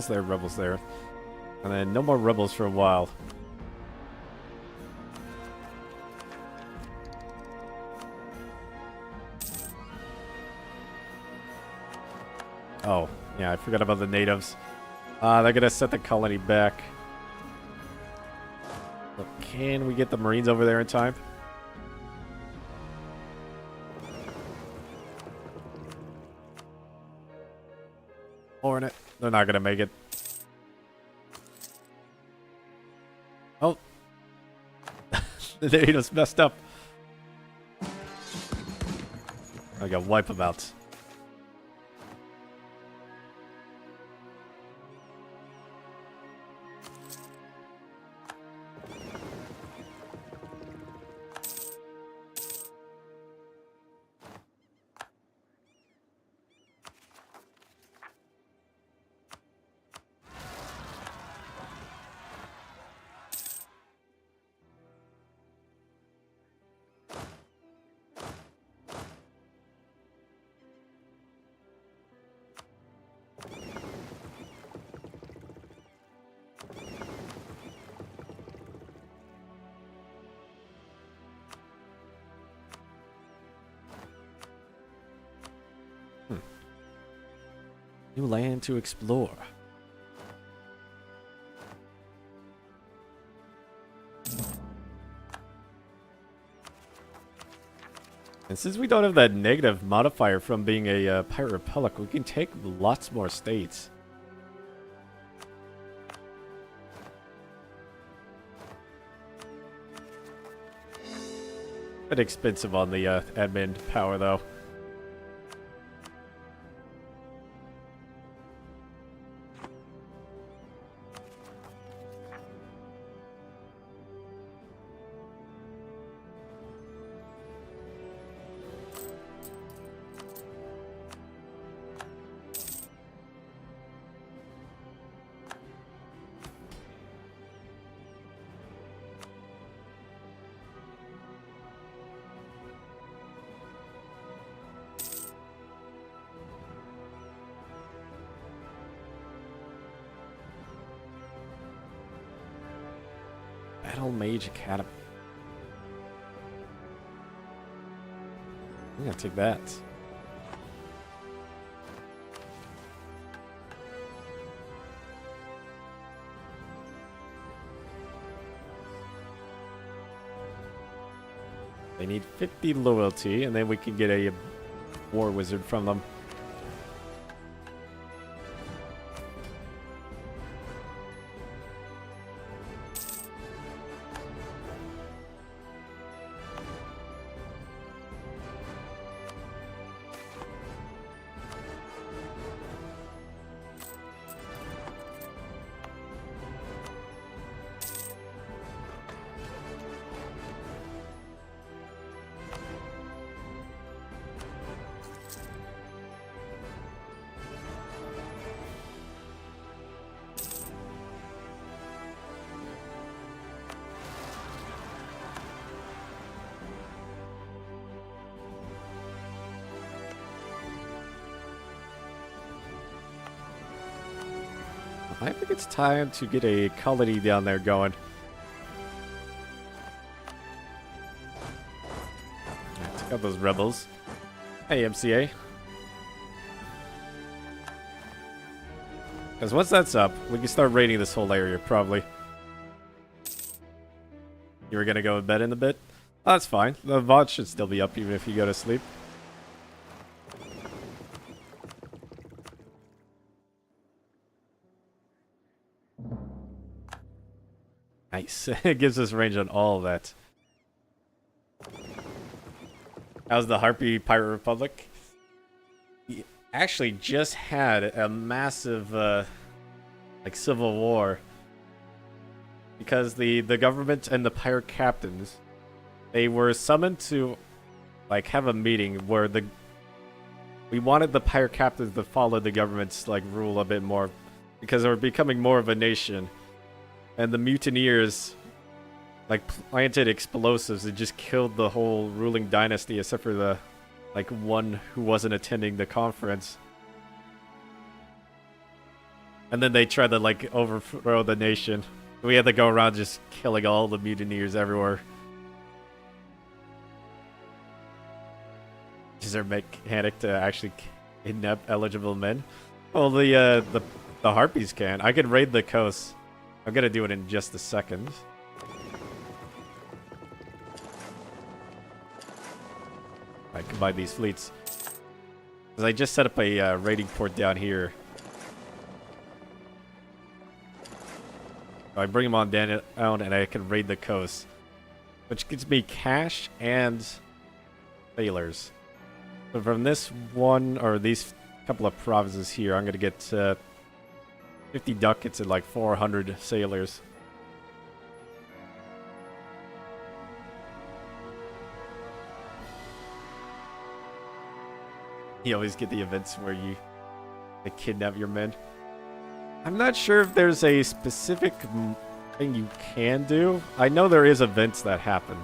A: Rebels there. And then no more rebels for a while. Oh, yeah, I forgot about the natives. They're gonna set the colony back. But can we get the Marines over there in time? Hornet. They're not gonna make it. Oh. The natives messed up. I gotta wipe them out. New land to explore. And since we don't have that negative modifier from being a pirate republic, we can take lots more states. Bit expensive on the admin power, though. Battle Mage Academy. I'm gonna take that. They need 50 loyalty, and then we can get a war wizard from them. I think it's time to get a colony down there going. Right, take out those rebels. Hey, MCA. Because once that's up, we can start raiding this whole area, probably. You were going to go to bed in a bit? Oh, that's fine. The VOD should still be up even if you go to sleep. Nice. It gives us range on all of that. How's the Harpy Pirate Republic? We actually just had a massive like civil war because the government and the pirate captains, they were summoned to like have a meeting where we wanted the pirate captains to follow the government's like rule a bit more because they were becoming more of a nation. And the mutineers, like, planted explosives and just killed the whole ruling dynasty except for the, like, one who wasn't attending the conference. And then they tried to, like, overthrow the nation. We had to go around just killing all the mutineers everywhere. Is there a mechanic to actually kidnap eligible men? Well, the Harpies can. I could raid the coast. I'm gonna do it in just a second. I combine these fleets. Because I just set up a raiding port down here. So I bring them on down and I can raid the coast. Which gives me cash and sailors. So from this one, or these couple of provinces here, I'm gonna get 50 ducats and like 400 sailors. You always get the events where they kidnap your men. I'm not sure if there's a specific thing you can do. I know there is events that happen.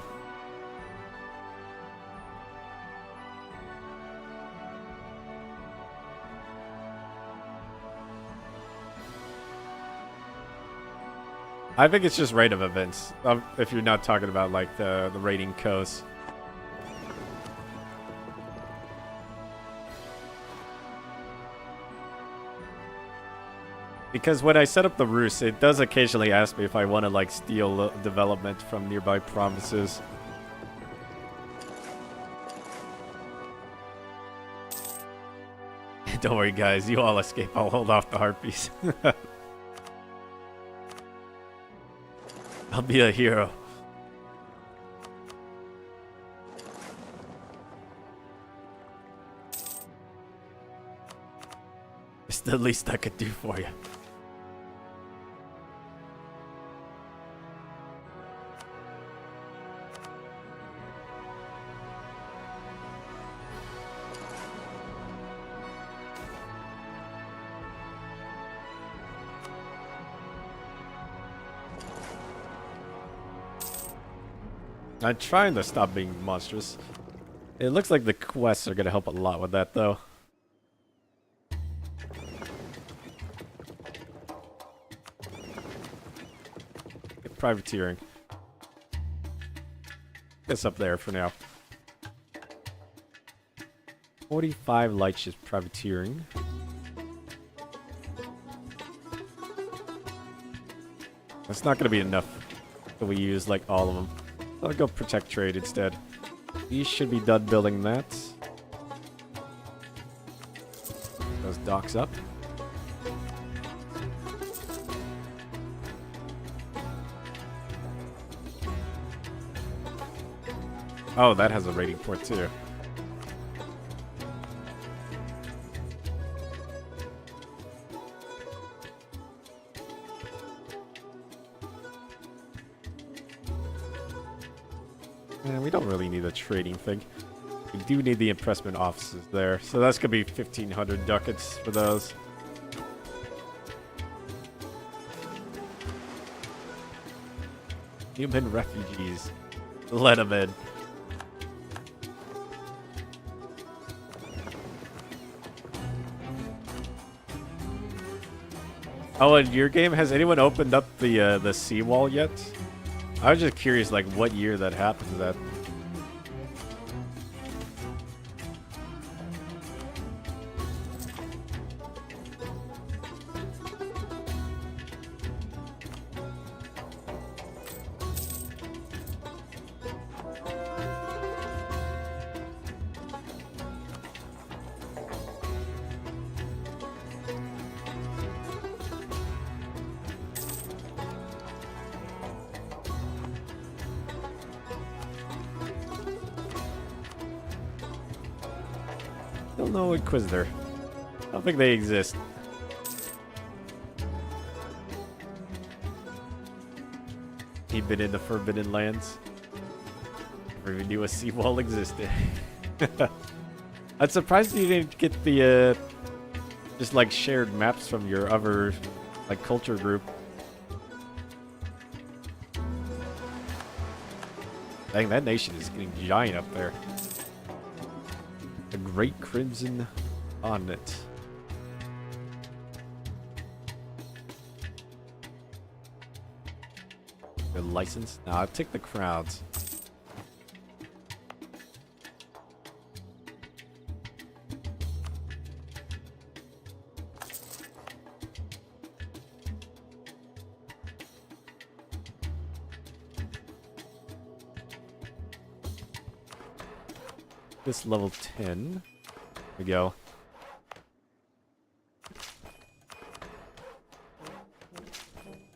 A: I think it's just random events, if you're not talking about like the raiding coast. Because when I set up the roost, it does occasionally ask me if I want to like steal development from nearby provinces. Don't worry, guys. You all escape. I'll hold off the harpies. I'll be a hero. It's the least I could do for you. I'm trying to stop being monstrous. It looks like the quests are gonna help a lot with that, though. Get privateering. It's up there for now. 45 light ships privateering. That's not gonna be enough if we use like all of them. I'll go protect trade instead. We should be done building that. Those docks up. Oh, that has a raiding port too. And we don't really need a trading thing. We do need the impressment offices there. So that's going to be 1,500 ducats for those. Human refugees. Let them in. Oh, in your game, has anyone opened up the seawall yet? I was just curious, like, what year that happened. That still no Inquisitor. I don't think they exist. He'd been in the Forbidden Lands. Never even knew a seawall existed. I'm surprised you didn't get the just like shared maps from your other like culture group. Dang, that nation is getting giant up there. The Great Crimson Bonnet. Good license? Nah, I'll take the crowds. This level 10. There we go.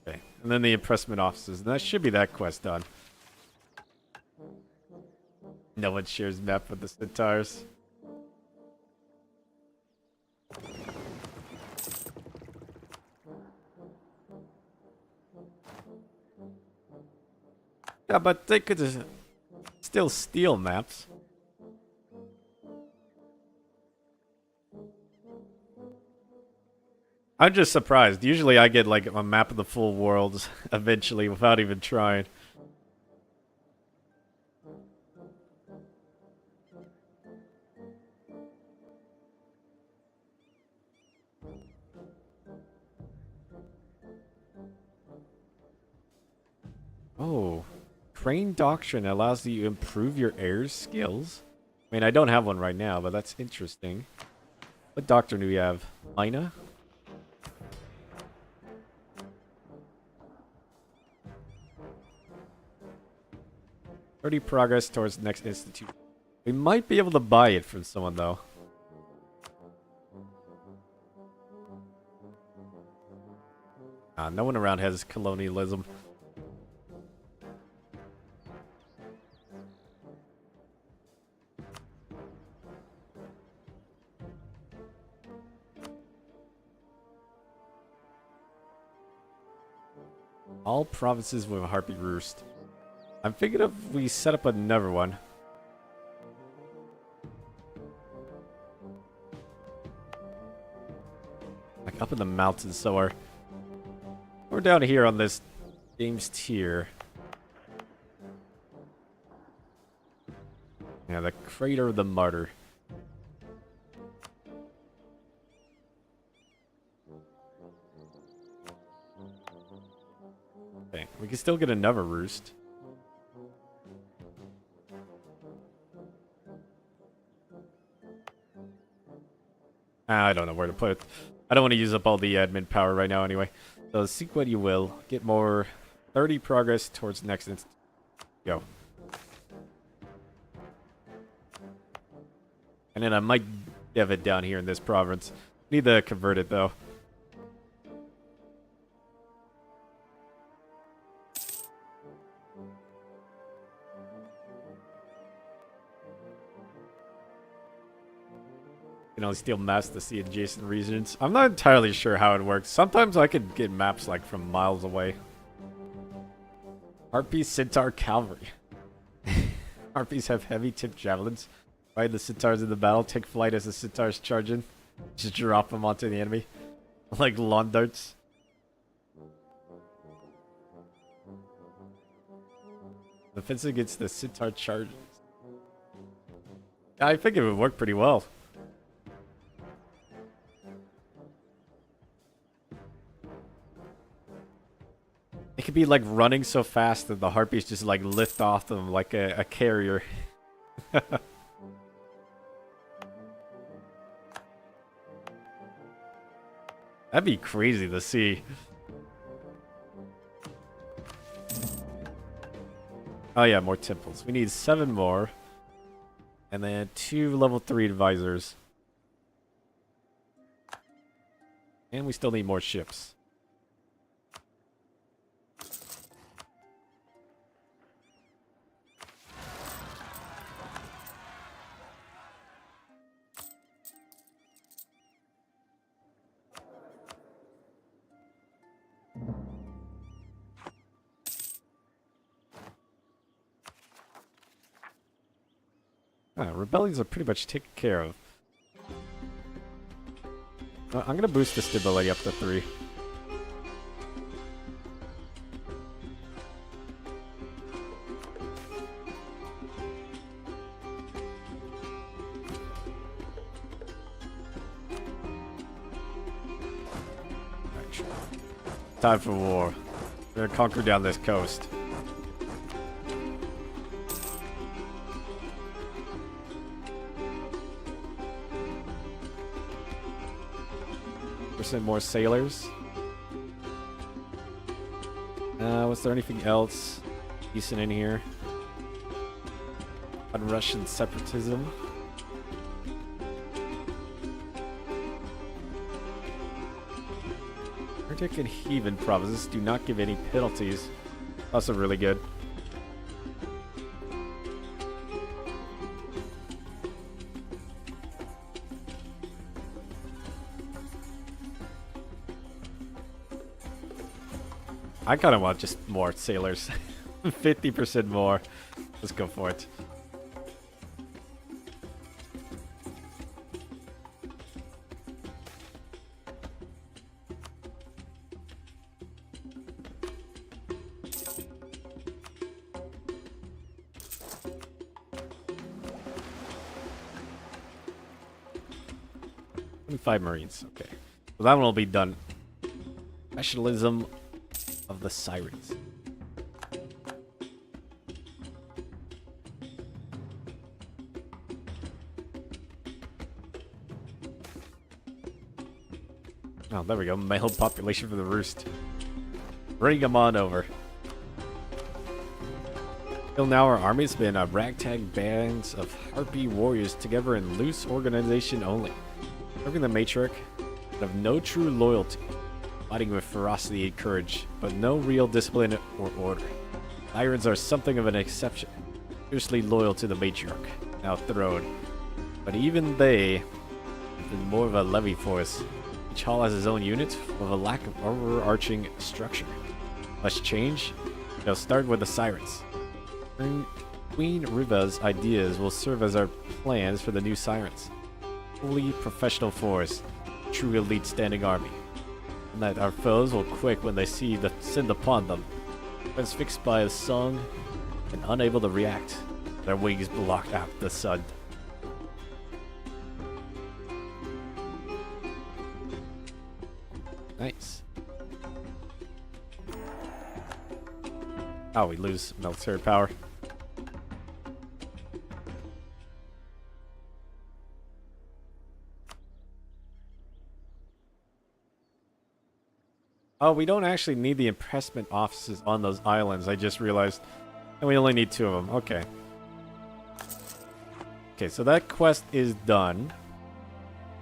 A: Okay, and then the impressment offices. And that should be that quest done. No one shares map with the Centaurs. Yeah, but they could still steal maps. I'm just surprised. Usually I get like a map of the full world eventually without even trying. Oh. Crane Doctrine allows you to improve your heir's skills. I mean, I don't have one right now, but that's interesting. What doctrine do we have? Mina? 30 progress towards the next institute. We might be able to buy it from someone, though. No one around has colonialism. All provinces with a Harpy roost. I'm thinking of we set up another one. Like up in the mountains somewhere. We're down here on this game's tier. Yeah, the Crater of the Martyr. Okay, we can still get another roost. I don't know where to put it. I don't want to use up all the admin power right now anyway. So seek what you will. Get more 30 progress towards next instant. Go. And then I might dev it down here in this province. Need to convert it though. You can only steal maps to see adjacent regions. I'm not entirely sure how it works. Sometimes I could get maps like from miles away. Harpy Centaur Cavalry. Harpies have heavy tipped javelins. Ride the centaurs in the battle. Take flight as the centaurs charge in. Just drop them onto the enemy. Like lawn darts. Defense against the centaur charges. I think it would work pretty well. It could be like running so fast that the harpies just like lift off them like a carrier. That'd be crazy to see. Oh yeah, more temples. We need 7 more. And then 2 level 3 advisors. And we still need more ships. Rebellions are pretty much taken care of. I'm gonna boost the stability up to 3. Time for war. We're gonna conquer down this coast. More sailors. Was there anything else decent in here? On Russian separatism. Arctic and Heathen provinces do not give any penalties. Also really good. I kind of want just more sailors. 50% more. Let's go for it. Five Marines. Okay. So that one will be done. Specialism of the Sirens. Oh, there we go. Male population for the roost. Bring them on over. Till now, our army's been a ragtag bands of Harpy warriors together in loose organization only, serving the matriarch, but of no true loyalty, fighting with ferocity and courage, but no real discipline or order. Sirens are something of an exception, fiercely loyal to the matriarch, now throne, but even they have been more of a levy force. Each hall has his own unit, with a lack of overarching structure. Let's change. They'll start with the Sirens. Queen Riva's ideas will serve as our plans for the new Sirens. Fully professional force, true elite standing army. And that our foes will quake when they see the sin upon them. Transfixed by a song and unable to react. Their wings block out the sun. Nice. Oh, we lose military power. Oh, we don't actually need the impressment offices on those islands, I just realized. And we only need 2 of them. Okay. Okay, so that quest is done.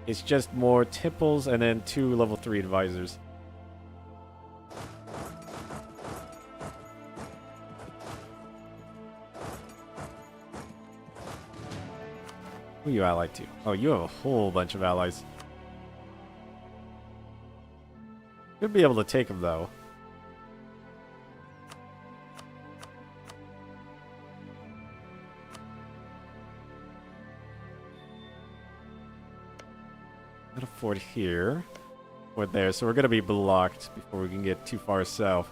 A: It's just more temples and then 2 level 3 advisors. Who are you allied to? Oh, you have a whole bunch of allies. Should be able to take them, though. Got a fort here. Fort there, so we're going to be blocked before we can get too far south.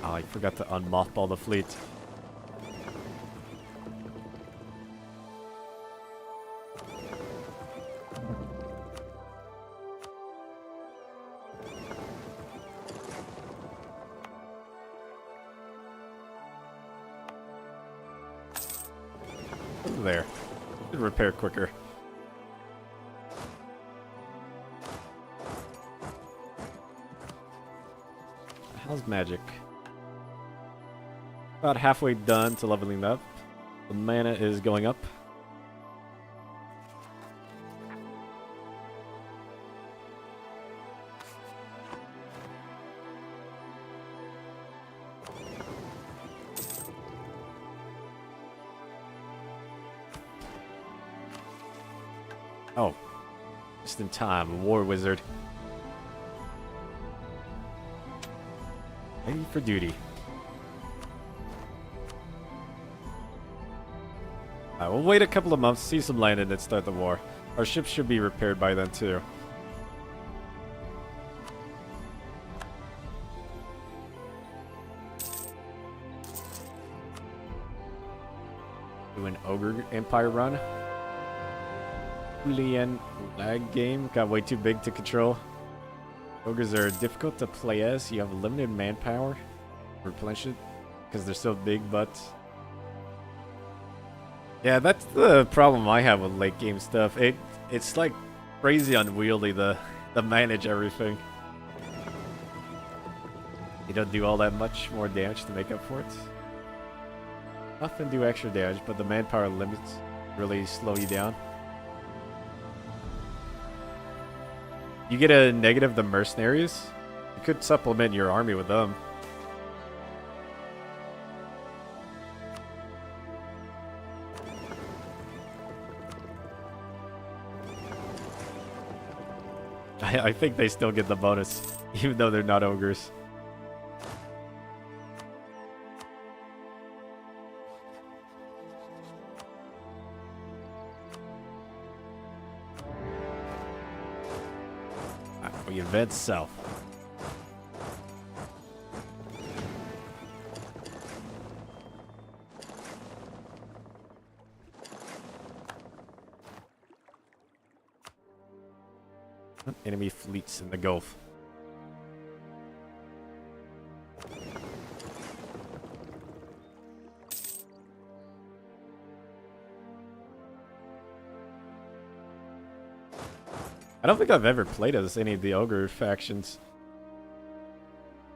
A: Oh, I forgot to unmothball the fleet. There. Should repair quicker. How's magic? About halfway done to leveling up. The mana is going up. Oh, just in time. War Wizard. Ready for duty. We'll wait a couple of months, see some land, and then start the war. Our ships should be repaired by then, too. Do an Ogre Empire run. Julian lag game. Got way too big to control. Ogres are difficult to play as. You have limited manpower. Replenish it. Because they're so big, but... Yeah, that's the problem I have with late game stuff. It's like crazy unwieldy to manage everything. You don't do all that much more damage to make up for it. Often do extra damage, but the manpower limits really slow you down. You get a negative the mercenaries. You could supplement your army with them. I think they still get the bonus, even though they're not ogres. Alright, we advance south. Enemy fleets in the Gulf. I don't think I've ever played as any of the ogre factions.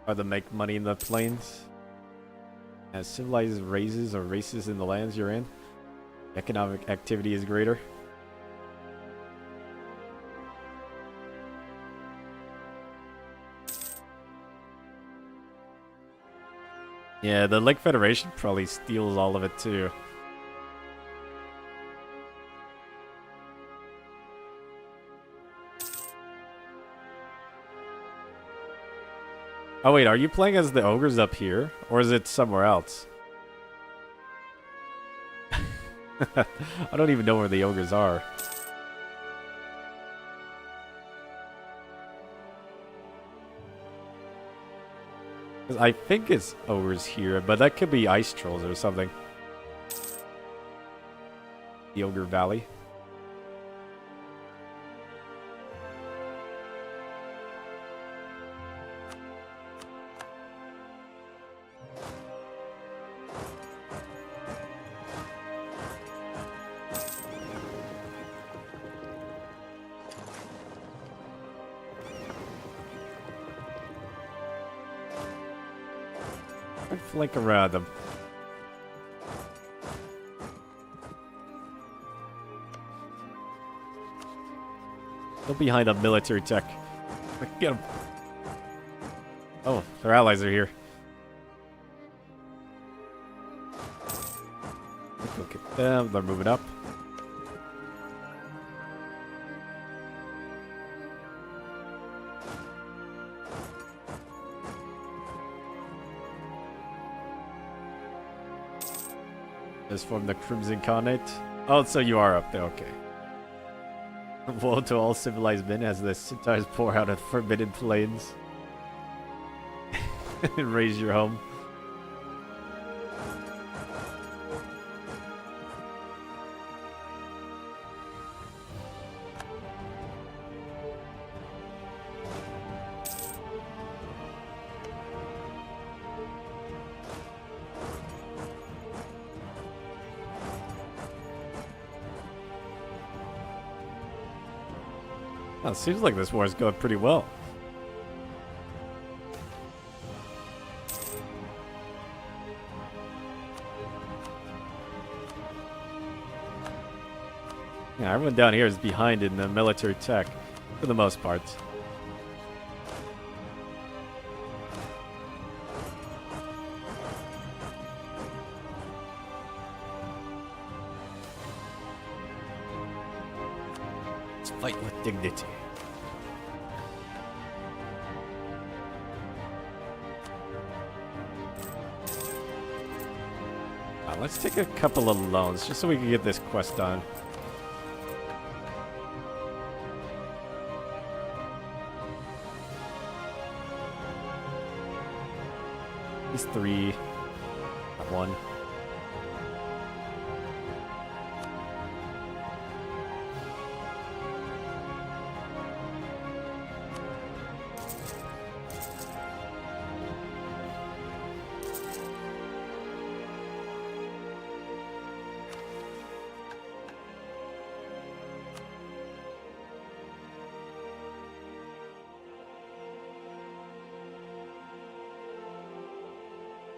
A: Or the make money in the plains. As civilized races or races in the lands you're in, economic activity is greater. Yeah, the Lake Federation probably steals all of it too. Oh wait, are you playing as the ogres up here? Or is it somewhere else? I don't even know where the ogres are. 'Cause I think it's ogres here, but that could be ice trolls or something. The Ogre Valley. I'd flank around them. They're behind a military tech. Get them. Oh, their allies are here. Look at them. They're moving up. Just from the Crimson Khanate. Oh, so you are up there. Okay. Woe to all civilized men as the centaurs pour out of forbidden plains. And raise your home. Oh, it seems like this war is going pretty well. Yeah, everyone down here is behind in the military tech, for the most part. Let's fight with dignity. Let's take a couple of loans, just so we can get this quest done. These three, not one.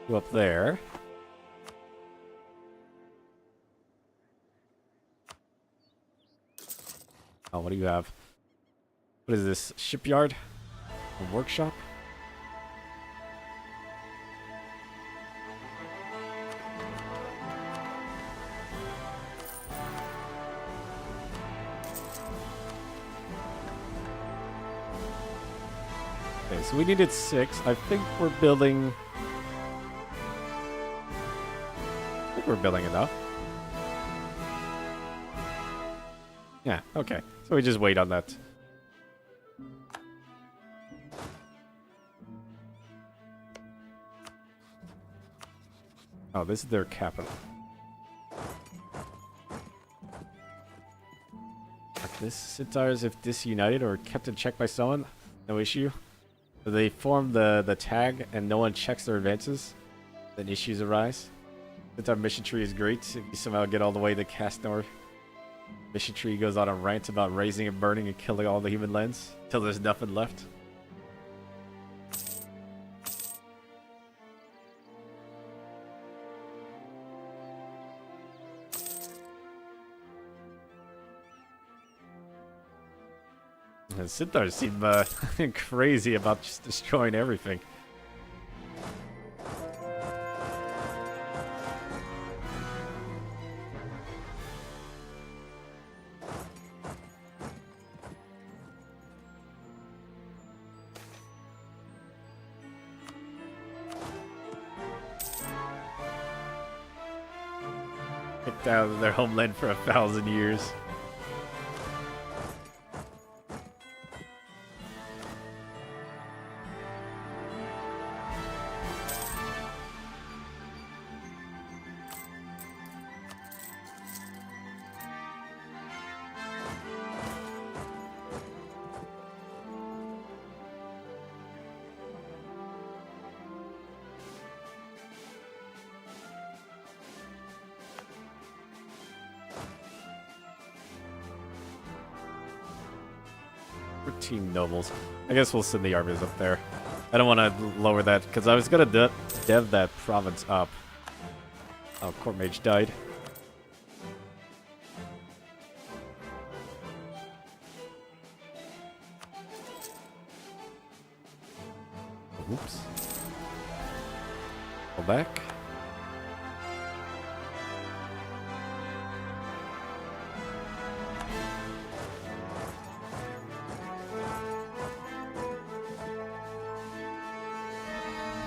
A: Go up there. Oh, what do you have? What is this? Shipyard? A workshop? Okay, so we needed 6. I think we're building... we're building enough. Yeah, okay. So we just wait on that. Oh, this is their capital. This centaurs, if disunited or kept in check by someone, no issue. If they form the tag and no one checks their advances, then issues arise. Since our mission tree is great, if you somehow get all the way to Castnor, Mission tree goes on a rant about raising and burning and killing all the human lands till there's nothing left. And Centaurs seem crazy about just destroying everything. Kicked out of their homeland for 1,000 years. Team nobles. I guess we'll send the armies up there. I don't want to lower that because I was gonna dev that province up. Oh, court mage died. Oops. Go back.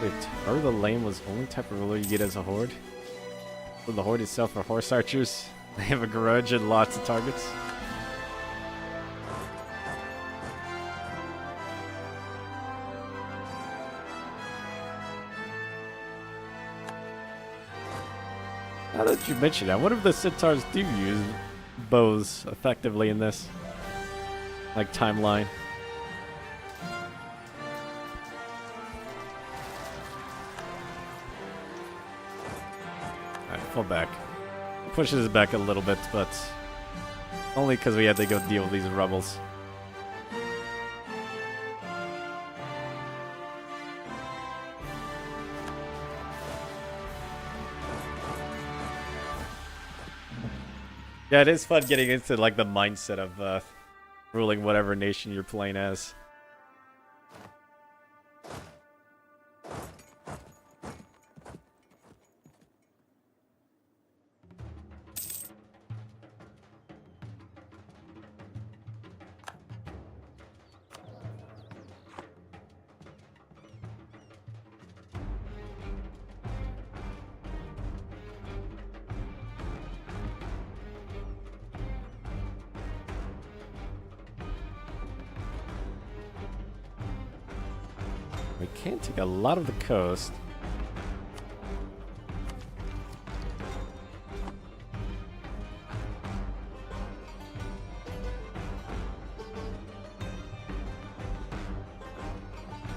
A: Wait, Terror the Lame was only type of ruler you get as a horde? So the horde itself are horse archers? They have a grudge and lots of targets? Now that you mention that, what if the Centaurs do use bows effectively in this? Like timeline. Fall back. Pushes it back a little bit, but only because we had to go deal with these rebels. Yeah, it is fun getting into like the mindset of ruling whatever nation you're playing as. We can take a lot of the coast.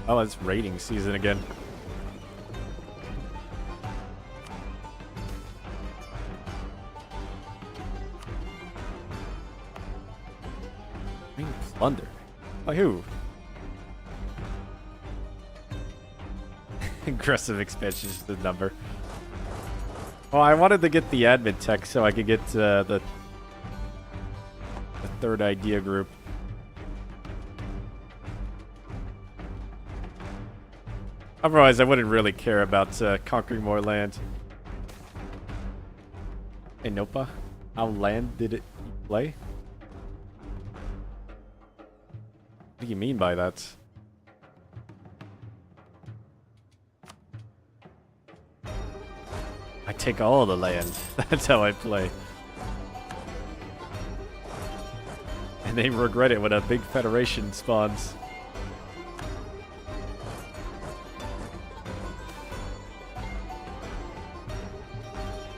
A: Oh, it's raiding season again. Being plundered. By who? Aggressive expansion is the number. Oh, I wanted to get the admin tech so I could get the third idea group. Otherwise, I wouldn't really care about conquering more land. Hey, Nopa, how land did it play? What do you mean by that? I take all the land. That's how I play. And they regret it when a big federation spawns.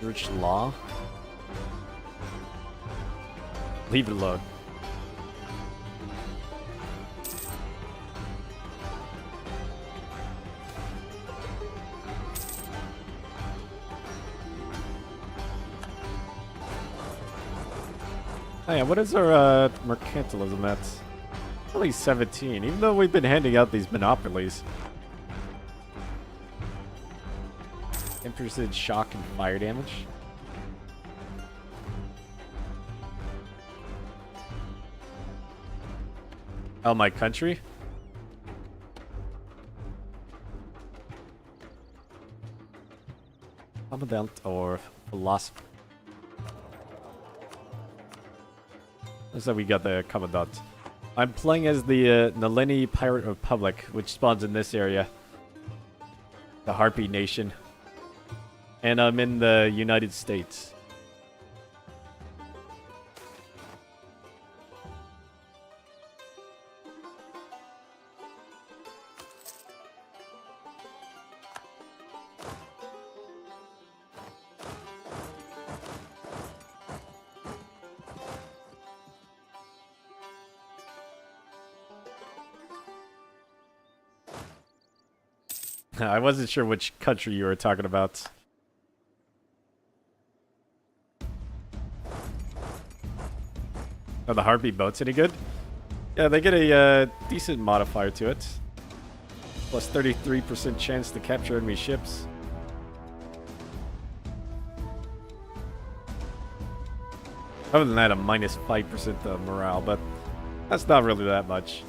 A: Rich law? Leave it alone. Oh yeah, what is our mercantilism at? Only 17, even though we've been handing out these monopolies. Interested shock and fire damage. Oh, my country? Commandant or philosopher? Looks like we got the Commandant. I'm playing as the Nalini Pirate Republic, which spawns in this area. The Harpy Nation. And I'm in the United States. I wasn't sure which country you were talking about. Are the Harpy boats any good? Yeah, they get a decent modifier to it. Plus 33% chance to capture enemy ships. Other than that, a minus 5% morale, but that's not really that much.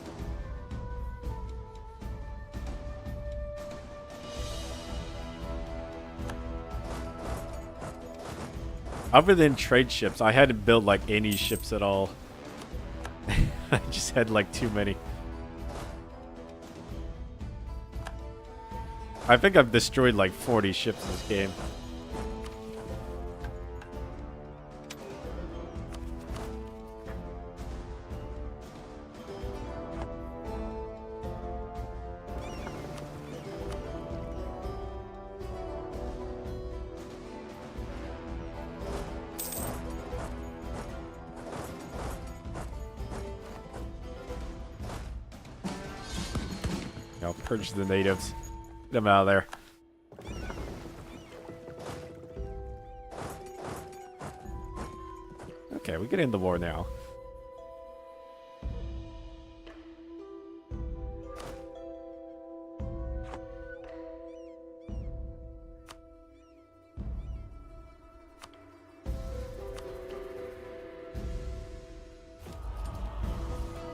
A: Other than trade ships, I hadn't built like any ships at all. I just had like too many. I think I've destroyed like 40 ships in this game. I'll purge the natives. Get them out of there. Okay, we get in the war now.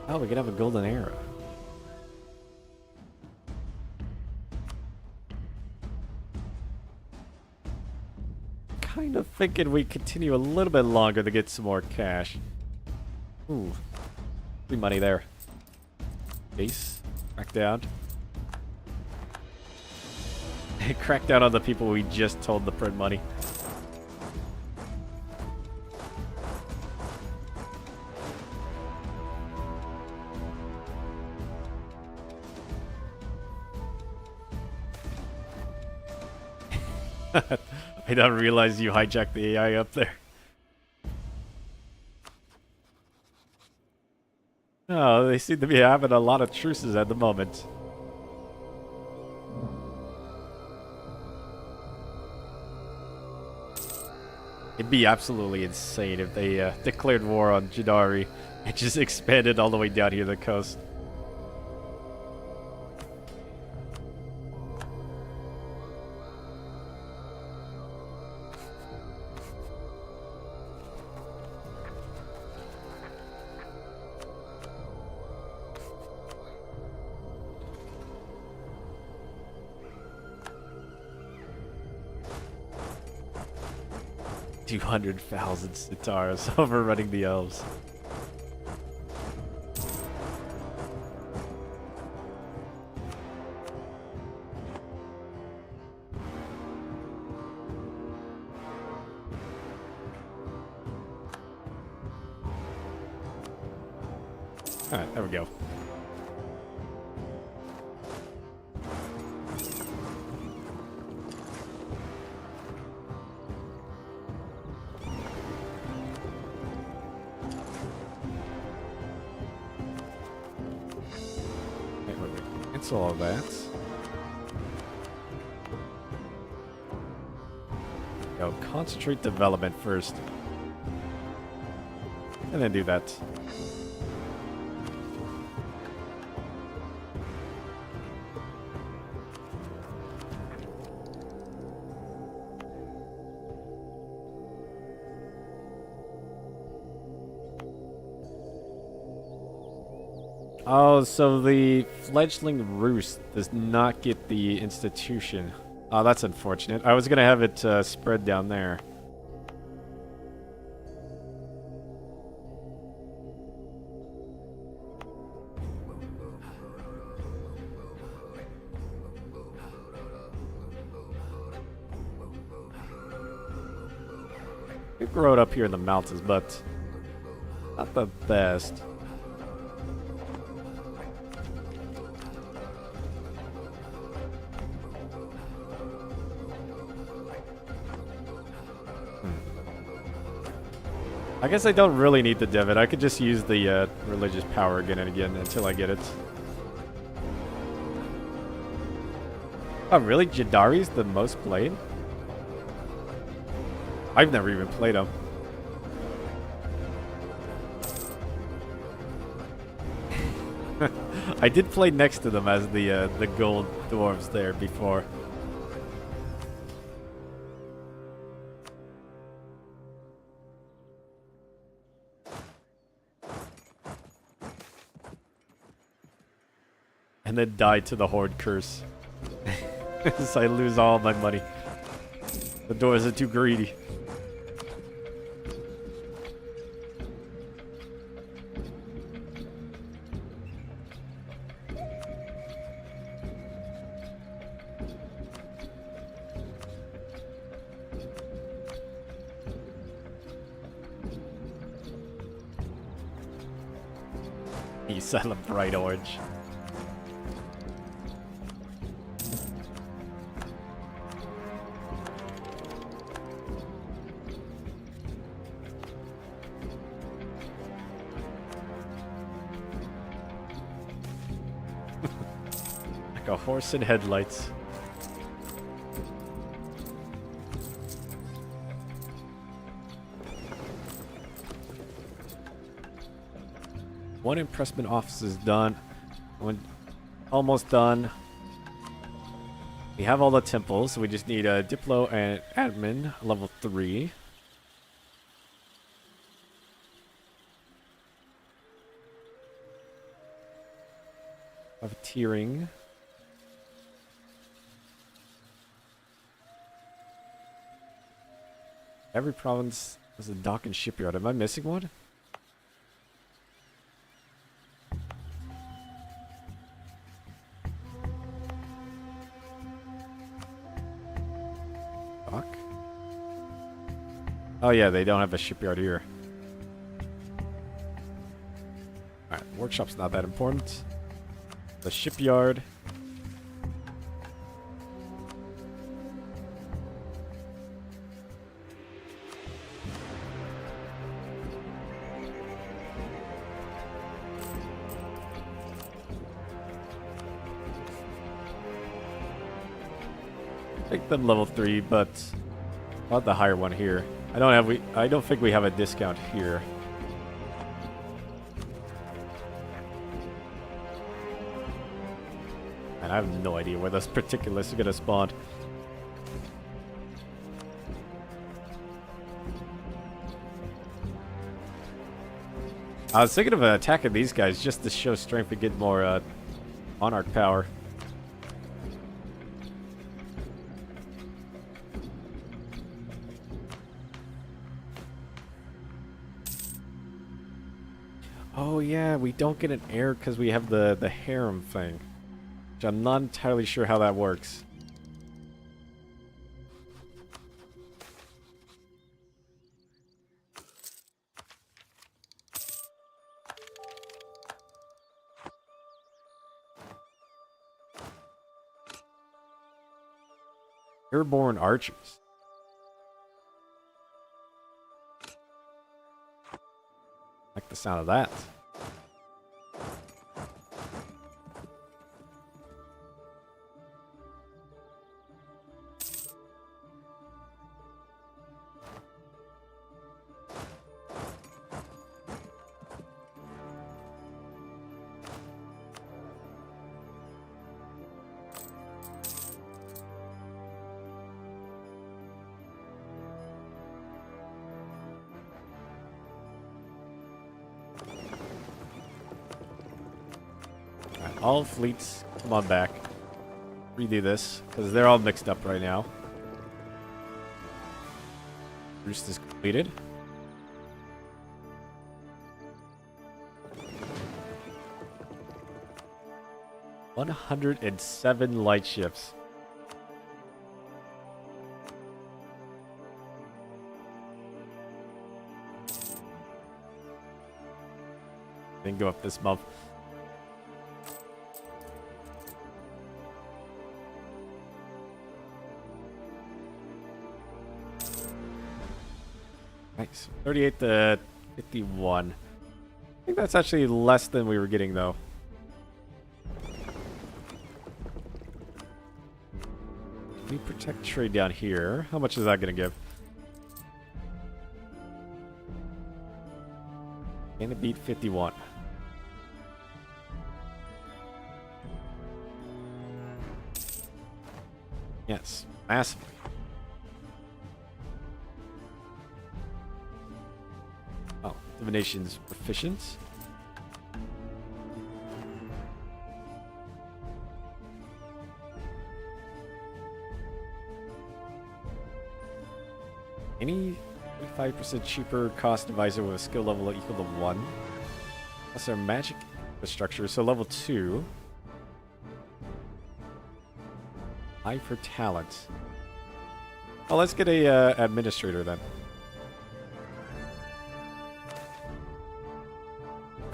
A: Oh, we can have a golden era. Kind of thinking we continue a little bit longer to get some more cash. Ooh. Free money there. Base. Crack down. Crack down on the people we just told to print money. I don't realize you hijacked the AI up there. Oh, they seem to be having a lot of truces at the moment. It'd be absolutely insane if they declared war on Jadari and just expanded all the way down here the coast. $200,000 sitars overrunning the elves. Alright, there we go. Cancel all that. Go concentrate development first. And then do that. Oh, so the fledgling roost does not get the institution. Oh, that's unfortunate. I was gonna have it spread down there. We grow it up here in the mountains, but not the best. I guess I don't really need the divot. I could just use the religious power again and again until I get it. Oh, really? Jadari's the most played? I've never even played him. I did play next to them as the gold dwarves there before. And then died to the horde curse. So I lose all my money. The dwarves are too greedy. You sell a bright orange. Like a horse in headlights. One impressment office is done. One almost done. We have all the temples, so we just need a Diplo and Admin, level 3. Of tiering. Every province has a dock and shipyard. Am I missing one? Dock? Oh yeah, they don't have a shipyard here. Alright, workshop's not that important. The shipyard. Make them level 3, but not the higher one here. I don't think we have a discount here. And I have no idea where this particular is gonna spawn. I was thinking of attacking these guys just to show strength and get more monarch power. Oh yeah, we don't get an heir because we have the harem thing. Which I'm not entirely sure how that works. Airborne archers. Like the sound of that. all fleets, come on back. Redo this, because they're all mixed up right now. Roost is completed. $107 light ships. Then go up this month. Nice. 38 to 51. I think that's actually less than we were getting, though. We protect trade down here. How much is that going to give? Can it beat 51? Yes, massively. Oh, divination's proficient. Any 25% cheaper cost divisor with a skill level equal to 1. That's our magic infrastructure, so level 2. Eye for talent. Oh, let's get a administrator then.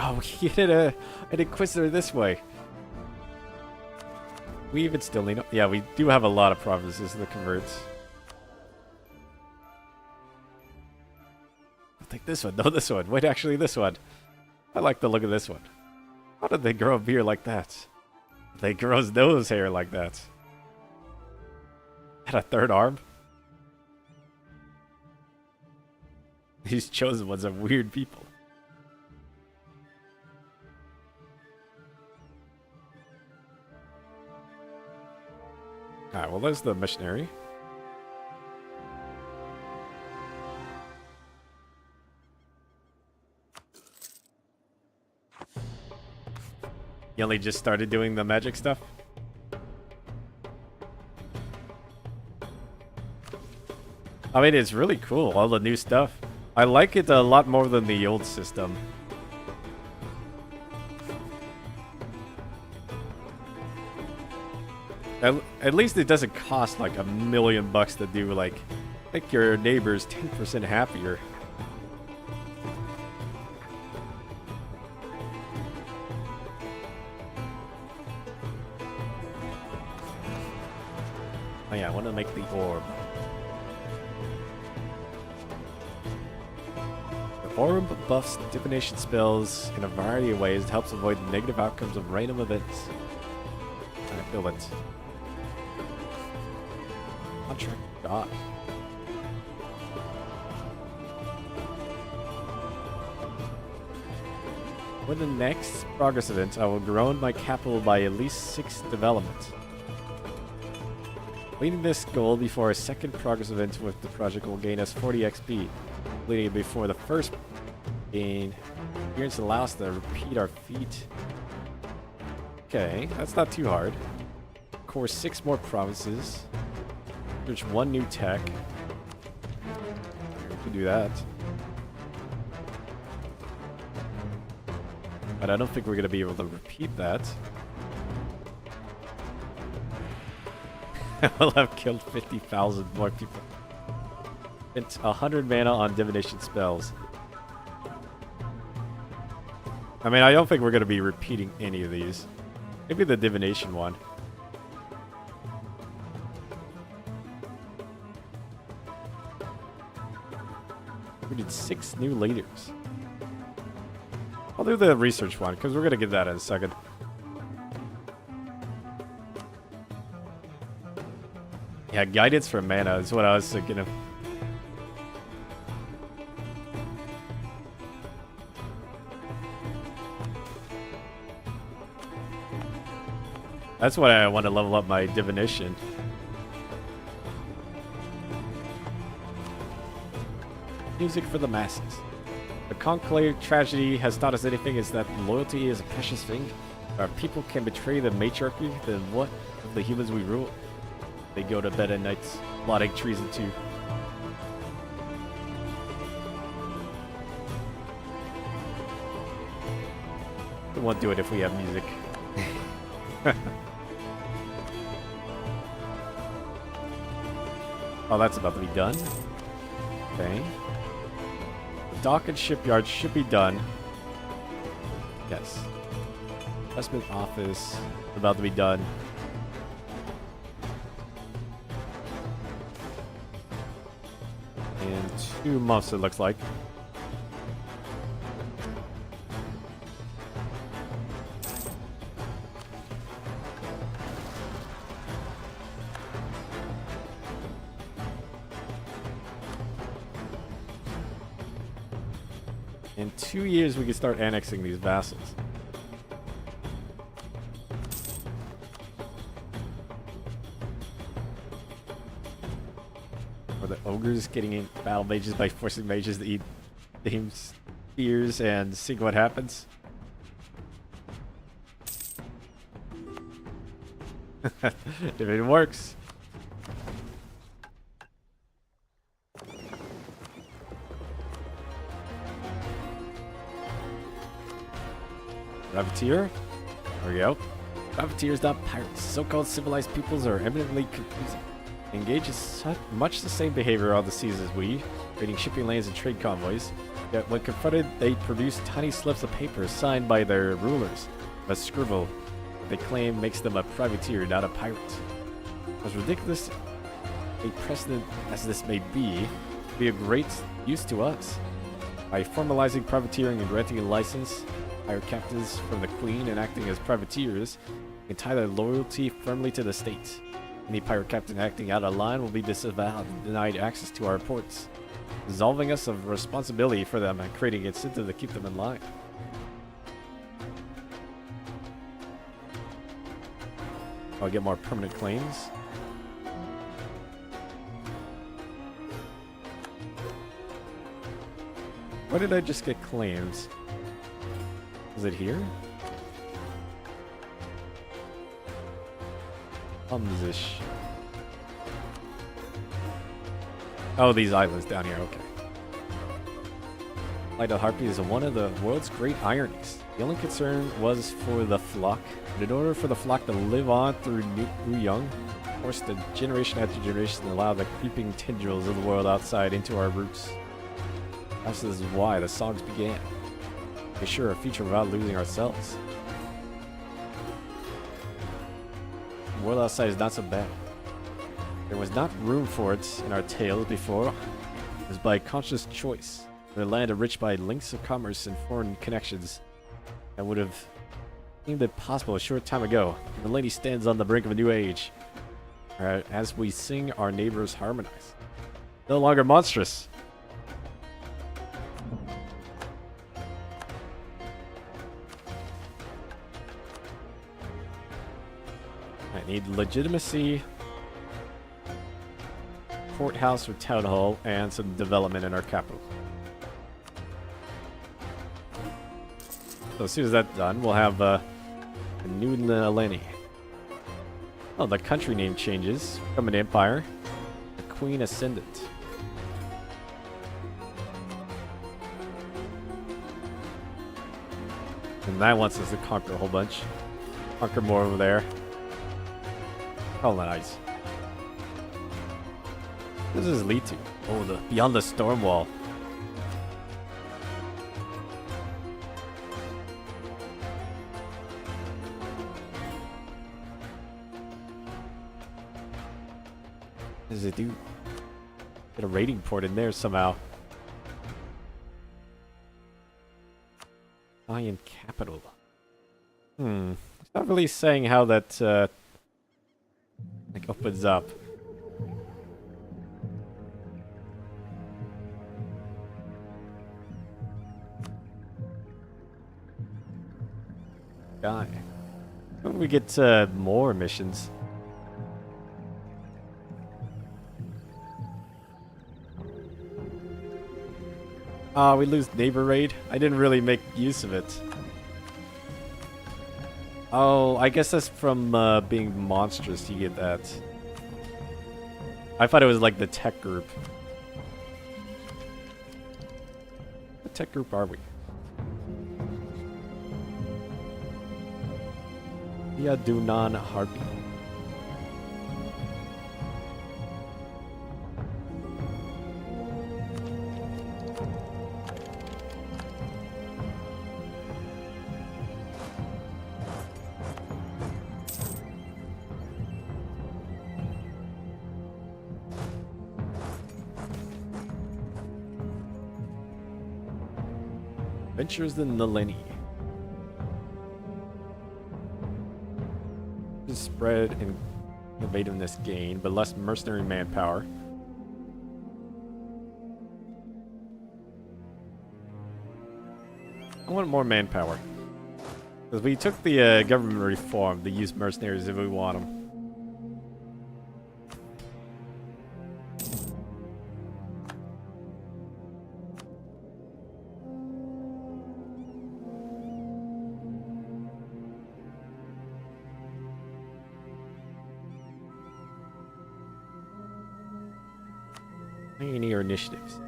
A: Oh, we get an inquisitor this way. We even still need... Yeah, we do have a lot of provinces that converts. I'll take this one. No, this one. Wait, actually, this one. I like the look of this one. How did they grow a beard like that? They grow his nose hair like that. Had a third arm? These chosen ones are weird people. Alright, well there's the missionary. You only just started doing the magic stuff? I mean, it's really cool, all the new stuff. I like it a lot more than the old system. At least it doesn't cost like $1 million to do, like, make your neighbors 10% happier. Oh yeah, I want to make the orb. The orb buffs divination spells in a variety of ways. It helps avoid the negative outcomes of random events. I feel it. Contract God. For the next progress event, I will grow my capital by at least 6 development. Completing this goal before a second progress event with the project will gain us 40 XP. Completing it before the first gain experience allows us to repeat our feat. Okay, that's not too hard. Core 6 more provinces. There's 1 new tech. We can do that. But I don't think we're going to be able to repeat that. We'll have killed 50,000 more people. It's 100 mana on divination spells. I mean, I don't think we're going to be repeating any of these. Maybe the divination one. We did 6 new leaders. I'll do the research one, because we're going to get that in a second. Yeah, guidance for mana is what I was thinking of. That's why I want to level up my divination. Music for the masses. The conclave tragedy has taught us anything is that loyalty is a precious thing. Our people can betray the matriarchy, then what of the humans we rule? They go to bed at nights, plotting treason too. We won't do it if we have music. Oh, that's about to be done. Okay. The dock and shipyard should be done. Yes. Investment office about to be done. In 2 months, it looks like. In 2 years, we can start annexing these vassals. Or the ogres getting in battle mages by forcing mages to eat themes, spears, and see what happens. If it works. Privateer? There we go. Privateers, not pirates. So-called civilized peoples are eminently confusing. They engage in much the same behavior on the seas as we, raiding shipping lanes and trade convoys. Yet when confronted, they produce tiny slips of paper signed by their rulers. A scribble that they claim makes them a privateer, not a pirate. As ridiculous a precedent as this may be a great use to us. By formalizing privateering and granting a license, hire captains from the Queen and acting as privateers, can tie their loyalty firmly to the state. Any pirate captain acting out of line will be disavowed and denied access to our ports, absolving us of responsibility for them and creating incentive to keep them in line. I'll get more permanent claims. Why did I just get claims? Is it here? Umzish. Oh, these islands down here, okay. Flight of Harpy is one of the world's great ironies. The only concern was for the flock, and in order for the flock to live on through new young, forced the generation after generation to allow the creeping tendrils of the world outside into our roots. Perhaps this is why the songs began. To assure a future without losing ourselves. The world outside is not so bad. There was not room for it in our tales before. It was by conscious choice. In a land enriched by links of commerce and foreign connections that would have seemed impossible a short time ago. The lady stands on the brink of a new age. As we sing, our neighbors harmonize. No longer monstrous. I need legitimacy, courthouse or town hall, and some development in our capital. So as soon as that's done, we'll have a new Lenny. Oh, the country name changes. Become an empire. The Queen Ascendant. And that wants us to conquer a whole bunch. Conquer more over there. Colonize. What does this lead to? Oh, the beyond the storm wall. What does it do? Get a raiding port in there somehow. Lion capital. It's not really saying how that like opens up. Guy. When we get more missions. We lose neighbor raid. I didn't really make use of it. Oh, I guess that's from being monstrous. You get that. I thought it was like the tech group. What tech group are we? Yadunan Harpy. Adventures in Naleni. Spread and innovativeness gain, but less mercenary manpower. I want more manpower. Because we took the government reform to use mercenaries if we want them. Pioneer initiatives.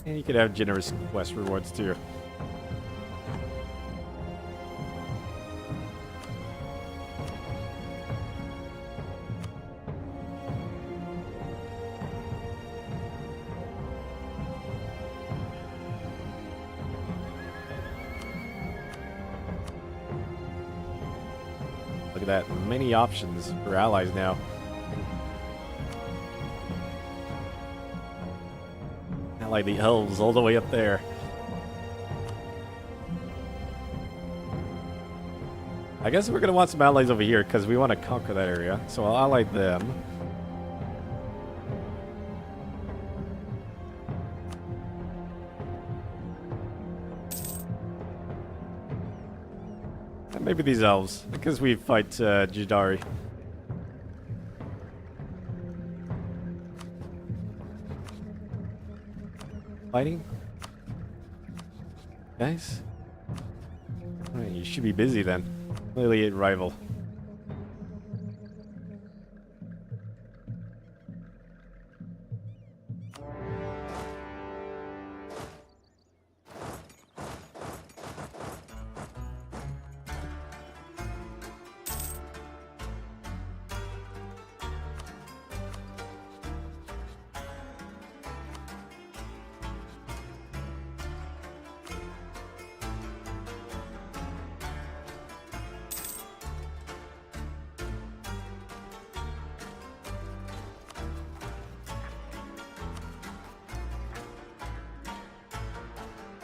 A: And you could have generous quest rewards too. Look at that, many options for allies now. Not like the elves all the way up there. I guess we're gonna want some allies over here because we want to conquer that area. So I'll ally them. And maybe these elves, because we fight Jidari. Fighting? Guys? Alright, you should be busy then. Clearly a rival.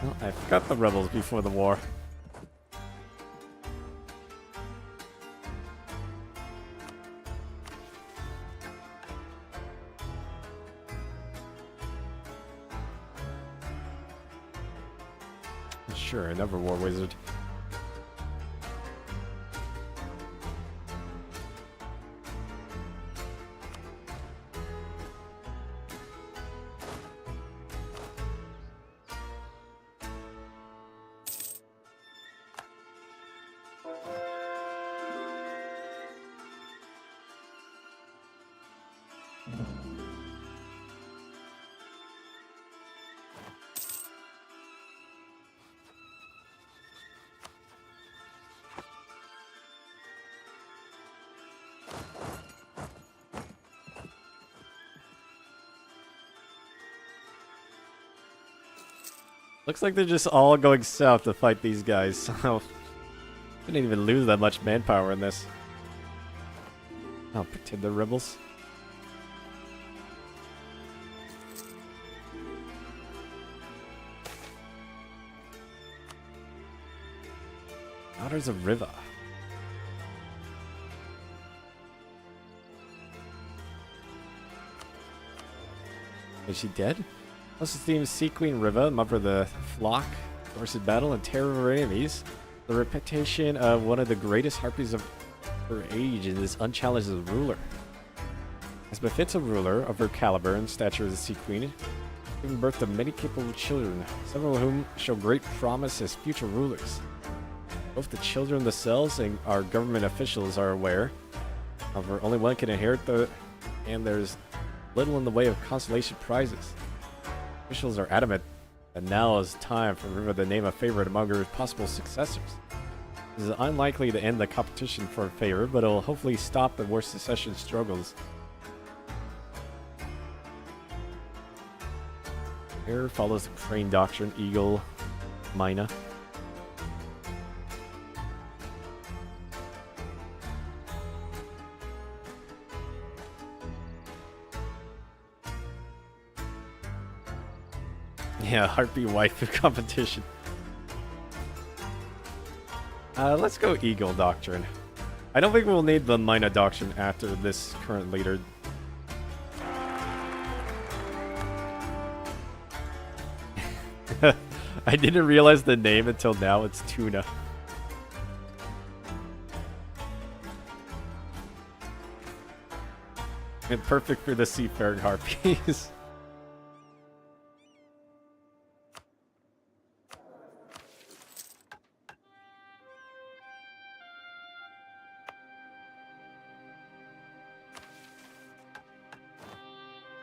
A: Well, I forgot the rebels before the war. Sure, another war wizard. Looks like they're just all going south to fight these guys, so didn't even lose that much manpower in this. I'll pretend they're rebels. Daughters of Riva. Is she dead? Plus the theme Sea Queen Riva, mother of the flock, forced battle and terror of her enemies. The reputation of one of the greatest harpies of her age and is unchallenged as a ruler. As befits a ruler of her caliber and stature as a Sea Queen, giving birth to many capable children, several of whom show great promise as future rulers. Both the children themselves and our government officials are aware. However, only one can inherit and there's little in the way of consolation prizes. Officials are adamant that now is time for Riva to name a favorite among her possible successors. This is unlikely to end the competition for a favor, but it will hopefully stop the war succession struggles. Here follows the Crane Doctrine, Eagle, Mina. Yeah, Harpy waifu competition. Let's go Eagle Doctrine. I don't think we'll need the Mina Doctrine after this current leader. I didn't realize the name until now. It's Tuna. And perfect for the seafaring harpies.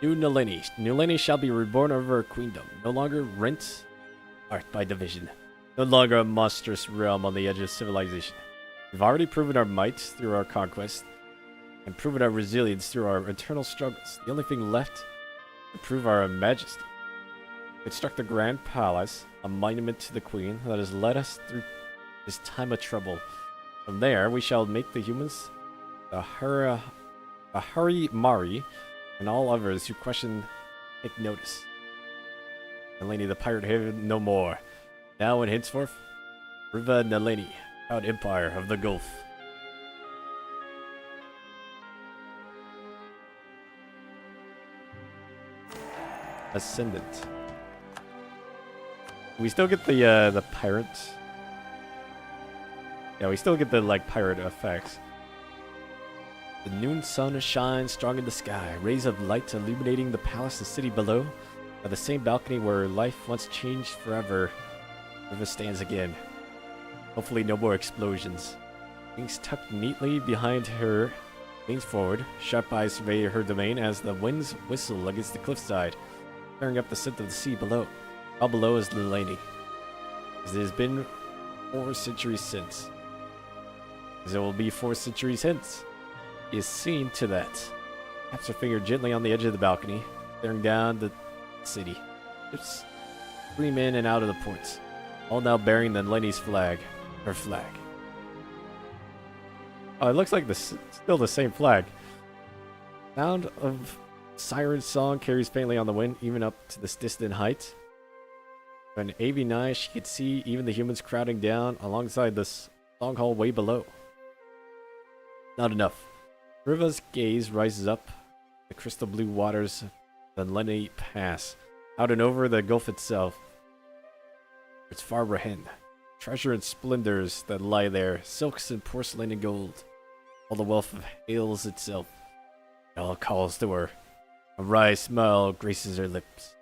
A: New Nalini. Nalini shall be reborn over a queendom. No longer rent art by division. No longer a monstrous realm on the edge of civilization. We've already proven our might through our conquest, and proven our resilience through our eternal struggles. The only thing left to prove our majesty. Construct a grand palace, a monument to the queen that has led us through this time of trouble. From there, we shall make the humans the Hari Mari, and all others who question take notice. Nalini the pirate haven no more. Now and henceforth, Riva Nalini, proud empire of the Gulf. Ascendant. We still get the pirate. Yeah, we still get the like pirate effects. The noon sun shines strong in the sky, rays of light illuminating the palace and city below. At the same balcony where life once changed forever, Riva stands again. Hopefully no more explosions. Wings tucked neatly behind her, leans forward. Sharp eyes survey her domain as the winds whistle against the cliffside, tearing up the scent of the sea below. All below is Nalini, as it has been 4 centuries since. As it will be 4 centuries hence. Is seen to that. Taps her finger gently on the edge of the balcony, staring down the city. Ships stream in and out of the ports, all now bearing the Nalini's flag. Her flag. Oh, it looks like still the same flag. Sound of siren song carries faintly on the wind, even up to this distant height. When AV nigh, she could see even the humans crowding down alongside this long hall way below. Not enough. Riva's gaze rises up the crystal blue waters of the Nalini Pass, out and over the Gulf itself. It's far Rahen, treasure and splendors that lie there, silks and porcelain and gold. All the wealth of Hales itself. It all calls to her. A wry smile graces her lips.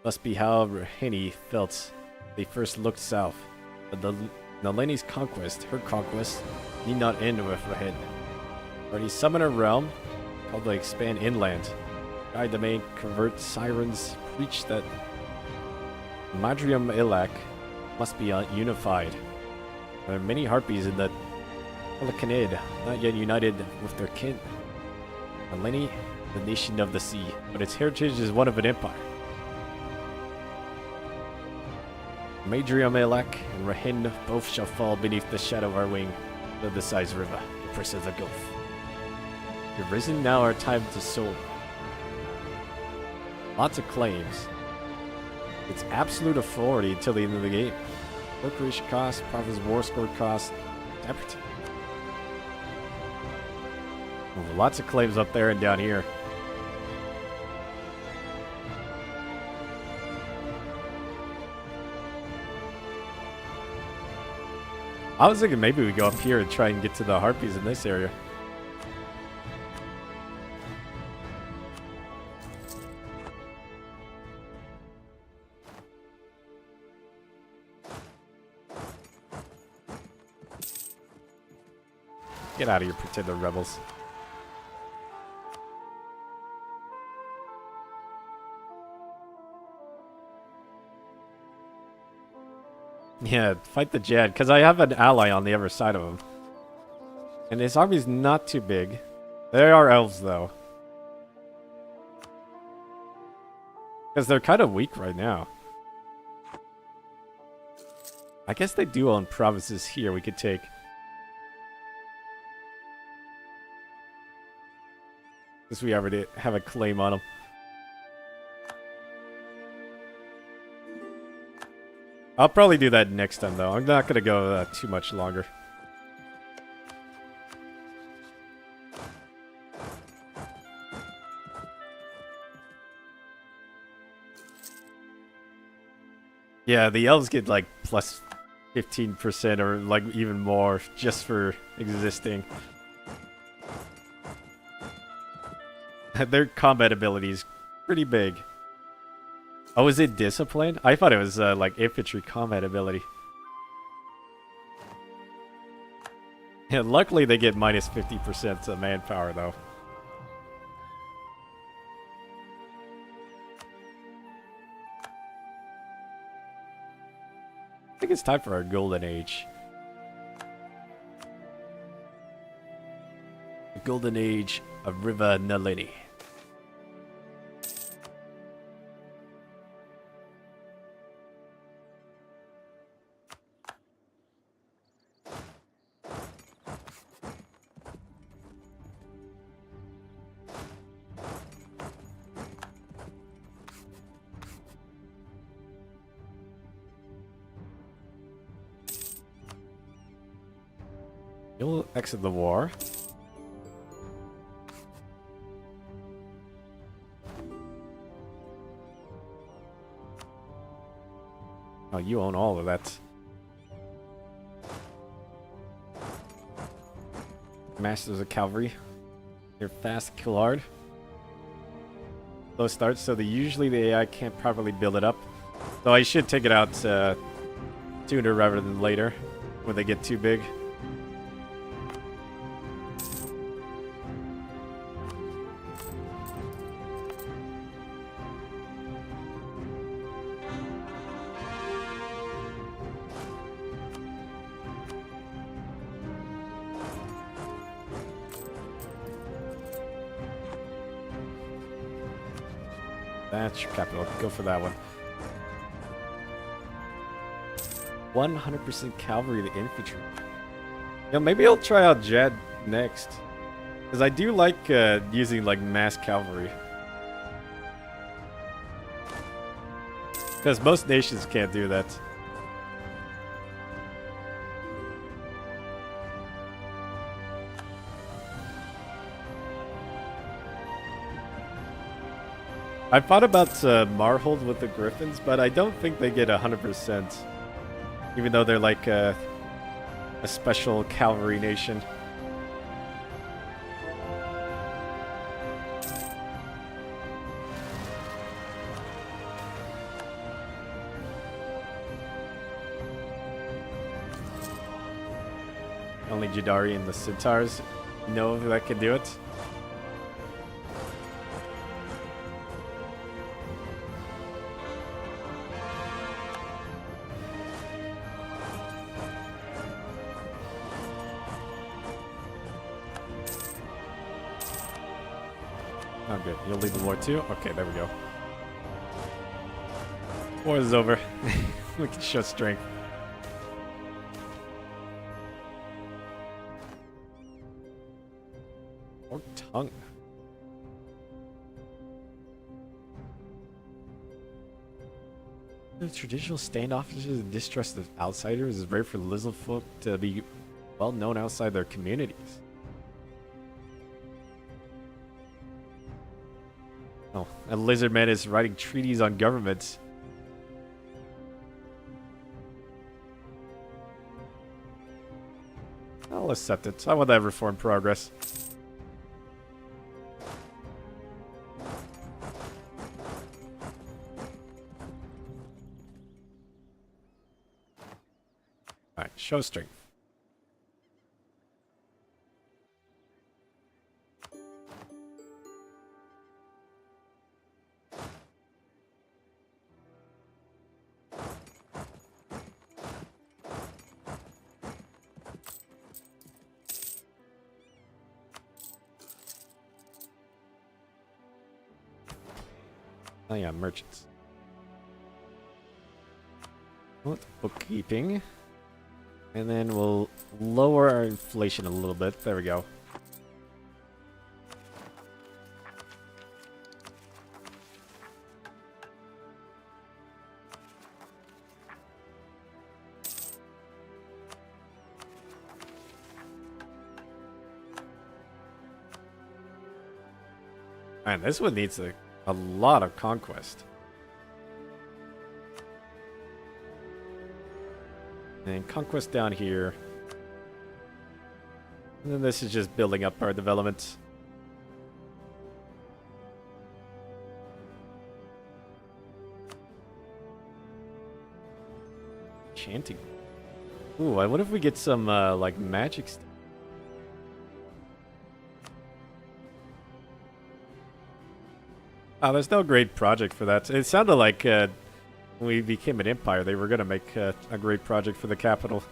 A: Must be how Raheni felt they first looked south. But the Nalini's conquest, her conquest, need not end with Rahen. Already summon a realm called the Expand Inland. Guide the main convert sirens preach that Madrium Ilak must be unified. There are many harpies in the Pelicanid, not yet united with their kin. Nalini, the nation of the sea, but its heritage is one of an empire. Madrium Ilak and Rahin both shall fall beneath the shadow of our wing, of the Size River, Empress of the Gulf. You've risen, now our time to soar. Lots of claims. It's absolute authority until the end of the game. Procreation cost, Prophet's War Score cost, everything. Oh, lots of claims up there and down here. I was thinking maybe we go up here and try and get to the harpies in this area. Get out of here, pretender rebels. Yeah, fight the Jed, because I have an ally on the other side of him. And his army's not too big. They are elves, though. Because they're kind of weak right now. I guess they do own provinces here we could take. Since we already have a claim on them. I'll probably do that next time, though. I'm not going to go too much longer. Yeah, the elves get like plus 15% or like even more just for existing. Their combat ability is pretty big. Oh, is it discipline? I thought it was like infantry combat ability. Yeah, luckily they get minus 50% to manpower though. I think it's time for our golden age. The golden age of River Nalini. You'll exit the war. Oh, you own all of that. Masters of Cavalry. They're fast, kill hard. Slow start, so usually the AI can't properly build it up. So I should take it out sooner rather than later when they get too big. That's your capital. Go for that one. 100% cavalry to infantry. You know, maybe I'll try out Jed next. Because I do like using like mass cavalry. Because most nations can't do that. I thought about Marhold with the Griffins, but I don't think they get 100%. Even though they're like a special cavalry nation. Only Jadari and the Centaurs know that can do it. Oh, good. You'll leave the war too? Okay, there we go. War is over. We can show strength. Or tongue. The traditional standoffishness and distrust of outsiders is rare for lizard folk to be well known outside their communities. Oh, a lizard man is writing treaties on governments. I'll accept it. I want that reform progress. Alright, show strength. Oh yeah, merchants. What? Bookkeeping. And then we'll lower our inflation a little bit. There we go. Man, this one needs a lot of conquest. And conquest down here. And then this is just building up our development. Chanting. Ooh, I wonder if we get some, like, magic stuff. Oh, there's no great project for that. It sounded like, when we became an empire, they were gonna make a great project for the capital.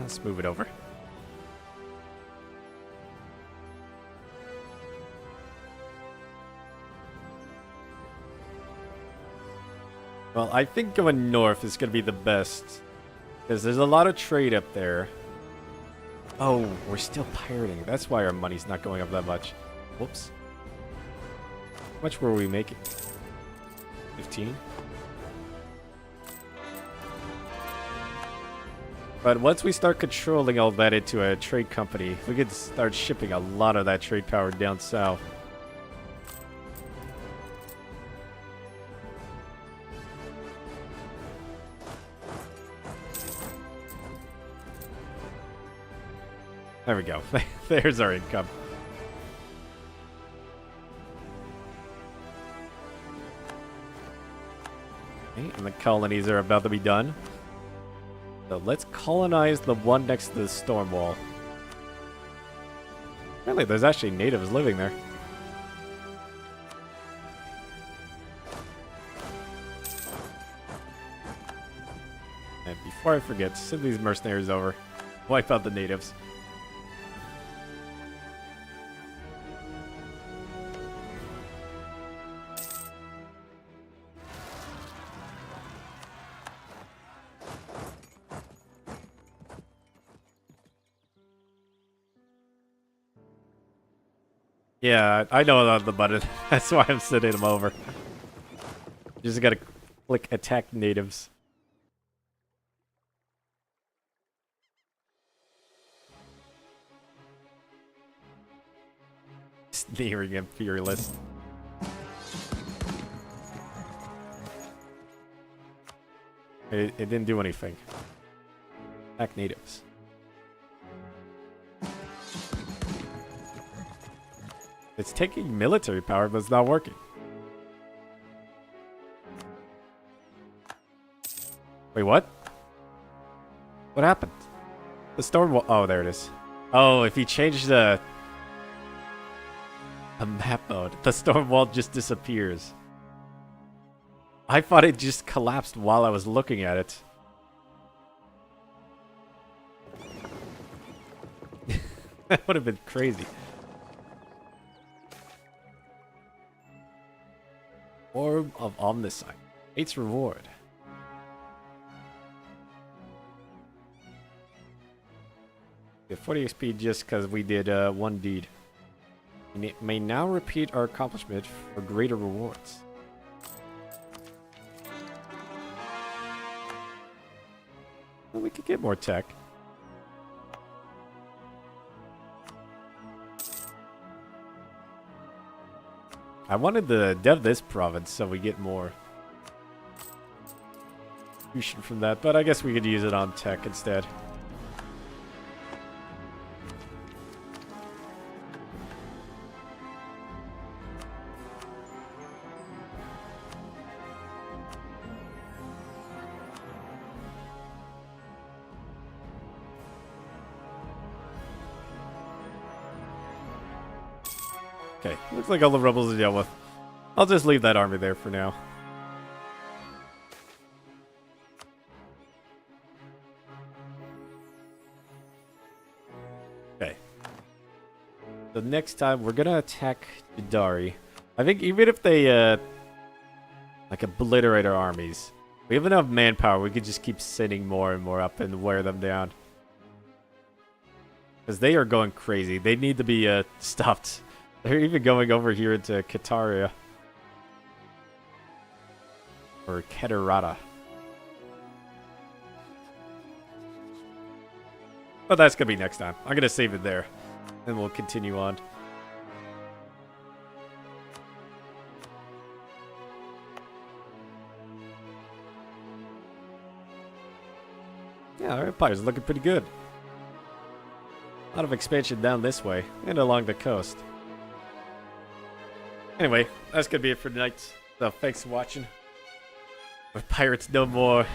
A: Let's move it over. Well, I think going north is going to be the best. Because there's a lot of trade up there. Oh, we're still pirating. That's why our money's not going up that much. Whoops. How much were we making? 15? But once we start controlling all that into a trade company, we could start shipping a lot of that trade power down south. There we go. There's our income. Okay, and the colonies are about to be done. So let's colonize the one next to the storm wall. Apparently there's actually natives living there. And before I forget, send these mercenaries over. Wipe out the natives. Yeah, I know the button. That's why I'm sending them over. You just gotta click attack natives. Sneering imperialist. It didn't do anything. Attack natives. It's taking military power, but it's not working. Wait, what? What happened? The storm wall. Oh, there it is. Oh, if you change the map mode, the storm wall just disappears. I thought it just collapsed while I was looking at it. That would have been crazy. Orb of Omniscience. 8's reward. Get 40 XP just because we did one deed. And it may now repeat our accomplishment for greater rewards. Well, we could get more tech. I wanted to dev this province so we get more contribution from that, but I guess we could use it on tech instead. Okay, looks like all the rebels are dealt with. I'll just leave that army there for now. Okay. So next time we're gonna attack Jadari. I think even if they like obliterate our armies, we have enough manpower. We could just keep sending more and more up and wear them down. Because they are going crazy. They need to be stopped. They're even going over here into Kataria. Or Keterata. But that's going to be next time. I'm going to save it there. And we'll continue on. Yeah, our empire's looking pretty good. A lot of expansion down this way and along the coast. Anyway, that's going to be it for tonight. So thanks for watching. We're pirates no more.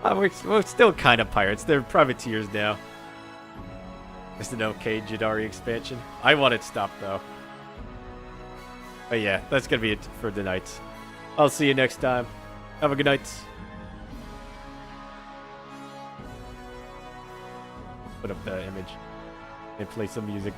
A: We're still kind of pirates. They're privateers now. It's an okay Jadari expansion. I want it stopped though. But yeah, that's going to be it for tonight. I'll see you next time. Have a good night. Put up the image and play some music.